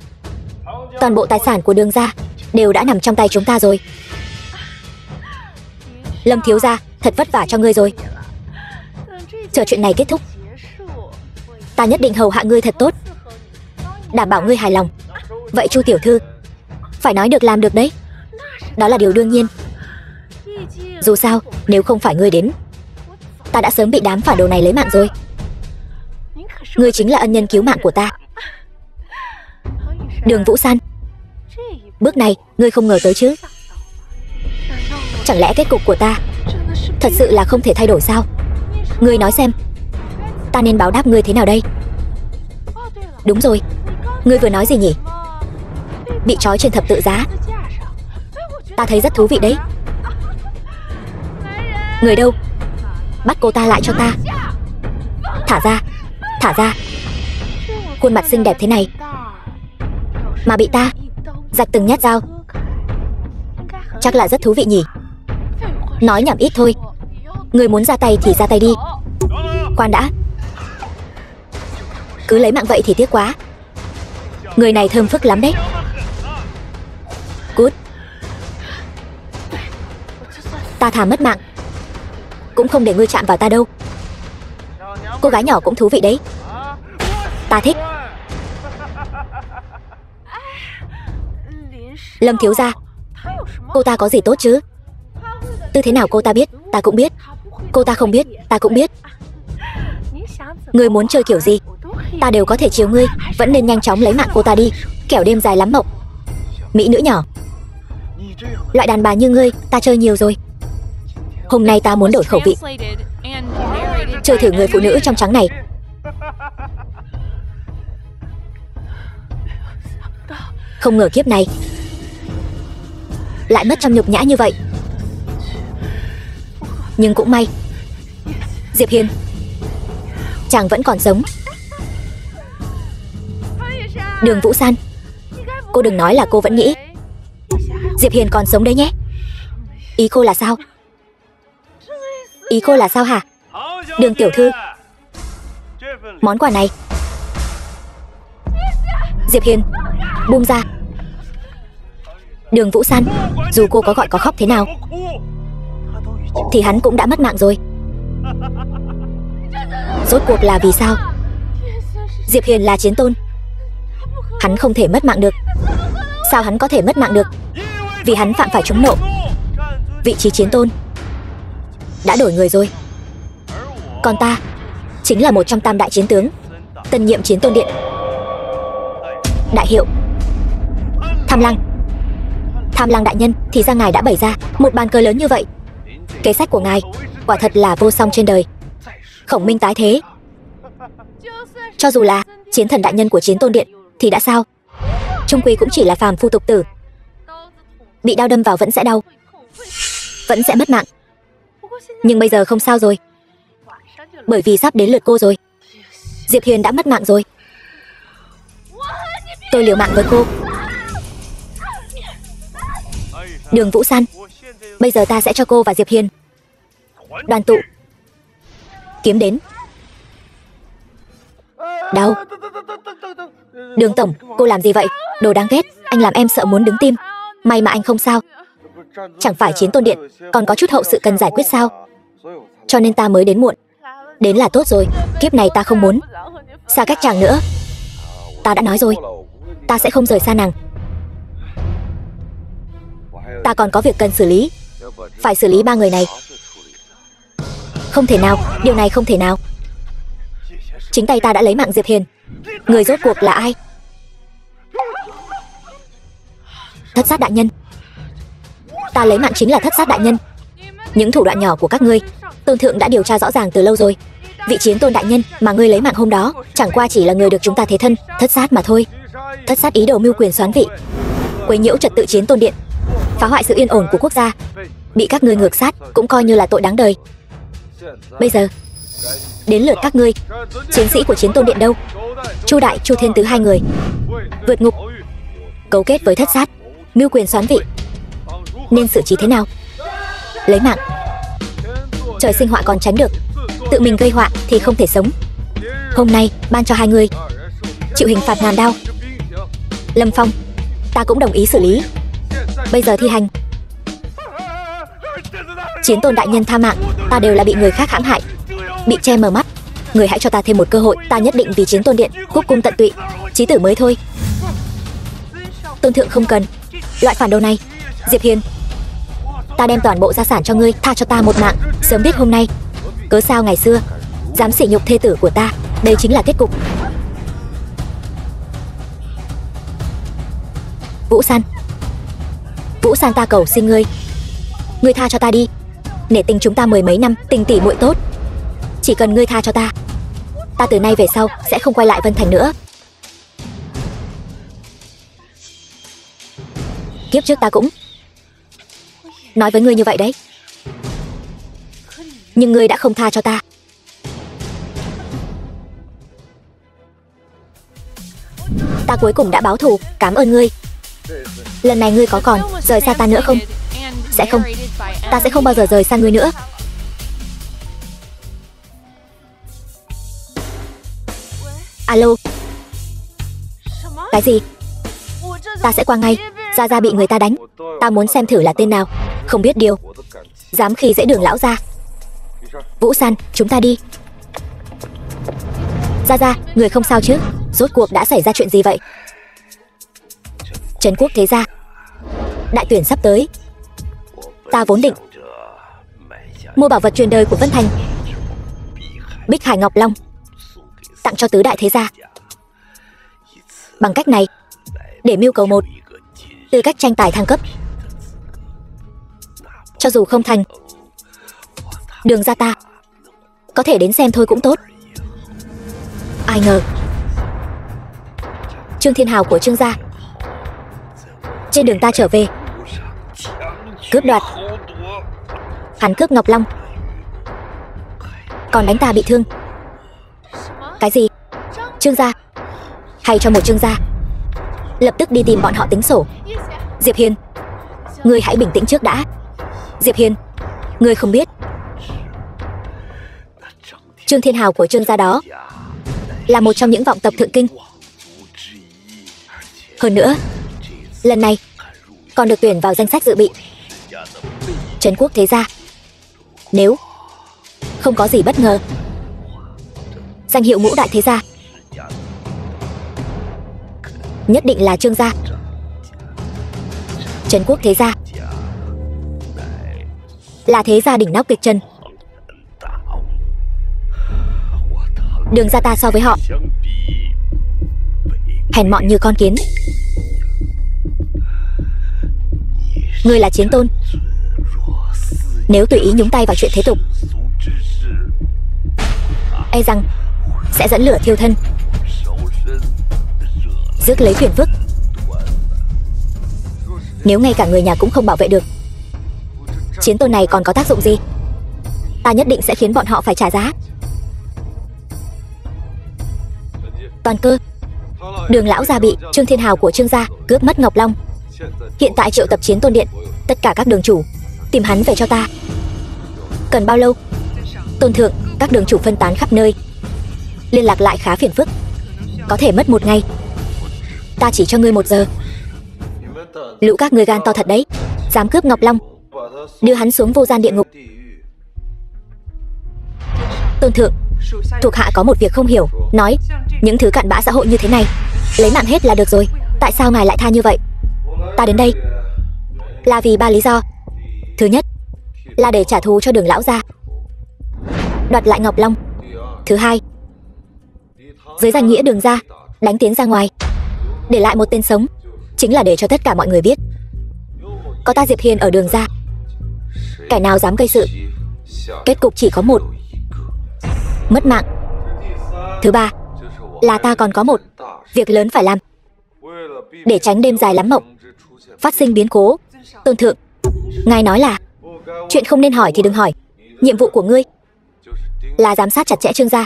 toàn bộ tài sản của Đường gia đều đã nằm trong tay chúng ta rồi. Lâm thiếu gia, thật vất vả cho ngươi rồi. Chờ chuyện này kết thúc, ta nhất định hầu hạ ngươi thật tốt, đảm bảo ngươi hài lòng. Vậy Chu tiểu thư, phải nói được làm được đấy. Đó là điều đương nhiên. Dù sao, nếu không phải ngươi đến, ta đã sớm bị đám phản đồ này lấy mạng rồi. Ngươi chính là ân nhân cứu mạng của ta. Đường Vũ San, bước này ngươi không ngờ tới chứ? Chẳng lẽ kết cục của ta thật sự là không thể thay đổi sao? Ngươi nói xem, ta nên báo đáp ngươi thế nào đây? Đúng rồi, ngươi vừa nói gì nhỉ? Bị trói trên thập tự giá. Ta thấy rất thú vị đấy. Người đâu? Bắt cô ta lại cho ta. Thả ra, thả ra. Khuôn mặt xinh đẹp thế này mà bị ta rạch từng nhát dao, chắc là rất thú vị nhỉ? Nói nhảm ít thôi. Người muốn ra tay thì ra tay đi. Khoan đã, cứ lấy mạng vậy thì tiếc quá. Người này thơm phức lắm đấy. Cút. Ta thà mất mạng cũng không để ngươi chạm vào ta đâu. Cô gái nhỏ cũng thú vị đấy, ta thích. Lâm thiếu gia, cô ta có gì tốt chứ? Tư thế nào cô ta biết, ta cũng biết. Cô ta không biết, ta cũng biết. Ngươi muốn chơi kiểu gì, ta đều có thể chiều ngươi. Vẫn nên nhanh chóng lấy mạng cô ta đi, kẻo đêm dài lắm mộng. Mỹ nữ nhỏ, loại đàn bà như ngươi ta chơi nhiều rồi. Hôm nay ta muốn đổi khẩu vị, chơi thử người phụ nữ trong trắng này. Không ngờ kiếp này lại mất trong nhục nhã như vậy. Nhưng cũng may, Diệp Hiên, chàng vẫn còn sống. Đường Vũ San, cô đừng nói là cô vẫn nghĩ Diệp Hiên còn sống đấy nhé. Ý cô là sao? Ý cô là sao hả? Đường tiểu thư, món quà này. Diệp Hiên, buông ra. Đường Vũ San, dù cô có gọi có khóc thế nào thì hắn cũng đã mất mạng rồi. Rốt cuộc là vì sao? Diệp Hiên là chiến tôn, hắn không thể mất mạng được. Sao hắn có thể mất mạng được? Vì hắn phạm phải trúng nộ. Vị trí chiến tôn đã đổi người rồi. Còn ta chính là một trong tam đại chiến tướng, tân nhiệm chiến tôn điện. Đại hiệu Tham Lăng. Tham Lăng đại nhân, thì ra ngài đã bày ra một bàn cờ lớn như vậy. Kế sách của ngài quả thật là vô song trên đời. Khổng minh tái thế, cho dù là chiến thần đại nhân của chiến tôn điện thì đã sao? Trung quy cũng chỉ là phàm phu tục tử, bị đao đâm vào vẫn sẽ đau, vẫn sẽ mất mạng. Nhưng bây giờ không sao rồi, bởi vì sắp đến lượt cô rồi. Diệp Hiên đã mất mạng rồi. Tôi liều mạng với cô. Đường Vũ San, bây giờ ta sẽ cho cô và Diệp Hiên đoàn tụ. Kiếm đến. Đau. Đường tổng, cô làm gì vậy? Đồ đáng ghét, anh làm em sợ muốn đứng tim. May mà anh không sao. Chẳng phải chiến tôn điện còn có chút hậu sự cần giải quyết sao? Cho nên ta mới đến muộn. Đến là tốt rồi, kiếp này ta không muốn xa cách chàng nữa. Ta đã nói rồi, ta sẽ không rời xa nàng. Ta còn có việc cần xử lý. Phải xử lý 3 người này. Không thể nào, điều này không thể nào. Chính tay ta đã lấy mạng Diệp Hiền. Người rốt cuộc là ai? Thất sát đại nhân. Ta lấy mạng chính là thất sát đại nhân. Những thủ đoạn nhỏ của các ngươi, Tôn thượng đã điều tra rõ ràng từ lâu rồi. Vị Chiến Tôn đại nhân mà ngươi lấy mạng hôm đó chẳng qua chỉ là người được chúng ta thế thân, thất sát mà thôi. Thất sát ý đồ mưu quyền soán vị, quấy nhiễu trật tự Chiến Tôn điện, phá hoại sự yên ổn của quốc gia. Bị các ngươi ngược sát cũng coi như là tội đáng đời. Bây giờ đến lượt các ngươi. Chiến sĩ của Chiến Tôn điện đâu? Chu Đại, Chu Thiên Tứ 2 người vượt ngục, cấu kết với thất sát, mưu quyền soán vị. Nên xử trí thế nào? Lấy mạng. Trời sinh họa còn tránh được, tự mình gây họa thì không thể sống. Hôm nay ban cho 2 người chịu hình phạt ngàn đao. Lâm Phong, ta cũng đồng ý xử lý. Bây giờ thi hành. Chiến Tôn đại nhân tha mạng, ta đều là bị người khác hãm hại, bị che mờ mắt. Người hãy cho ta thêm một cơ hội, ta nhất định vì Chiến Tôn điện cúc cung tận tụy, chí tử mới thôi. Tôn thượng không cần loại phản đồ này. Diệp Hiền, ta đem toàn bộ gia sản cho ngươi, tha cho ta một mạng. Sớm biết hôm nay, cớ sao ngày xưa dám sỉ nhục thê tử của ta. Đây chính là kết cục. Vũ San, Vũ San, ta cầu xin ngươi, ngươi tha cho ta đi. Nể tình chúng ta 10 mấy năm tình tỉ muội tốt, chỉ cần ngươi tha cho ta, ta từ nay về sau sẽ không quay lại Vân Thành nữa. Kiếp trước ta cũng nói với ngươi như vậy đấy, nhưng ngươi đã không tha cho ta. Ta cuối cùng đã báo thù, cảm ơn ngươi. Lần này ngươi có còn rời xa ta nữa không? Sẽ không, ta sẽ không bao giờ rời xa ngươi nữa. Alo. Cái gì? Ta sẽ qua ngay. Gia Gia bị người ta đánh, ta muốn xem thử là tên nào không biết điều dám khi dễ đường lão gia. Vũ San, chúng ta đi. Gia Gia, người không sao chứ? Rốt cuộc đã xảy ra chuyện gì vậy? Trấn Quốc thế gia, đại tuyển sắp tới. Ta vốn định mua bảo vật truyền đời của Vân Thành, Bích Hải Ngọc Long, tặng cho tứ đại thế gia. Bằng cách này, để mưu cầu một tư cách tranh tài thăng cấp. Cho dù không thành, Đường gia ta có thể đến xem thôi cũng tốt. Ai ngờ Trương Thiên Hào của Trương gia trên đường ta trở về cướp đoạt. Hắn cướp Ngọc Long, còn đánh ta bị thương. Cái gì? Trương gia? Hay cho một Trương gia? Lập tức đi tìm bọn họ tính sổ. Diệp Hiền, ngươi hãy bình tĩnh trước đã. Diệp Hiền, ngươi không biết Trương Thiên Hào của Trương gia đó là một trong những vọng tộc thượng kinh. Hơn nữa, lần này còn được tuyển vào danh sách dự bị Trấn Quốc thế gia. Nếu không có gì bất ngờ, danh hiệu ngũ đại thế gia nhất định là Trương gia. Trấn Quốc thế gia là thế gia đỉnh nóc kịch trần. Đường gia ta so với họ hèn mọn như con kiến. Ngươi là Chiến Tôn, nếu tùy ý nhúng tay vào chuyện thế tục, e rằng sẽ dẫn lửa thiêu thân, rước lấy phiền phức. Nếu ngay cả người nhà cũng không bảo vệ được, Chiến Tôn này còn có tác dụng gì? Ta nhất định sẽ khiến bọn họ phải trả giá. Toàn Cơ, Đường lão gia bị Trương Thiên Hào của Trương gia cướp mất Ngọc Long. Hiện tại triệu tập Chiến Tôn điện, tất cả các đường chủ tìm hắn về cho ta. Cần bao lâu? Tôn thượng, các đường chủ phân tán khắp nơi, liên lạc lại khá phiền phức, có thể mất 1 ngày. Ta chỉ cho ngươi 1 giờ. Lũ các ngươi gan to thật đấy, dám cướp Ngọc Long, đưa hắn xuống vô gian địa ngục. Tôn thượng, thuộc hạ có một việc không hiểu. Nói, những thứ cặn bã xã hội như thế này lấy mạng hết là được rồi, tại sao ngài lại tha như vậy? Ta đến đây là vì 3 lý do. Thứ nhất là để trả thù cho Đường lão gia, đoạt lại Ngọc Long. Thứ hai, dưới danh nghĩa Đường gia đánh tiến ra ngoài, để lại một tên sống, chính là để cho tất cả mọi người biết có ta Diệp Hiên ở Đường gia. Kẻ nào dám gây sự, kết cục chỉ có một: mất mạng. Thứ ba là ta còn có một việc lớn phải làm, để tránh đêm dài lắm mộng phát sinh biến cố. Tôn thượng, ngài nói là chuyện không nên hỏi thì đừng hỏi. Nhiệm vụ của ngươi là giám sát chặt chẽ Trương gia,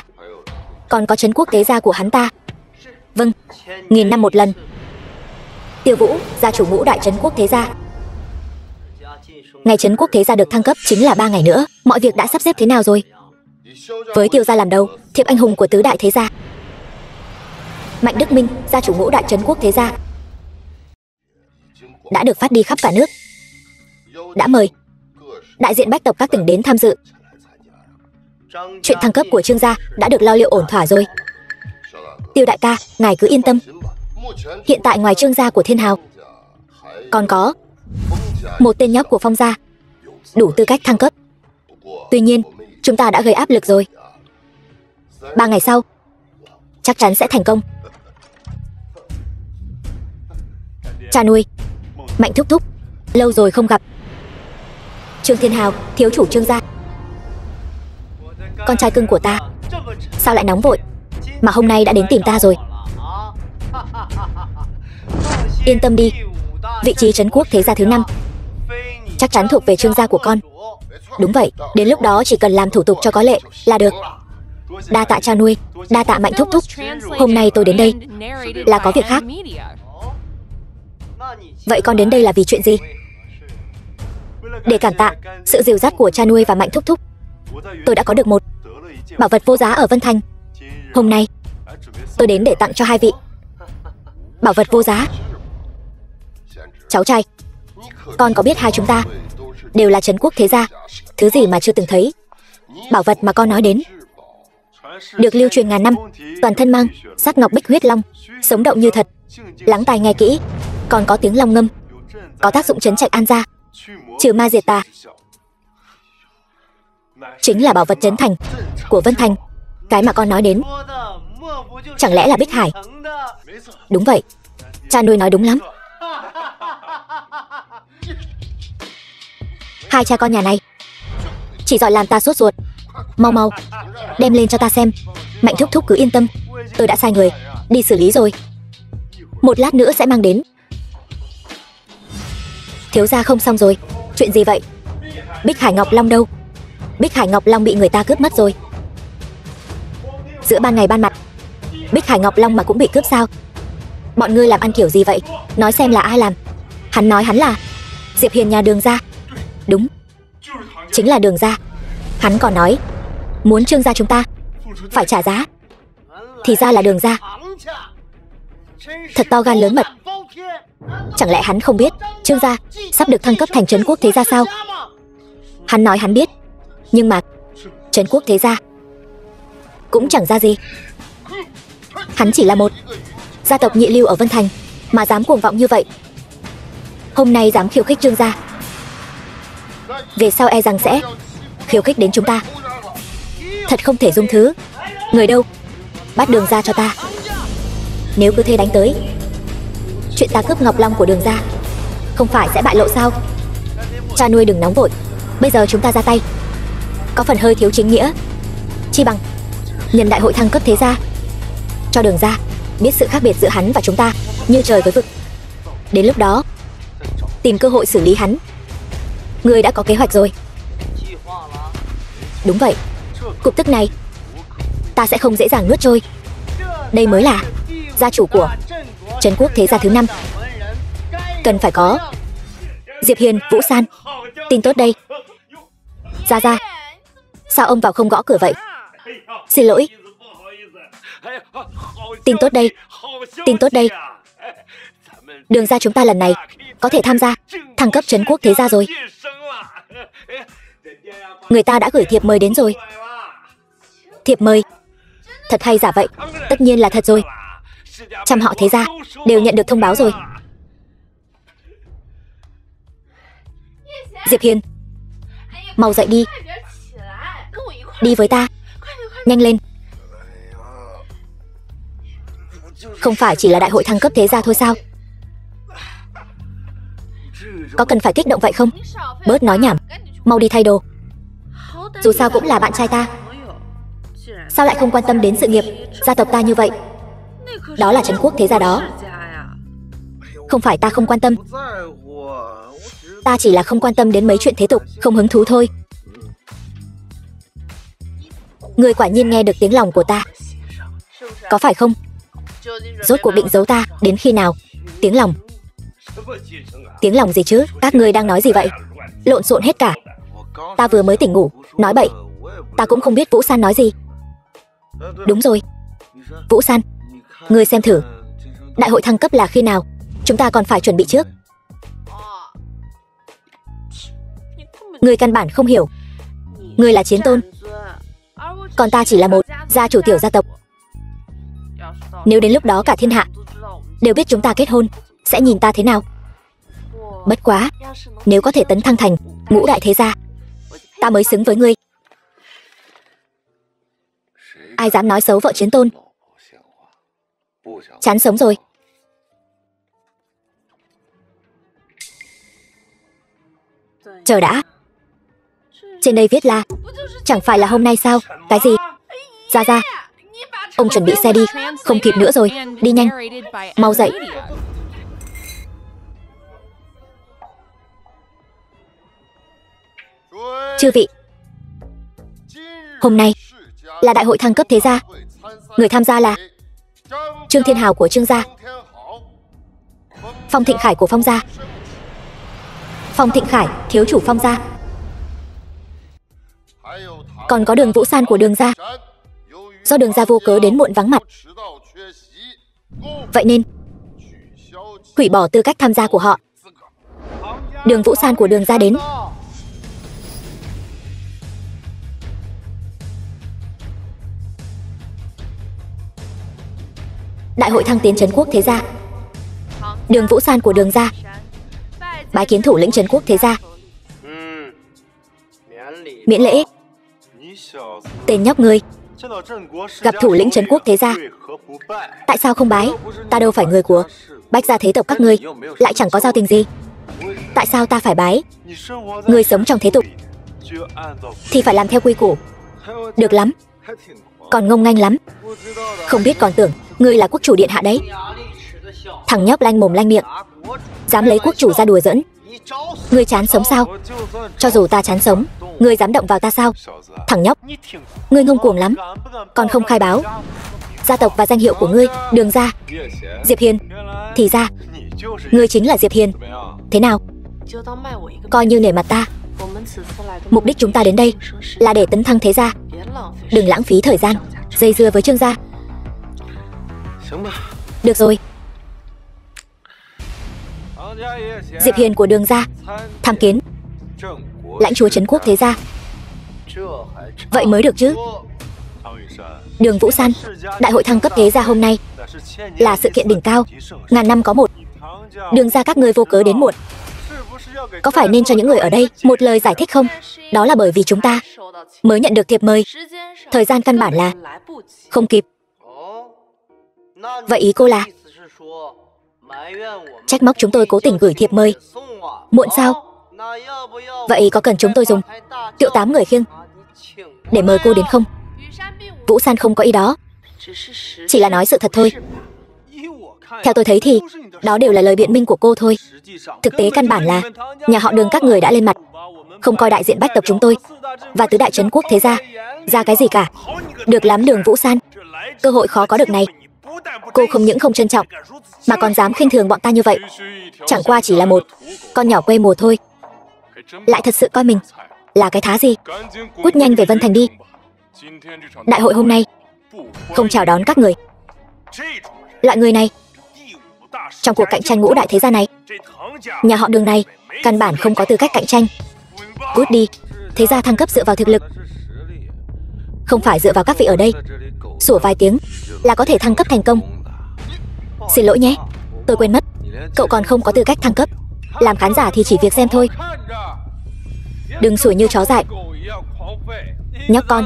còn có Trấn Quốc Tế gia của hắn ta. Vâng, 1000 năm một lần. Tiêu Vũ, gia chủ ngũ đại Trấn Quốc Thế gia. Ngày Trấn Quốc Thế gia được thăng cấp chính là 3 ngày nữa. Mọi việc đã sắp xếp thế nào rồi? Với Tiêu gia làm đầu, thiệp anh hùng của tứ đại thế gia. Mạnh Đức Minh, gia chủ ngũ đại Trấn Quốc Thế gia, đã được phát đi khắp cả nước. Đã mời đại diện bách tộc các tỉnh đến tham dự. Chuyện thăng cấp của Trương gia đã được lo liệu ổn thỏa rồi. Tiêu đại ca, ngài cứ yên tâm. Hiện tại ngoài Trương gia của Thiên Hào, còn có một tên nhóc của Phong gia đủ tư cách thăng cấp. Tuy nhiên, chúng ta đã gây áp lực rồi. 3 ngày sau chắc chắn sẽ thành công. Cha nuôi, Mạnh thúc thúc, lâu rồi không gặp. Trương Thiên Hào, thiếu chủ Trương gia. Con trai cưng của ta, sao lại nóng vội mà hôm nay đã đến tìm ta rồi? Yên tâm đi, vị trí Trấn Quốc Thế gia thứ 5 chắc chắn thuộc về Trương gia của con. Đúng vậy, đến lúc đó chỉ cần làm thủ tục cho có lệ là được. Đa tạ cha nuôi, đa tạ Mạnh thúc thúc. Hôm nay tôi đến đây là có việc khác. Vậy con đến đây là vì chuyện gì? Để cảm tạ sự dìu dắt của cha nuôi và Mạnh thúc thúc, tôi đã có được một bảo vật vô giá ở Vân Thành. Hôm nay tôi đến để tặng cho hai vị. Bảo vật vô giá? Cháu trai, con có biết hai chúng ta đều là Trấn Quốc Thế gia, thứ gì mà chưa từng thấy. Bảo vật mà con nói đến được lưu truyền ngàn năm, toàn thân mang sắc ngọc bích huyết long, sống động như thật. Lắng tai nghe kỹ, còn có tiếng long ngâm, có tác dụng trấn trạch an gia, trừ ma diệt tà. Chính là bảo vật trấn thành của Vân Thành. Cái mà con nói đến chẳng lẽ là Bích Hải? Đúng vậy, cha nuôi nói đúng lắm. Hai cha con nhà này chỉ giỏi làm ta sốt ruột. Mau mau đem lên cho ta xem. Mạnh thúc thúc cứ yên tâm, tôi đã sai người đi xử lý rồi, một lát nữa sẽ mang đến. Thiếu gia không xong rồi. Chuyện gì vậy? Bích Hải Ngọc Long đâu? Bích Hải Ngọc Long bị người ta cướp mất rồi. Giữa ban ngày ban mặt, Bích Hải Ngọc Long mà cũng bị cướp sao? Bọn ngươi làm ăn kiểu gì vậy? Nói xem là ai làm. Hắn nói hắn là Diệp Hiên nhà Đường gia. Đúng, chính là Đường gia. Hắn còn nói muốn Trương gia chúng ta phải trả giá. Thì ra là Đường gia. Thật to gan lớn mật. Chẳng lẽ hắn không biết Trương gia sắp được thăng cấp thành Trấn Quốc Thế gia sao? Hắn nói hắn biết, nhưng mà Trấn Quốc Thế gia cũng chẳng ra gì. Hắn chỉ là một gia tộc nhị lưu ở Vân Thành mà dám cuồng vọng như vậy. Hôm nay dám khiêu khích Trương gia, về sau e rằng sẽ khiêu khích đến chúng ta. Thật không thể dung thứ. Người đâu? Bắt Đường gia cho ta. Nếu cứ thế đánh tới, chuyện ta cướp Ngọc Long của Đường gia không phải sẽ bại lộ sao? Cha nuôi đừng nóng vội, bây giờ chúng ta ra tay có phần hơi thiếu chính nghĩa. Chi bằng nhân đại hội thăng cấp Thế gia, cho Đường gia biết sự khác biệt giữa hắn và chúng ta như trời với vực. Đến lúc đó tìm cơ hội xử lý hắn. Ngươi đã có kế hoạch rồi. Đúng vậy, cục tức này ta sẽ không dễ dàng nuốt trôi. Đây mới là gia chủ của Trấn Quốc Thế gia thứ 5. Cần phải có. Diệp Hiên, Vũ San, tin tốt đây. Gia gia, sao ông vào không gõ cửa vậy? Xin lỗi. Tin tốt đây, tin tốt đây. Đường gia chúng ta lần này có thể tham gia thăng cấp Trấn Quốc Thế gia rồi. Người ta đã gửi thiệp mời đến rồi. Thiệp mời? Thật hay giả vậy? Tất nhiên là thật rồi. Trăm họ Thế gia đều nhận được thông báo rồi. Diệp Hiên, mau dậy đi. Đi với ta. Nhanh lên. Không phải chỉ là đại hội thăng cấp thế gia thôi sao? Có cần phải kích động vậy không? Bớt nói nhảm, mau đi thay đồ. Dù sao cũng là bạn trai ta. Sao lại không quan tâm đến sự nghiệp gia tộc ta như vậy? Đó là Trấn Quốc thế gia đó. Không phải ta không quan tâm, ta chỉ là không quan tâm đến mấy chuyện thế tục, không hứng thú thôi. Người quả nhiên nghe được tiếng lòng của ta, có phải không? Rốt cuộc định giấu ta đến khi nào? Tiếng lòng? Tiếng lòng gì chứ? Các ngươi đang nói gì vậy? Lộn xộn hết cả. Ta vừa mới tỉnh ngủ, nói bậy. Ta cũng không biết Vũ San nói gì. Đúng rồi, Vũ San, ngươi xem thử, đại hội thăng cấp là khi nào? Chúng ta còn phải chuẩn bị trước. Ngươi căn bản không hiểu. Ngươi là chiến tôn, còn ta chỉ là một gia chủ tiểu gia tộc. Nếu đến lúc đó cả thiên hạ đều biết chúng ta kết hôn, sẽ nhìn ta thế nào? Bất quá, nếu có thể tấn thăng thành ngũ đại thế gia, ta mới xứng với ngươi. Ai dám nói xấu vợ chiến tôn? Chán sống rồi. Chờ đã. Trên đây viết là chẳng phải là hôm nay sao? Cái gì? Ra ra, ông chuẩn bị xe đi, không kịp nữa rồi. Đi nhanh, mau dậy. Chư vị, hôm nay là đại hội thăng cấp thế gia. Người tham gia là Trương Thiên Hào của Trương gia, Phong Thịnh Khải của Phong gia, Phong Thịnh Khải thiếu chủ Phong gia, còn có Đường Vũ San của Đường gia. Do Đường gia vô cớ đến muộn vắng mặt, vậy nên hủy bỏ tư cách tham gia của họ. Đường Vũ San của Đường gia đến. Đại hội thăng tiến Trấn Quốc thế gia. Đường Vũ San của Đường gia bái kiến thủ lĩnh Trấn Quốc thế gia. Miễn lễ. Tên nhóc ngươi gặp thủ lĩnh Trấn Quốc thế gia, tại sao không bái? Ta đâu phải người của Bách gia thế tộc các ngươi, lại chẳng có giao tình gì. Tại sao ta phải bái? Ngươi sống trong thế tục thì phải làm theo quy củ. Được lắm, còn ngông nghênh lắm. Không biết còn tưởng ngươi là quốc chủ điện hạ đấy. Thằng nhóc lanh mồm lanh miệng, dám lấy quốc chủ ra đùa giỡn. Ngươi chán sống sao? Cho dù ta chán sống, ngươi dám động vào ta sao? Thằng nhóc, ngươi ngông cuồng lắm, còn không khai báo gia tộc và danh hiệu của ngươi. Đường gia. Diệp Hiên. Thì ra ngươi chính là Diệp Hiên. Thế nào, coi như nể mặt ta. Mục đích chúng ta đến đây là để tấn thăng thế gia. Đừng lãng phí thời gian dây dưa với Trương gia. Được rồi. Diệp Hiên của Đường gia tham kiến lãnh chúa Trấn Quốc thế gia. Vậy mới được chứ. Đường Vũ San, đại hội thăng cấp thế gia hôm nay là sự kiện đỉnh cao, ngàn năm có một. Đường gia các ngươi vô cớ đến muộn, có phải nên cho những người ở đây một lời giải thích không? Đó là bởi vì chúng ta mới nhận được thiệp mời, thời gian căn bản là không kịp. Vậy ý cô là trách móc chúng tôi cố tình gửi thiệp mời muộn sao? Vậy có cần chúng tôi dùng kiệu 8 người khiêng để mời cô đến không? Vũ San không có ý đó, chỉ là nói sự thật thôi. Theo tôi thấy thì đó đều là lời biện minh của cô thôi. Thực tế căn bản là nhà họ Đường các người đã lên mặt, không coi đại diện bách tộc chúng tôi và tứ đại Trấn Quốc thế gia ra cái gì cả. Được lắm Đường Vũ San, cơ hội khó có được này, cô không những không trân trọng mà còn dám khinh thường bọn ta như vậy. Chẳng qua chỉ là một con nhỏ quê mùa thôi, lại thật sự coi mình là cái thá gì. Cút nhanh về Vân Thành đi. Đại hội hôm nay không chào đón các người. Loại người này trong cuộc cạnh tranh ngũ đại thế gia này, nhà họ Đường này căn bản không có tư cách cạnh tranh. Cút đi. Thế gia thăng cấp dựa vào thực lực, không phải dựa vào các vị ở đây sủa vài tiếng là có thể thăng cấp thành công. Xin lỗi nhé, tôi quên mất, cậu còn không có tư cách thăng cấp. Làm khán giả thì chỉ việc xem thôi. Đừng sủa như chó dại. Nhóc con,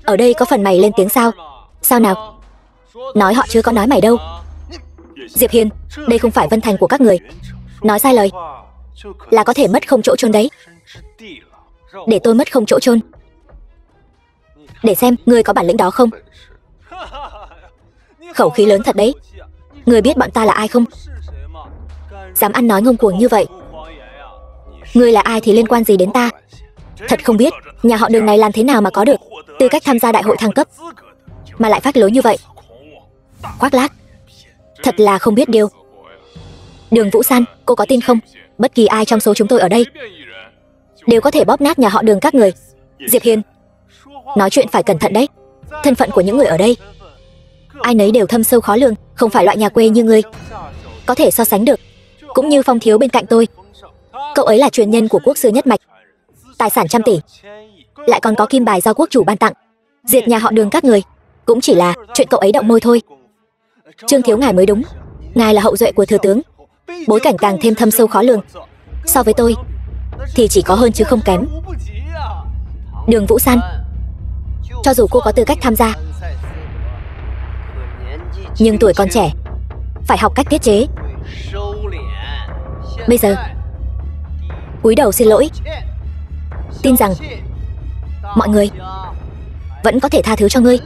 ở đây có phần mày lên tiếng sao? Sao nào? Nói họ chứ có nói mày đâu. Diệp Hiên, đây không phải Vân Thành của các người. Nói sai lời là có thể mất không chỗ chôn đấy. Để tôi mất không chỗ chôn. Để xem ngươi có bản lĩnh đó không. Khẩu khí lớn thật đấy. Ngươi biết bọn ta là ai không? Dám ăn nói ngông cuồng như vậy. Ngươi là ai thì liên quan gì đến ta? Thật không biết nhà họ Đường này làm thế nào mà có được tư cách tham gia đại hội thăng cấp, mà lại phát lối như vậy. Khoác lác, thật là không biết điều. Đường Vũ San, cô có tin không? Bất kỳ ai trong số chúng tôi ở đây đều có thể bóp nát nhà họ Đường các người. Diệp Hiên, nói chuyện phải cẩn thận đấy. Thân phận của những người ở đây ai nấy đều thâm sâu khó lường, không phải loại nhà quê như ngươi có thể so sánh được. Cũng như Phong thiếu bên cạnh tôi, cậu ấy là truyền nhân của quốc sư nhất mạch, tài sản trăm tỷ, lại còn có kim bài do quốc chủ ban tặng. Diệt nhà họ Đường các người cũng chỉ là chuyện cậu ấy động môi thôi. Trương thiếu ngài mới đúng. Ngài là hậu duệ của thừa tướng, bối cảnh càng thêm thâm sâu khó lường. So với tôi thì chỉ có hơn chứ không kém. Đường Vũ San, cho dù cô có tư cách tham gia, nhưng tuổi còn trẻ, phải học cách tiết chế. Bây giờ cúi đầu xin lỗi, tin rằng mọi người vẫn có thể tha thứ cho ngươi.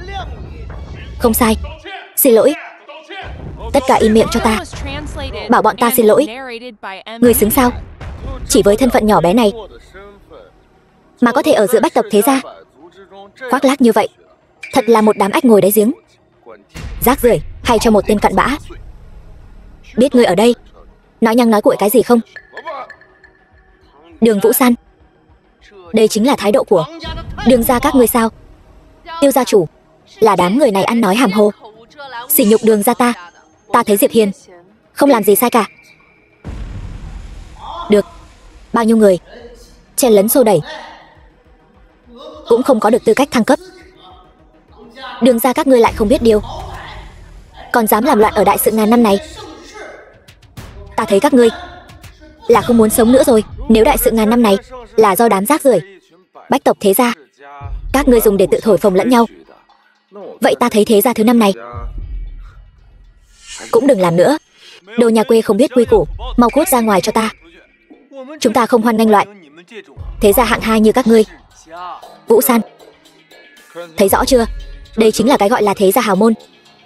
Không sai, xin lỗi. Tất cả im miệng cho ta. Bảo bọn ta xin lỗi. Ngươi xứng sao? Chỉ với thân phận nhỏ bé này mà có thể ở giữa bách tộc thế gia, khoác lác như vậy, thật là một đám ếch ngồi đáy giếng. Rác rưởi, hay cho một tên cặn bã. Biết ngươi ở đây nói nhăng nói cuội cái gì không? Đường Vũ San, đây chính là thái độ của Đường gia các ngươi sao? Tiêu gia chủ là đám người này ăn nói hàm hồ, sỉ nhục Đường gia ta. Ta thấy Diệp Hiên không làm gì sai cả. Được, bao nhiêu người chen lấn xô đẩy cũng không có được tư cách thăng cấp. Đường gia các ngươi lại không biết điều, còn dám làm loạn ở đại sự ngàn năm này. Ta thấy các ngươi là không muốn sống nữa rồi. Nếu đại sự ngàn năm này là do đám rác rưởi bách tộc thế gia các ngươi dùng để tự thổi phồng lẫn nhau, vậy ta thấy thế gia thứ năm này cũng đừng làm nữa. Đồ nhà quê không biết quy củ, mau cút ra ngoài cho ta. Chúng ta không hoan nghênh loại thế gia hạng hai như các ngươi. Vũ San, thấy rõ chưa? Đây chính là cái gọi là thế gia hào môn,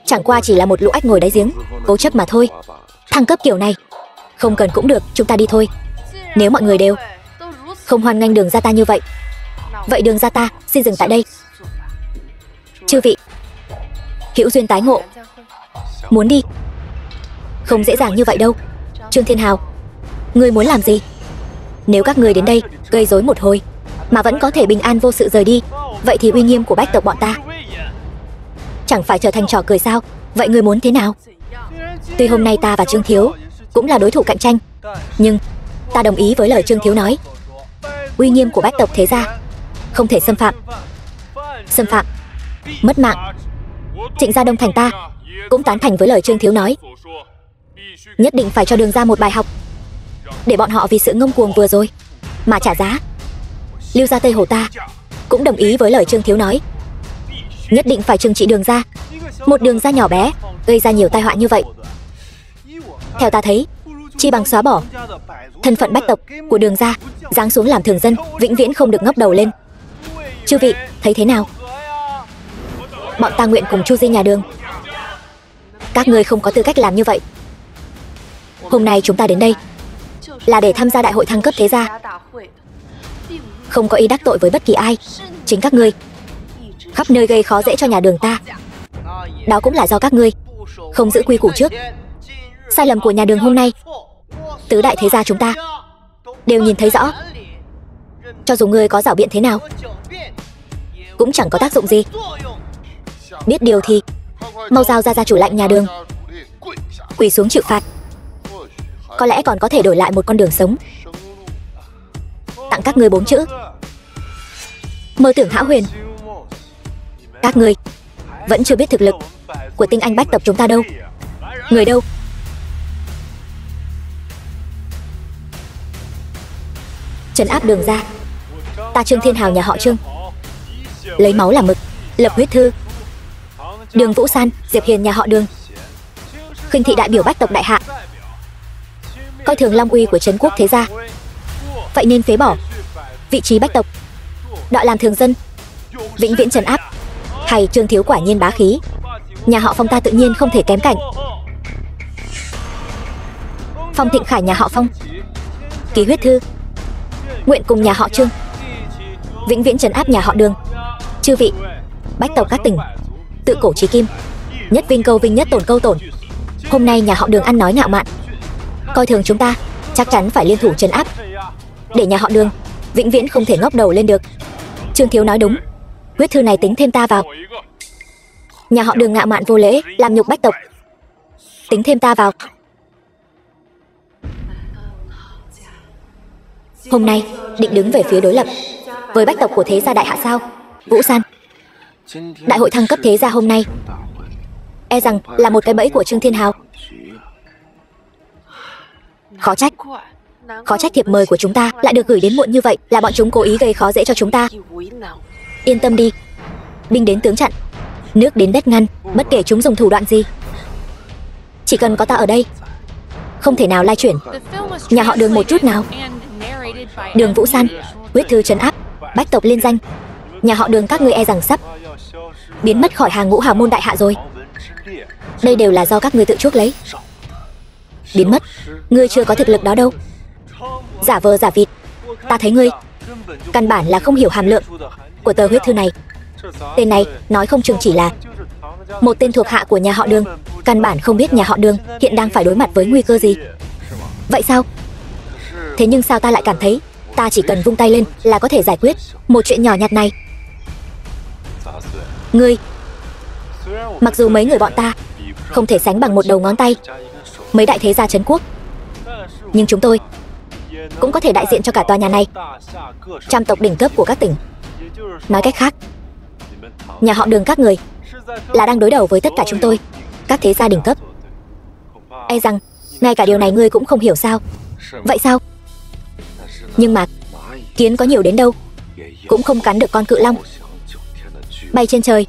chẳng qua chỉ là một lũ ếch ngồi đáy giếng, cố chấp mà thôi. Thăng cấp kiểu này không cần cũng được, chúng ta đi thôi. Nếu mọi người đều không hoan nghênh Đường gia ta như vậy, vậy Đường gia ta xin dừng tại đây. Chư vị, hữu duyên tái ngộ. Muốn đi không dễ dàng như vậy đâu. Trương Thiên Hào, ngươi muốn làm gì? Nếu các ngươi đến đây gây rối một hồi mà vẫn có thể bình an vô sự rời đi, vậy thì uy nghiêm của bách tộc bọn ta chẳng phải trở thành trò cười sao? Vậy ngươi muốn thế nào? Tuy hôm nay ta và Trương thiếu cũng là đối thủ cạnh tranh, nhưng ta đồng ý với lời Trương thiếu nói. Uy nghiêm của bách tộc thế gia không thể xâm phạm. Xâm phạm mất mạng. Trịnh gia Đông Thành ta cũng tán thành với lời Trương thiếu nói. Nhất định phải cho Đường gia một bài học, để bọn họ vì sự ngông cuồng vừa rồi mà trả giá. Lưu gia Tây Hồ ta cũng đồng ý với lời Trương thiếu nói. Nhất định phải trừng trị Đường gia, một Đường gia nhỏ bé gây ra nhiều tai họa như vậy. Theo ta thấy, chi bằng xóa bỏ thân phận bách tộc của Đường gia, giáng xuống làm thường dân, vĩnh viễn không được ngóc đầu lên. Chư vị thấy thế nào? Bọn ta nguyện cùng chu di nhà Đường. Các ngươi không có tư cách làm như vậy. Hôm nay chúng ta đến đây là để tham gia đại hội thăng cấp thế gia, không có ý đắc tội với bất kỳ ai. Chính các ngươi khắp nơi gây khó dễ cho nhà Đường ta, đó cũng là do các ngươi không giữ quy củ trước. Sai lầm của nhà Đường hôm nay, tứ đại thế gia chúng ta đều nhìn thấy rõ. Cho dù ngươi có giảo biện thế nào cũng chẳng có tác dụng gì. Biết điều thì mau giao ra gia chủ lạnh nhà Đường quỳ xuống chịu phạt. Có lẽ còn có thể đổi lại một con đường sống. Tặng các ngươi 4 chữ: mơ tưởng hão huyền. Các ngươi vẫn chưa biết thực lực của tinh anh bách tộc chúng ta đâu. Người đâu? Trấn áp Đường gia, Ta Trương Thiên Hào nhà họ Trương, lấy máu làm mực, lập huyết thư. Đường Vũ San, Diệp Hiền nhà họ Đường, khinh thị đại biểu bách tộc đại hạ, coi thường long uy của trấn quốc thế gia, vậy nên phế bỏ vị trí bách tộc, đọa làm thường dân, vĩnh viễn trấn áp. Hay Trương thiếu quả nhiên bá khí, nhà họ Phong ta tự nhiên không thể kém cạnh. Phong Thịnh Khải nhà họ Phong, ký huyết thư, nguyện cùng nhà họ Trương vĩnh viễn trấn áp nhà họ Đường. Chư vị bách tộc các tỉnh, tự cổ chí kim, nhất vinh câu vinh, nhất tổn câu tổn. Hôm nay nhà họ Đường ăn nói ngạo mạn, coi thường chúng ta, chắc chắn phải liên thủ trấn áp, để nhà họ Đường vĩnh viễn không thể ngóc đầu lên được. Trương thiếu nói đúng, huyết thư này tính thêm ta vào. Nhà họ Đường ngạo mạn vô lễ, làm nhục bách tộc, tính thêm ta vào. Hôm nay định đứng về phía đối lập với bách tộc của thế gia đại hạ sao? Vũ San, đại hội thăng cấp thế gia hôm nay e rằng là một cái bẫy của Trương Thiên Hào. Khó trách thiệp mời của chúng ta lại được gửi đến muộn như vậy, là bọn chúng cố ý gây khó dễ cho chúng ta. Yên tâm đi, binh đến tướng chặn, nước đến đất ngăn, bất kể chúng dùng thủ đoạn gì, chỉ cần có ta ở đây, không thể nào lai chuyển nhà họ Đường một chút nào. Đường Vũ San, huyết thư trấn áp bách tộc liên danh, nhà họ Đường các ngươi e rằng sắp biến mất khỏi hàng ngũ hào môn đại hạ rồi. Đây đều là do các ngươi tự chuốc lấy. Biến mất, ngươi chưa có thực lực đó đâu. Giả vờ giả vịt, ta thấy ngươi căn bản là không hiểu hàm lượng của tờ huyết thư này. Tên này nói không chừng chỉ là một tên thuộc hạ của nhà họ Đường, căn bản không biết nhà họ Đường hiện đang phải đối mặt với nguy cơ gì. Vậy sao? Thế nhưng sao ta lại cảm thấy ta chỉ cần vung tay lên là có thể giải quyết một chuyện nhỏ nhặt này? Ngươi, mặc dù mấy người bọn ta không thể sánh bằng một đầu ngón tay mấy đại thế gia trấn quốc, nhưng chúng tôi cũng có thể đại diện cho cả tòa nhà này, trăm tộc đỉnh cấp của các tỉnh. Nói cách khác, nhà họ Đường các người là đang đối đầu với tất cả chúng tôi, các thế gia đỉnh cấp. E rằng ngay cả điều này ngươi cũng không hiểu sao? Vậy sao? Nhưng mà kiến có nhiều đến đâu cũng không cắn được con cự long. Bay trên trời,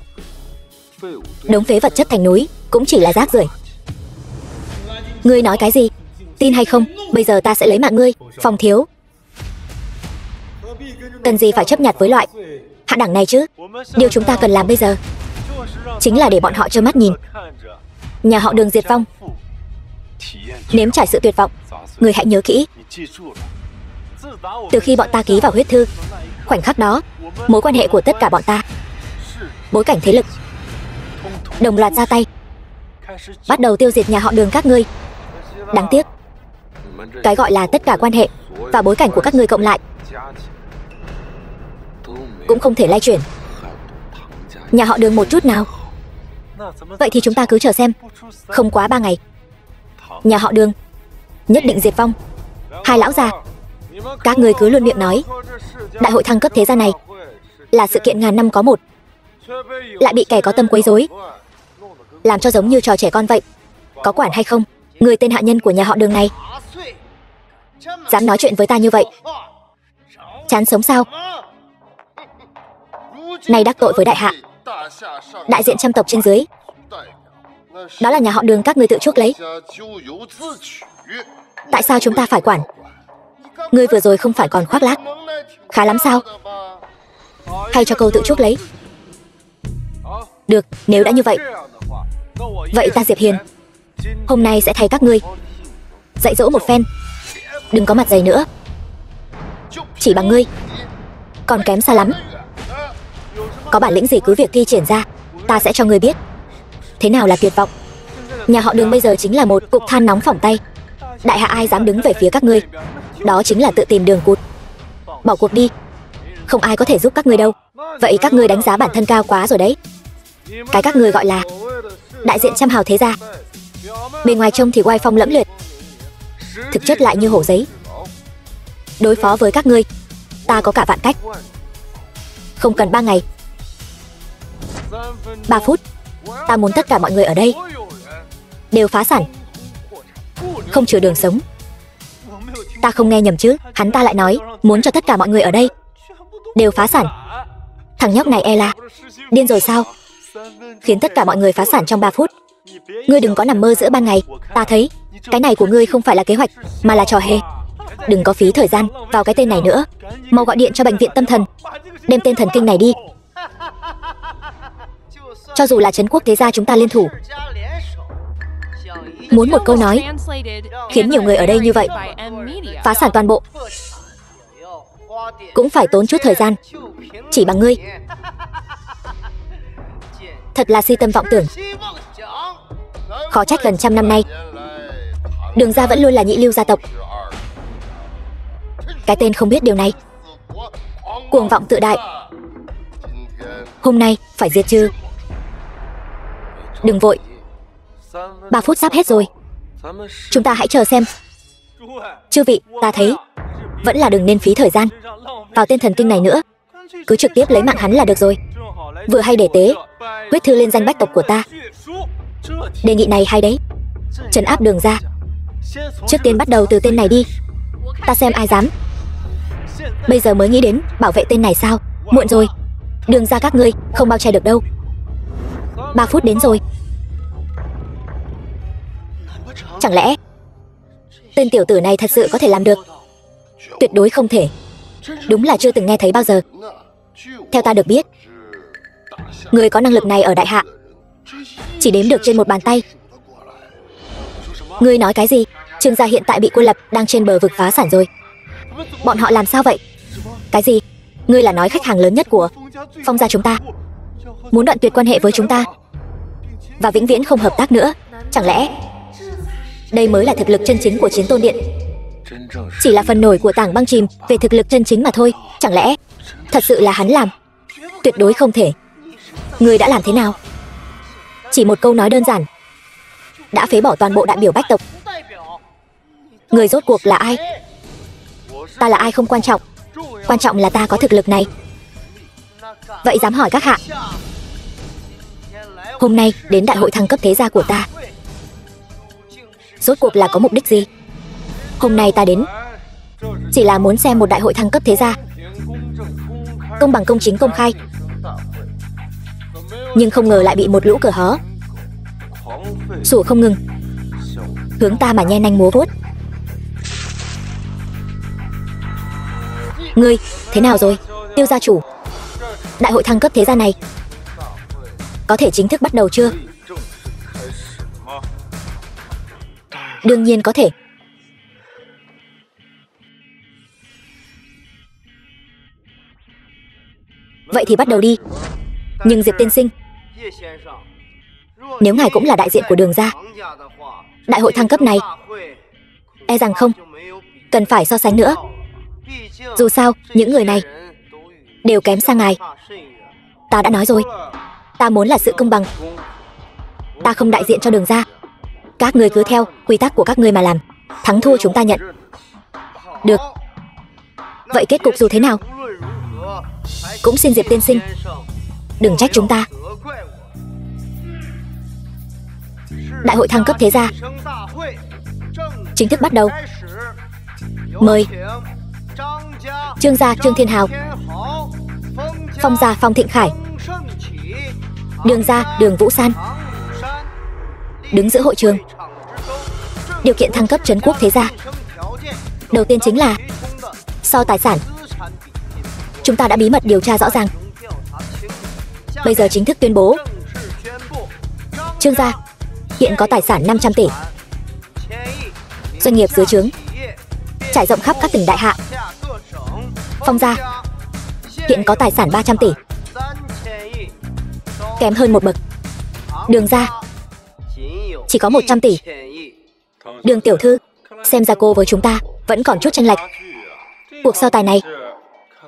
đống phế vật chất thành núi cũng chỉ là rác rưởi. Ngươi nói cái gì? Tin hay không, bây giờ ta sẽ lấy mạng ngươi. Phong thiếu, cần gì phải chấp nhặt với loại hạ đẳng này chứ? Điều chúng ta cần làm bây giờ chính là để bọn họ trơ mắt nhìn nhà họ Đường diệt vong, nếm trải sự tuyệt vọng. Ngươi hãy nhớ kỹ, từ khi bọn ta ký vào huyết thư, khoảnh khắc đó, mối quan hệ của tất cả bọn ta, bối cảnh thế lực đồng loạt ra tay, bắt đầu tiêu diệt nhà họ Đường các ngươi. Đáng tiếc, cái gọi là tất cả quan hệ và bối cảnh của các ngươi cộng lại cũng không thể lay chuyển nhà họ Đường một chút nào. Vậy thì chúng ta cứ chờ xem, không quá 3 ngày, nhà họ Đường nhất định diệt vong. Hai lão già, các ngươi cứ luôn miệng nói đại hội thăng cấp thế gia này là sự kiện ngàn năm có một, lại bị kẻ có tâm quấy rối, làm cho giống như trò trẻ con vậy. Có quản hay không? Người tên hạ nhân của nhà họ Đường này dám nói chuyện với ta như vậy, chán sống sao? Nay đắc tội với đại hạ, đại diện trăm tộc trên dưới, đó là nhà họ Đường các ngươi tự chuốc lấy. Tại sao chúng ta phải quản? Ngươi vừa rồi không phải còn khoác lác khá lắm sao? Hay cho câu tự chuốc lấy? Được, nếu đã như vậy, vậy ta Diệp Hiền hôm nay sẽ thay các ngươi dạy dỗ một phen. Đừng có mặt dày nữa, chỉ bằng ngươi còn kém xa lắm. Có bản lĩnh gì cứ việc thi triển ra, ta sẽ cho ngươi biết thế nào là tuyệt vọng. Nhà họ Đường bây giờ chính là một cục than nóng phỏng tay. Đại hạ ai dám đứng về phía các ngươi, đó chính là tự tìm đường cụt. Bỏ cuộc đi, không ai có thể giúp các ngươi đâu. Vậy các ngươi đánh giá bản thân cao quá rồi đấy. Cái các ngươi gọi là đại diện trăm hào thế gia, bề ngoài trông thì oai phong lẫm liệt, thực chất lại như hổ giấy. Đối phó với các ngươi, ta có cả vạn cách. Không cần 3 ngày, 3 phút, ta muốn tất cả mọi người ở đây đều phá sản, không chừa đường sống. Ta không nghe nhầm chứ? Hắn ta lại nói muốn cho tất cả mọi người ở đây đều phá sản. Thằng nhóc này e là điên rồi sao? Khiến tất cả mọi người phá sản trong 3 phút. Ngươi đừng có nằm mơ giữa ban ngày. Ta thấy cái này của ngươi không phải là kế hoạch, mà là trò hề. Đừng có phí thời gian vào cái tên này nữa. Mau gọi điện cho bệnh viện tâm thần, đem tên thần kinh này đi. Cho dù là trấn quốc thế gia chúng ta liên thủ, muốn một câu nói khiến nhiều người ở đây như vậy phá sản toàn bộ cũng phải tốn chút thời gian. Chỉ bằng ngươi, thật là si tâm vọng tưởng. Khó trách gần trăm năm nay Đường gia vẫn luôn là nhị lưu gia tộc. Cái tên không biết điều này, cuồng vọng tự đại, hôm nay phải diệt trừ. Đừng vội, 3 phút sắp hết rồi. Chúng ta hãy chờ xem. Chư vị, ta thấy vẫn là đừng nên phí thời gian vào tên thần kinh này nữa. Cứ trực tiếp lấy mạng hắn là được rồi. Vừa hay để tế huyết thư lên danh bách tộc của ta. Đề nghị này hay đấy. Trấn áp Đường gia. Trước tiên bắt đầu từ tên này đi. Ta xem ai dám. Bây giờ mới nghĩ đến bảo vệ tên này sao? Muộn rồi. Đường gia các ngươi không bao che được đâu. 3 phút đến rồi. Chẳng lẽ tên tiểu tử này thật sự có thể làm được? Tuyệt đối không thể. Đúng là chưa từng nghe thấy bao giờ. Theo ta được biết, người có năng lực này ở Đại Hạ chỉ đếm được trên một bàn tay. Ngươi nói cái gì? Trương gia hiện tại bị cô lập, đang trên bờ vực phá sản rồi. Bọn họ làm sao vậy? Cái gì? Ngươi là nói khách hàng lớn nhất của Phong gia chúng ta muốn đoạn tuyệt quan hệ với chúng ta và vĩnh viễn không hợp tác nữa. Chẳng lẽ đây mới là thực lực chân chính của Chiến Tôn Điện? Chỉ là phần nổi của tảng băng chìm về thực lực chân chính mà thôi. Chẳng lẽ thật sự là hắn làm? Tuyệt đối không thể. Ngươi đã làm thế nào? Chỉ một câu nói đơn giản đã phế bỏ toàn bộ đại biểu bách tộc. Người rốt cuộc là ai? Ta là ai không quan trọng, quan trọng là ta có thực lực này. Vậy dám hỏi các hạ, hôm nay đến đại hội thăng cấp thế gia của ta rốt cuộc là có mục đích gì? Hôm nay ta đến chỉ là muốn xem một đại hội thăng cấp thế gia công bằng, công chính, công khai. Nhưng không ngờ lại bị một lũ cờ hó sủa không ngừng, hướng ta mà nhe nanh múa vuốt. Ngươi, thế nào rồi, Tiêu gia chủ? Đại hội thăng cấp thế gia này có thể chính thức bắt đầu chưa? Đương nhiên có thể. Vậy thì bắt đầu đi. Nhưng Diệp tiên sinh, nếu ngài cũng là đại diện của Đường gia, đại hội thăng cấp này e rằng không cần phải so sánh nữa. Dù sao, những người này đều kém xa ngài. Ta đã nói rồi, ta muốn là sự công bằng. Ta không đại diện cho Đường gia. Các người cứ theo quy tắc của các ngươi mà làm. Thắng thua chúng ta nhận. Được. Vậy kết cục dù thế nào cũng xin Diệp tiên sinh đừng trách chúng ta. Đại hội thăng cấp thế gia chính thức bắt đầu. Mời Trương gia Trương Thiên Hào, Phong gia Phong Thịnh Khải, Đường gia Đường Vũ San đứng giữa hội trường. Điều kiện thăng cấp trấn quốc thế gia đầu tiên chính là so tài sản. Chúng ta đã bí mật điều tra rõ ràng, bây giờ chính thức tuyên bố. Trương gia hiện có tài sản 500 tỷ, doanh nghiệp dưới trướng trải rộng khắp các tỉnh Đại Hạ. Phong gia hiện có tài sản 300 tỷ, kém hơn một bậc. Đường gia chỉ có 100 tỷ. Đường tiểu thư, xem ra cô với chúng ta vẫn còn chút chênh lệch. Cuộc so tài này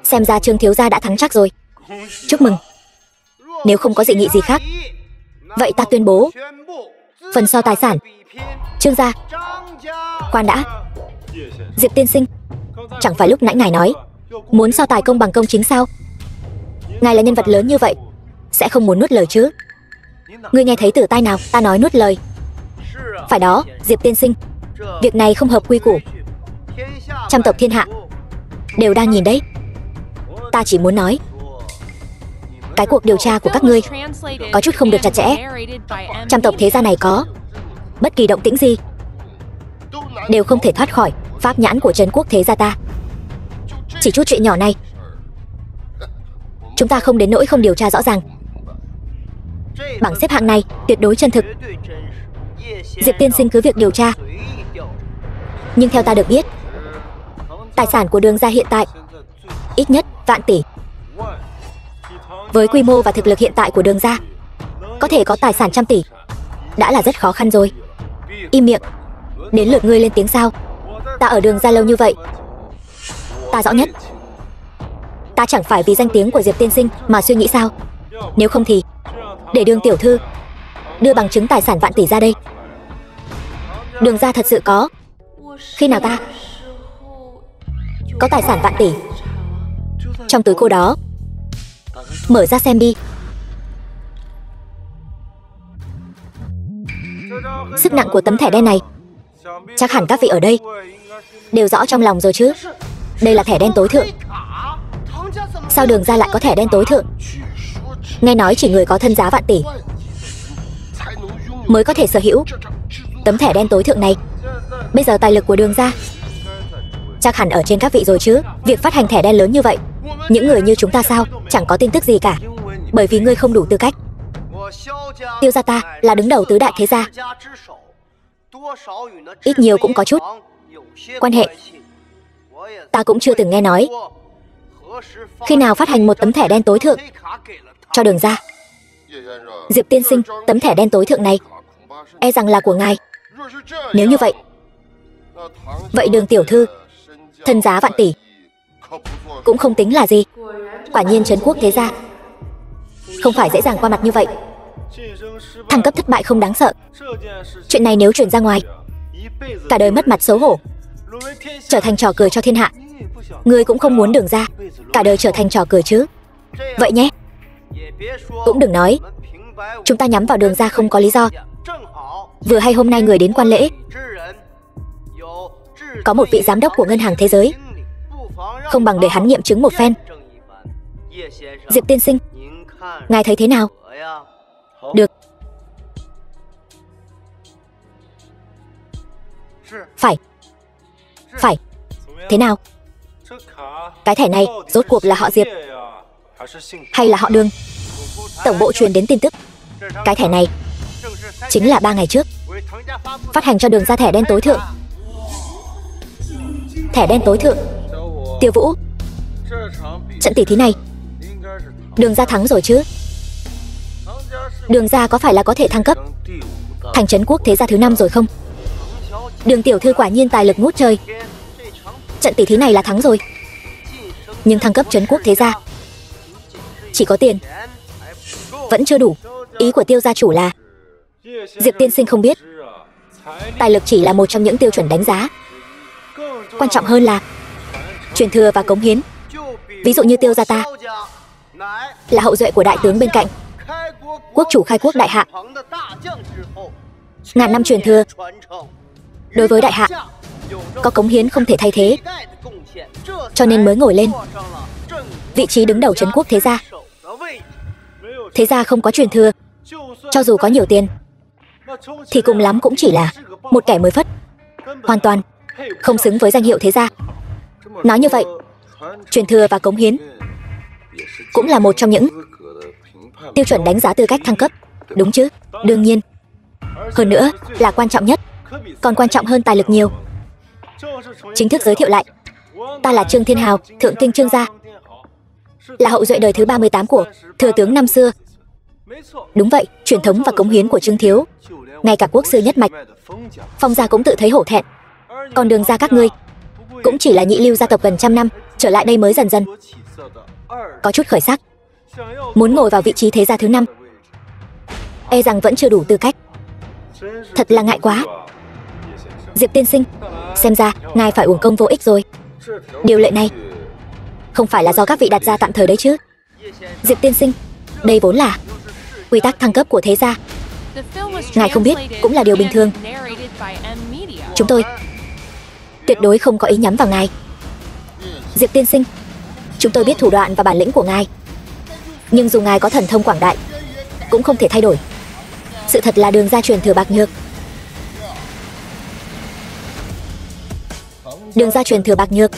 xem ra Trương thiếu gia đã thắng chắc rồi. Chúc mừng. Nếu không có dị nghị gì khác, vậy ta tuyên bố phần so tài sản Trương gia. Khoan đã, Diệp tiên sinh, chẳng phải lúc nãy ngài nói muốn so tài công bằng công chính sao? Ngài là nhân vật lớn như vậy, sẽ không muốn nuốt lời chứ? Ngươi nghe thấy từ tai nào ta nói nuốt lời? Phải đó, Diệp tiên sinh, việc này không hợp quy củ. Trăm tộc thiên hạ đều đang nhìn đấy. Ta chỉ muốn nói, cái cuộc điều tra của các ngươi có chút không được chặt chẽ. Trong tộc thế gia này có bất kỳ động tĩnh gì đều không thể thoát khỏi pháp nhãn của Trấn Quốc thế gia ta. Chỉ chút chuyện nhỏ này, chúng ta không đến nỗi không điều tra rõ ràng. Bảng xếp hạng này tuyệt đối chân thực. Diệp tiên sinh cứ việc điều tra. Nhưng theo ta được biết, tài sản của Đường gia hiện tại ít nhất vạn tỷ. Với quy mô và thực lực hiện tại của Đường gia, có thể có tài sản trăm tỷ đã là rất khó khăn rồi. Im miệng. Đến lượt ngươi lên tiếng sao? Ta ở Đường gia lâu như vậy, ta rõ nhất. Ta chẳng phải vì danh tiếng của Diệp tiên sinh mà suy nghĩ sao? Nếu không thì để Đường tiểu thư đưa bằng chứng tài sản vạn tỷ ra đây. Đường gia thật sự có. Khi nào ta có tài sản vạn tỷ trong túi cô đó? Mở ra xem đi. Sức nặng của tấm thẻ đen này chắc hẳn các vị ở đây đều rõ trong lòng rồi chứ. Đây là thẻ đen tối thượng. Sao Đường gia lại có thẻ đen tối thượng? Nghe nói chỉ người có thân giá vạn tỷ mới có thể sở hữu tấm thẻ đen tối thượng này. Bây giờ tài lực của Đường gia chắc hẳn ở trên các vị rồi chứ. Việc phát hành thẻ đen lớn như vậy, những người như chúng ta sao chẳng có tin tức gì cả? Bởi vì ngươi không đủ tư cách. Tiêu gia ta là đứng đầu tứ đại thế gia, ít nhiều cũng có chút quan hệ. Ta cũng chưa từng nghe nói khi nào phát hành một tấm thẻ đen tối thượng cho Đường gia. Diệp tiên sinh, tấm thẻ đen tối thượng này e rằng là của ngài. Nếu như vậy, vậy Đường tiểu thư thân giá vạn tỷ cũng không tính là gì. Quả nhiên Trấn Quốc thế gia không phải dễ dàng qua mặt như vậy. Thăng cấp thất bại không đáng sợ. Chuyện này nếu truyền ra ngoài, cả đời mất mặt xấu hổ, trở thành trò cười cho thiên hạ. Ngươi cũng không muốn Đường gia cả đời trở thành trò cười chứ. Vậy nhé. Cũng đừng nói chúng ta nhắm vào Đường gia không có lý do. Vừa hay hôm nay người đến quan lễ có một vị giám đốc của Ngân hàng Thế giới, không bằng để hắn nghiệm chứng một phen. Diệp tiên sinh, ngài thấy thế nào? Được. Phải. Thế nào? Cái thẻ này rốt cuộc là họ Diệp hay là họ Đường? Tổng bộ truyền đến tin tức, cái thẻ này chính là 3 ngày trước phát hành cho Đường gia thẻ đen tối thượng. Thẻ đen tối thượng. Tiêu Vũ, trận tỷ thí này Đường gia thắng rồi chứ? Đường gia có phải là có thể thăng cấp thành Trấn Quốc thế gia thứ 5 rồi không? Đường tiểu thư quả nhiên tài lực ngút trời. Trận tỷ thí này là thắng rồi. Nhưng thăng cấp Trấn Quốc thế gia chỉ có tiền vẫn chưa đủ. Ý của Tiêu gia chủ là Diệp tiên sinh không biết, tài lực chỉ là một trong những tiêu chuẩn đánh giá. Quan trọng hơn là truyền thừa và cống hiến. Ví dụ như Tiêu gia ta là hậu duệ của đại tướng bên cạnh, quốc chủ khai quốc đại hạ, ngàn năm truyền thừa. Đối với đại hạ có cống hiến không thể thay thế, cho nên mới ngồi lên vị trí đứng đầu Trấn Quốc thế gia. Thế gia không có truyền thừa, cho dù có nhiều tiền thì cùng lắm cũng chỉ là một kẻ mới phất, hoàn toàn không xứng với danh hiệu thế gia. Nói như vậy, truyền thừa và cống hiến cũng là một trong những tiêu chuẩn đánh giá tư cách thăng cấp, đúng chứ? Đương nhiên. Hơn nữa là quan trọng nhất, còn quan trọng hơn tài lực nhiều. Chính thức giới thiệu lại, ta là Trương Thiên Hào, thượng kinh Trương gia, là hậu duệ đời thứ 38 của thừa tướng năm xưa. Đúng vậy, truyền thống và cống hiến của Trương thiếu, ngay cả quốc sư nhất mạch Phong gia cũng tự thấy hổ thẹn. Còn Đường gia các ngươi cũng chỉ là nhị lưu gia tộc gần trăm năm, trở lại đây mới dần dần có chút khởi sắc. Muốn ngồi vào vị trí thế gia thứ 5, e rằng vẫn chưa đủ tư cách. Thật là ngại quá. Diệp tiên sinh, xem ra ngài phải uổng công vô ích rồi. Điều lệ này không phải là do các vị đặt ra tạm thời đấy chứ? Diệp tiên sinh, đây vốn là quy tắc thăng cấp của thế gia. Ngài không biết cũng là điều bình thường. Chúng tôi tuyệt đối không có ý nhắm vào ngài. Diệp tiên sinh, Chúng tôi biết thủ đoạn và bản lĩnh của ngài, nhưng dù ngài có thần thông quảng đại, cũng không thể thay đổi. Sự thật là Đường gia truyền thừa bạc nhược. Đường gia truyền thừa bạc nhược,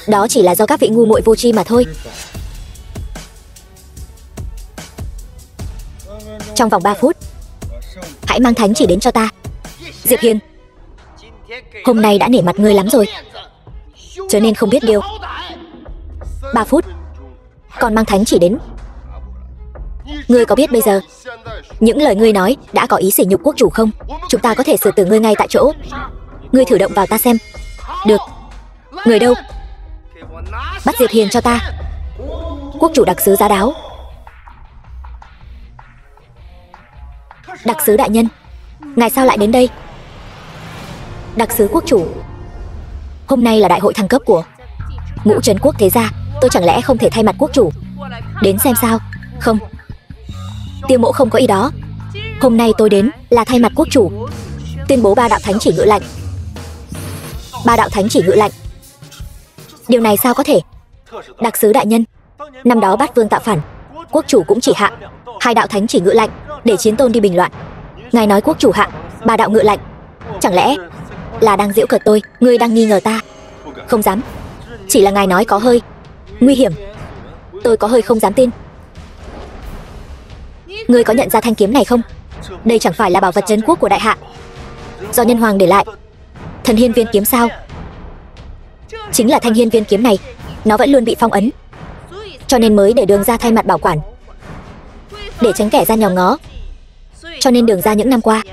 đó chỉ là do các vị ngu muội vô tri mà thôi. Trong vòng 3 phút, hãy mang thánh chỉ đến cho ta. Diệp Hiên, hôm nay đã nể mặt ngươi lắm rồi, cho nên không biết điều. 3 phút, còn mang thánh chỉ đến. Ngươi có biết bây giờ những lời ngươi nói đã có ý sỉ nhục quốc chủ không? Chúng ta có thể xử tử ngươi ngay tại chỗ. Ngươi thử động vào ta xem. Được. Người đâu? Bắt Diệp Hiên cho ta. Quốc chủ đặc sứ Giá Đáo. Đặc sứ đại nhân, ngài sao lại đến đây? Đặc sứ quốc chủ, hôm nay là đại hội thăng cấp của Ngũ Trấn Quốc thế gia, tôi chẳng lẽ không thể thay mặt quốc chủ đến xem sao? Không, Tiêu mỗ không có ý đó. Hôm nay tôi đến là thay mặt quốc chủ tuyên bố 3 đạo thánh chỉ ngự lệnh. 3 đạo thánh chỉ ngự lệnh? Điều này sao có thể? Đặc sứ đại nhân, năm đó Bát Vương tạo phản, quốc chủ cũng chỉ hạ 2 đạo thánh chỉ ngự lệnh để Chiến Tôn đi bình loạn. Ngài nói quốc chủ hạ 3 đạo ngự lệnh, chẳng lẽ là đang giễu cợt tôi? Ngươi đang nghi ngờ ta? Không dám, chỉ là ngài nói có hơi nguy hiểm, tôi có hơi không dám tin. Ngươi có nhận ra thanh kiếm này không? Đây chẳng phải là bảo vật trấn quốc của đại hạ, do nhân hoàng để lại. Thần hiên viên kiếm sao? Chính là thanh hiên viên kiếm này, nó vẫn luôn bị phong ấn, cho nên mới để Đường gia thay mặt bảo quản, để tránh kẻ gian nhòm ngó. Cho nên Đường gia những năm qua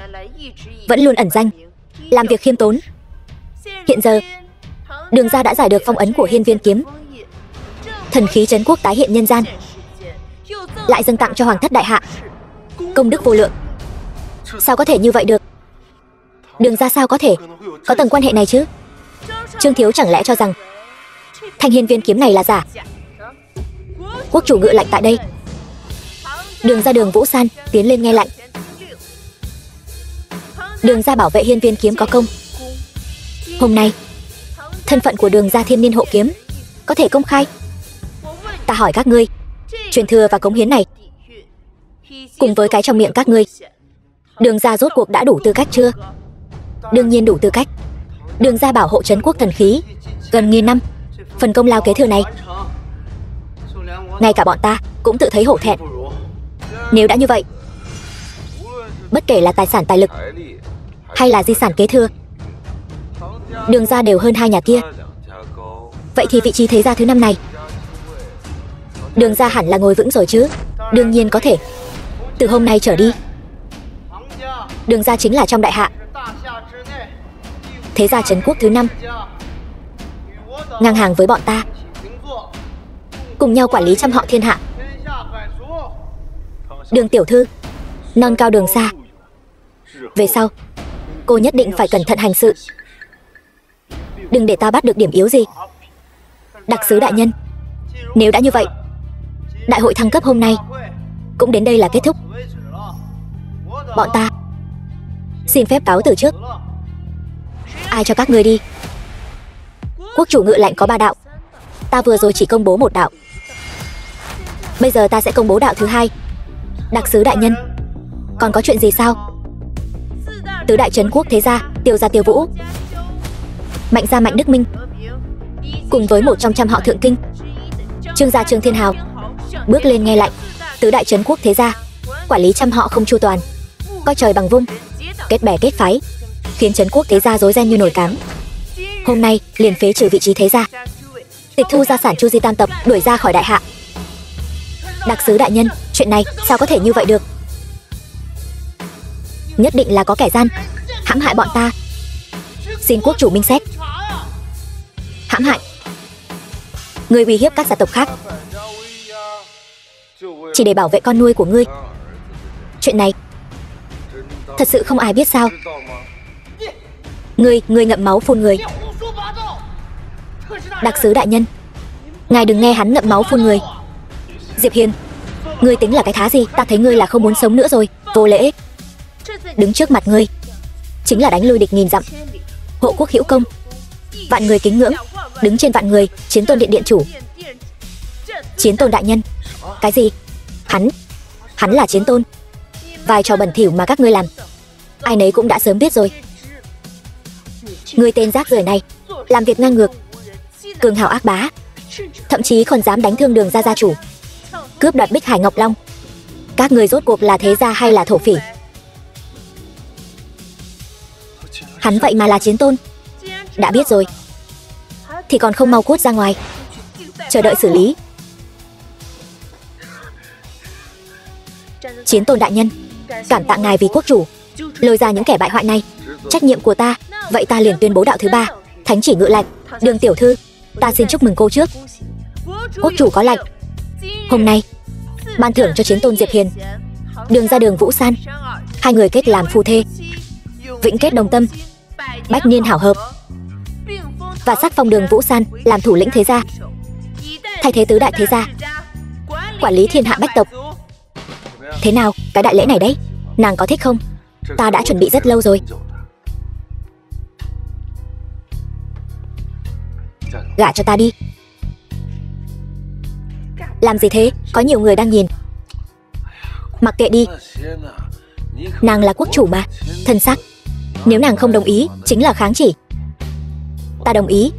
vẫn luôn ẩn danh, làm việc khiêm tốn. Hiện giờ Đường gia đã giải được phong ấn của hiên viên kiếm, thần khí trấn quốc tái hiện nhân gian, lại dâng tặng cho hoàng thất đại hạ, công đức vô lượng. Sao có thể như vậy được? Đường gia sao có thể có tầng quan hệ này chứ? Trương thiếu chẳng lẽ cho rằng thanh hiên viên kiếm này là giả? Quốc chủ ngự lệnh tại đây. Đường gia Đường Vũ San tiến lên nghe lệnh. Đường gia bảo vệ hiên viên kiếm có công. Hôm nay thân phận của Đường gia Thiên Niên hộ kiếm có thể công khai. Ta hỏi các ngươi, truyền thừa và cống hiến này cùng với cái trong miệng các ngươi, Đường gia rốt cuộc đã đủ tư cách chưa? Đương nhiên đủ tư cách. Đường gia bảo hộ trấn quốc thần khí gần 1000 năm, phần công lao kế thừa này ngay cả bọn ta cũng tự thấy hổ thẹn. Nếu đã như vậy, bất kể là tài sản tài lực hay là di sản kế thừa, Đường gia đều hơn 2 nhà kia. Vậy thì vị trí thế gia thứ 5 này, Đường gia hẳn là ngồi vững rồi chứ? Đương nhiên có thể. Từ hôm nay trở đi, Đường gia chính là trong đại hạ thế gia trấn quốc thứ 5, ngang hàng với bọn ta, cùng nhau quản lý trăm họ thiên hạ. Đường tiểu thư, non cao đường xa, về sau cô nhất định phải cẩn thận hành sự, đừng để ta bắt được điểm yếu gì. Đặc sứ đại nhân, nếu đã như vậy, đại hội thăng cấp hôm nay cũng đến đây là kết thúc. Bọn ta xin phép cáo từ trước. Ai cho các ngươi đi? Quốc chủ ngự lệnh có 3 đạo, ta vừa rồi chỉ công bố 1 đạo, bây giờ ta sẽ công bố đạo thứ 2. Đặc sứ đại nhân, còn có chuyện gì sao? Tứ đại trấn quốc thế gia, Tiêu gia Tiêu Vũ, Mạnh gia Mạnh Đức Minh, cùng với một trong trăm họ thượng kinh, Trương gia Trương Thiên Hào, bước lên nghe lệnh. Tứ đại trấn quốc thế gia quản lý trăm họ không chu toàn, coi trời bằng vung, kết bè kết phái, khiến trấn quốc thế gia rối ren như nồi cám. Hôm nay liền phế trừ vị trí thế gia, tịch thu gia sản Chu Di tam tộc, đuổi ra khỏi đại hạ. Đặc sứ đại nhân, chuyện này sao có thể như vậy được? Nhất định là có kẻ gian hãm hại bọn ta. Xin quốc chủ minh xét. Hãm hại? Ngươi uy hiếp các gia tộc khác chỉ để bảo vệ con nuôi của ngươi. Chuyện này thật sự không ai biết sao? Ngươi ngậm máu phun người. Đặc sứ đại nhân, ngài đừng nghe hắn ngậm máu phun người. Diệp Hiên, ngươi tính là cái thá gì? Ta thấy ngươi là không muốn sống nữa rồi. Vô lễ. Đứng trước mặt ngươi chính là đánh lui địch nghìn dặm, hộ quốc hữu công. Vạn người kính ngưỡng, đứng trên vạn người, Chiến Tôn Điện điện chủ. Chiến Tôn đại nhân. Cái gì? Hắn là Chiến Tôn. Vài trò bẩn thỉu mà các ngươi làm, ai nấy cũng đã sớm biết rồi. Ngươi tên rác rưởi này, làm việc ngang ngược, cường hào ác bá, thậm chí còn dám đánh thương Đường gia chủ, cướp đoạt Bích Hải Ngọc Long. Các ngươi rốt cuộc là thế gia hay là thổ phỉ? Hắn vậy mà là Chiến Tôn. Đã biết rồi thì còn không mau cút ra ngoài, chờ đợi xử lý. Chiến Tôn đại nhân, cảm tạ ngài vì quốc chủ lôi ra những kẻ bại hoại này. Trách nhiệm của ta, vậy ta liền tuyên bố đạo thứ ba. Thánh chỉ ngự lệnh. Đường tiểu thư, ta xin chúc mừng cô trước. Quốc chủ có lệnh, hôm nay ban thưởng cho Chiến Tôn Diệp Hiền, Đường ra Đường Vũ San, hai người kết làm phu thê, vĩnh kết đồng tâm, bách niên hảo hợp, và sắc phong Đường Vũ San làm thủ lĩnh thế gia, thay thế tứ đại thế gia, quản lý thiên hạ bách tộc. Thế nào, cái đại lễ này đấy, nàng có thích không? Ta đã chuẩn bị rất lâu rồi. Gả cho ta đi. Làm gì thế, có nhiều người đang nhìn. Mặc kệ đi, nàng là quốc chủ mà, thân xác. Nếu nàng không đồng ý, chính là kháng chỉ. Ta đồng ý.